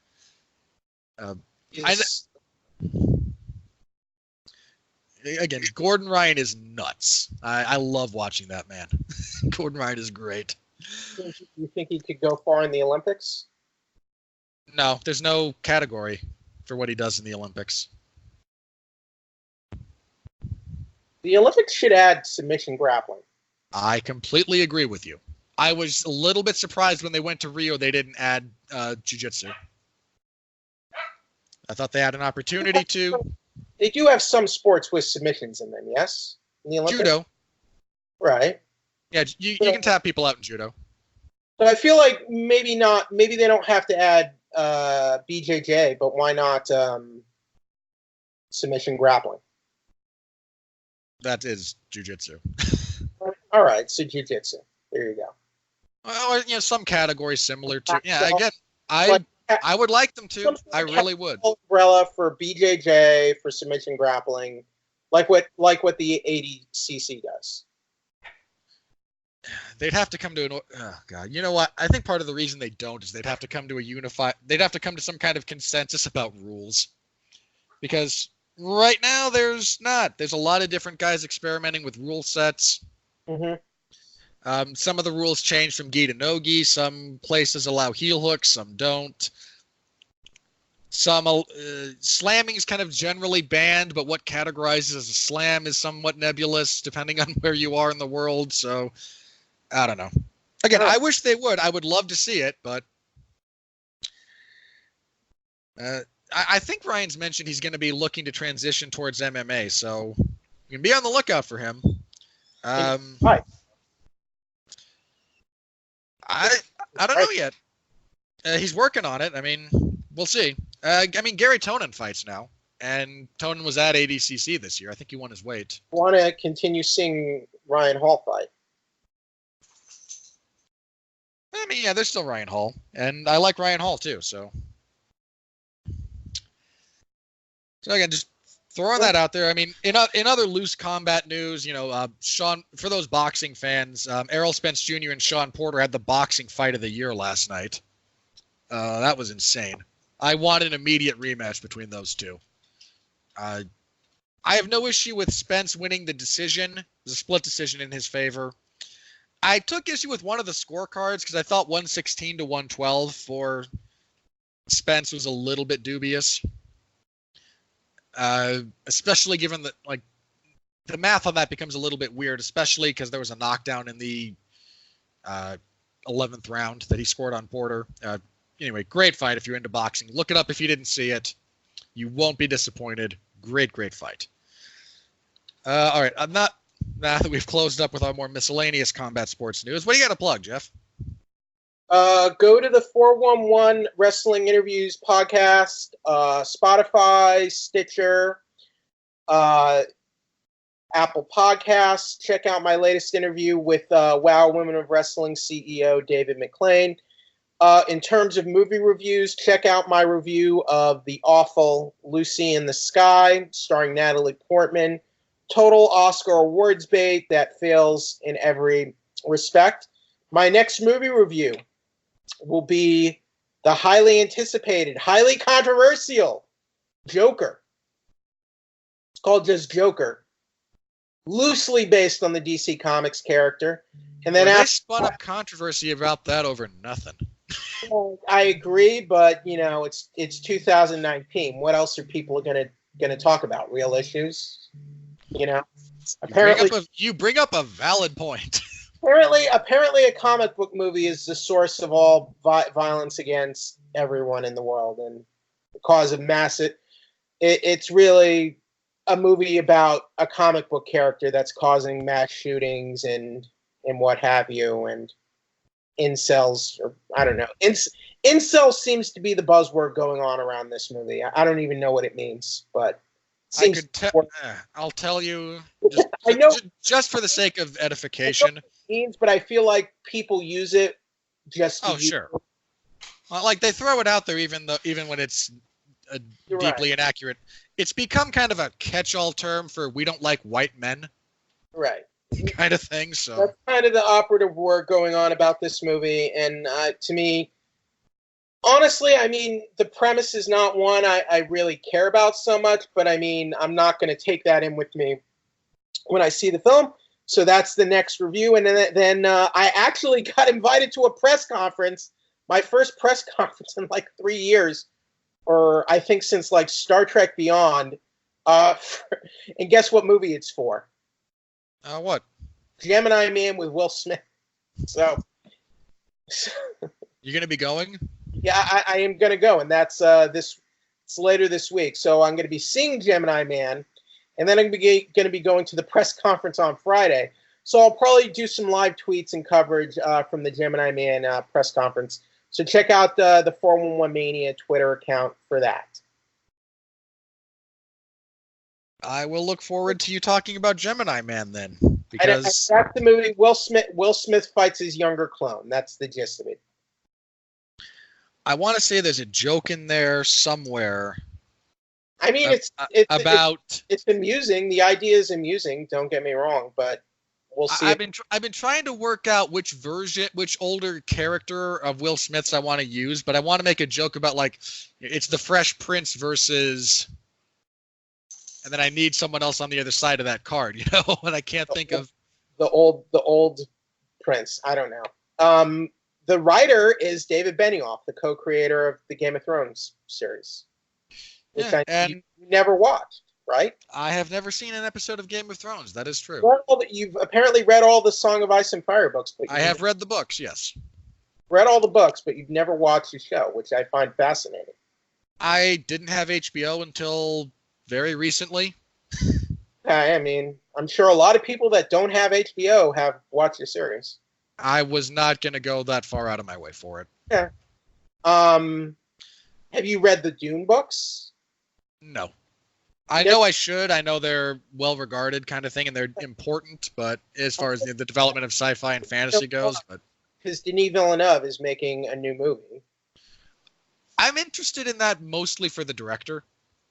Again, Gordon Ryan is nuts. I love watching that man. Gordon Ryan is great. You think he could go far in the Olympics? No, there's no category for what he does in the Olympics. The Olympics should add submission grappling. I completely agree with you. I was a little bit surprised when they went to Rio they didn't add jiu-jitsu. I thought they had an opportunity to. They do have some sports with submissions in them, yes? In the Olympics? Judo. Right. Yeah, you can tap people out in judo. So I feel like maybe they don't have to add BJJ, but why not submission grappling? That is jiu-jitsu. All right, so jiu-jitsu. There you go. Well, some categories similar to. Yeah, again, I would like them to. I really would. Umbrella for BJJ for submission grappling, like what the ADCC does. They'd have to come to an. Oh God, you know what? I think part of the reason they don't is they'd have to come to a unified. They'd have to come to some kind of consensus about rules, because right now there's not. There's a lot of different guys experimenting with rule sets. Mm-hmm. Some of the rules change from gi to no gi. Some places allow heel hooks, some don't. Some slamming is kind of generally banned, but what categorizes as a slam is somewhat nebulous depending on where you are in the world. So I don't know. Again, I wish they would. I would love to see it, but I think Ryan's mentioned he's going to be looking to transition towards MMA, so you can be on the lookout for him. Right. I don't know yet. He's working on it. I mean, we'll see. Gary Tonin fights now, and Tonin was at ADCC this year. I think he won his weight. Want to continue seeing Ryan Hall fight? I mean, yeah, there's still Ryan Hall, and I like Ryan Hall too. So again, just throwing that out there. I mean, in other loose combat news, Sean, for those boxing fans, Errol Spence Jr. and Sean Porter had the boxing fight of the year last night. That was insane. I want an immediate rematch between those two. I have no issue with Spence winning the decision. It was a split decision in his favor. I took issue with one of the scorecards because I thought 116 to 112 for Spence was a little bit dubious. Especially given that, the math on that becomes a little bit weird, especially because there was a knockdown in the 11th round that he scored on Porter. Anyway, great fight if you're into boxing. Look it up if you didn't see it. You won't be disappointed. Great fight. All right, now that we've closed up with our more miscellaneous combat sports news, what do you got to plug, Jeff? Go to the 411 Wrestling Interviews podcast, Spotify, Stitcher, Apple Podcasts. Check out my latest interview with WOW Women of Wrestling CEO David McClain. In terms of movie reviews, check out my review of the awful Lucy in the Sky, starring Natalie Portman. Total Oscar awards bait that fails in every respect. My next movie review will be the highly anticipated, highly controversial Joker. It's called just Joker. Loosely based on the DC Comics character. And then they spun up controversy about that over nothing. I agree, but it's 2019. What else are people gonna talk about? Real issues? Apparently you bring up a valid point. Apparently, a comic book movie is the source of all violence against everyone in the world and the cause of massive. It's really a movie about a comic book character that's causing mass shootings and what have you, and incels, or I don't know. Incel seems to be the buzzword going on around this movie. I don't even know what it means, but. I'll tell you. I know, just for the sake of edification. Means, but I feel like people use it just to Like they throw it out there even when it's deeply inaccurate. It's become kind of a catch-all term for we don't like white men. Right. Kind of thing. So that's kind of the operative word going on about this movie. And to me, honestly, I mean, the premise is not one I really care about so much, but I mean, I'm not going to take that in with me when I see the film. So that's the next review. And then I actually got invited to a press conference, my first press conference in like 3 years, or I think since like Star Trek Beyond. And guess what movie it's for? What? Gemini Man with Will Smith. So you're gonna be going? Yeah, I am gonna go, and that's it's later this week. So I'm gonna be seeing Gemini Man, and then I'm gonna be going to the press conference on Friday. So I'll probably do some live tweets and coverage from the Gemini Man press conference. So check out the 411 Mania Twitter account for that. I will look forward to you talking about Gemini Man then, because that's the movie. Will Smith fights his younger clone. That's the gist of it. I want to say there's a joke in there somewhere. I mean, it's amusing. The idea is amusing. Don't get me wrong, but we'll see. I've been trying to work out which older character of Will Smith's I want to use, but I want to make a joke about like it's the Fresh Prince versus. And then I need someone else on the other side of that card, you know, and I can't think of the old Prince. I don't know. The writer is David Benioff, the co-creator of the Game of Thrones series, which you never watched, right? I have never seen an episode of Game of Thrones. That is true. Well, you've apparently read all the Song of Ice and Fire books. But I have read the books, yes. Read all the books, but you've never watched the show, which I find fascinating. I didn't have HBO until very recently. I mean, I'm sure a lot of people that don't have HBO have watched the series. I was not going to go that far out of my way for it. Yeah. Have you read the Dune books? No. I know I should. I know they're well regarded kind of thing, and they're important, but as far as the development of sci-fi and fantasy goes, but because Denis Villeneuve is making a new movie. I'm interested in that mostly for the director.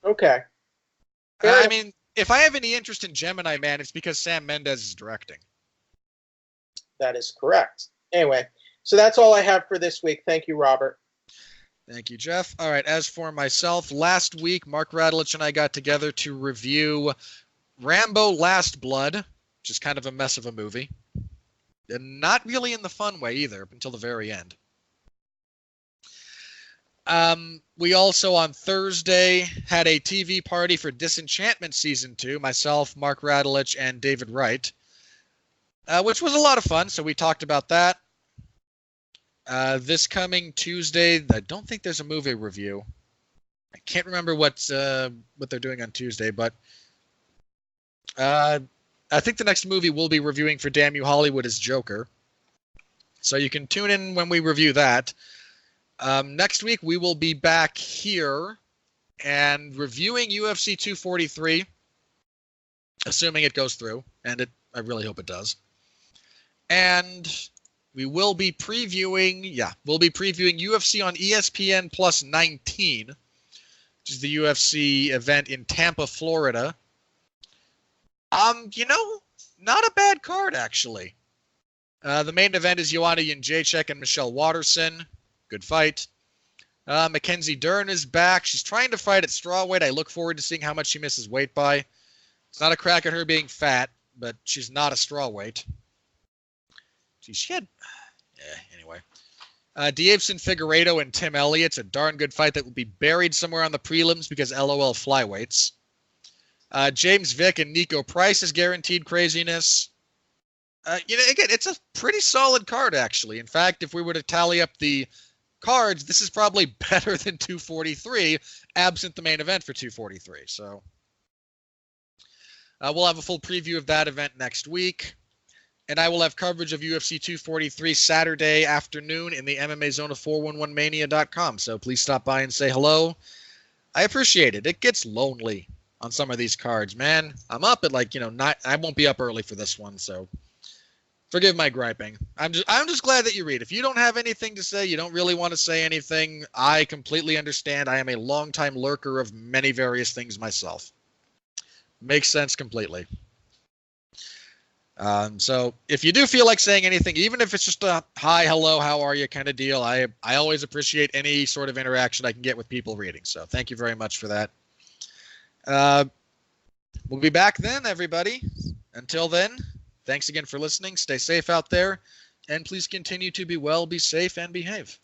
Okay. I mean, if I have any interest in Gemini Man, it's because Sam Mendes is directing. That is correct. Anyway, so that's all I have for this week. Thank you, Robert. Thank you, Jeff. All right, as for myself, last week, Mark Radulich and I got together to review Rambo Last Blood, which is kind of a mess of a movie. And not really in the fun way either, up until the very end. We also on Thursday had a TV party for Disenchantment Season 2, myself, Mark Radulich, and David Wright, which was a lot of fun, so we talked about that. This coming Tuesday, I don't think there's a movie review. I can't remember what they're doing on Tuesday, but I think the next movie we'll be reviewing for Damn You Hollywood is Joker. So you can tune in when we review that. Next week, we will be back here and reviewing UFC 243, assuming it goes through, and I really hope it does. And we will be previewing, UFC on ESPN Plus 19, which is the UFC event in Tampa, Florida. Not a bad card, actually. The main event is Joanna Jędrzejczyk and Michelle Waterson. Good fight. Mackenzie Dern is back. She's trying to fight at strawweight. I look forward to seeing how much she misses weight by. It's not a crack at her being fat, but she's not a strawweight. Anyway. Dievson Figueiredo and Tim Elliott's a darn good fight that will be buried somewhere on the prelims because LOL flyweights. James Vick and Nico Price is guaranteed craziness. Again, it's a pretty solid card, actually. In fact, if we were to tally up the cards, this is probably better than 243, absent the main event for 243. So we'll have a full preview of that event next week. And I will have coverage of UFC 243 Saturday afternoon in the MMA Zone of 411mania.com. So please stop by and say hello. I appreciate it. It gets lonely on some of these cards, man. I'm up at 9. I won't be up early for this one, so Forgive my griping. I'm just glad that you read. If you don't have anything to say, you don't really want to say anything, I completely understand. I am a longtime lurker of many various things myself. Makes sense completely. So if you do feel like saying anything, even if it's just a hi, hello, how are you kind of deal, I always appreciate any sort of interaction I can get with people reading. So thank you very much for that. We'll be back then, everybody. Until then, thanks again for listening. Stay safe out there, and please continue to be well, be safe, and behave.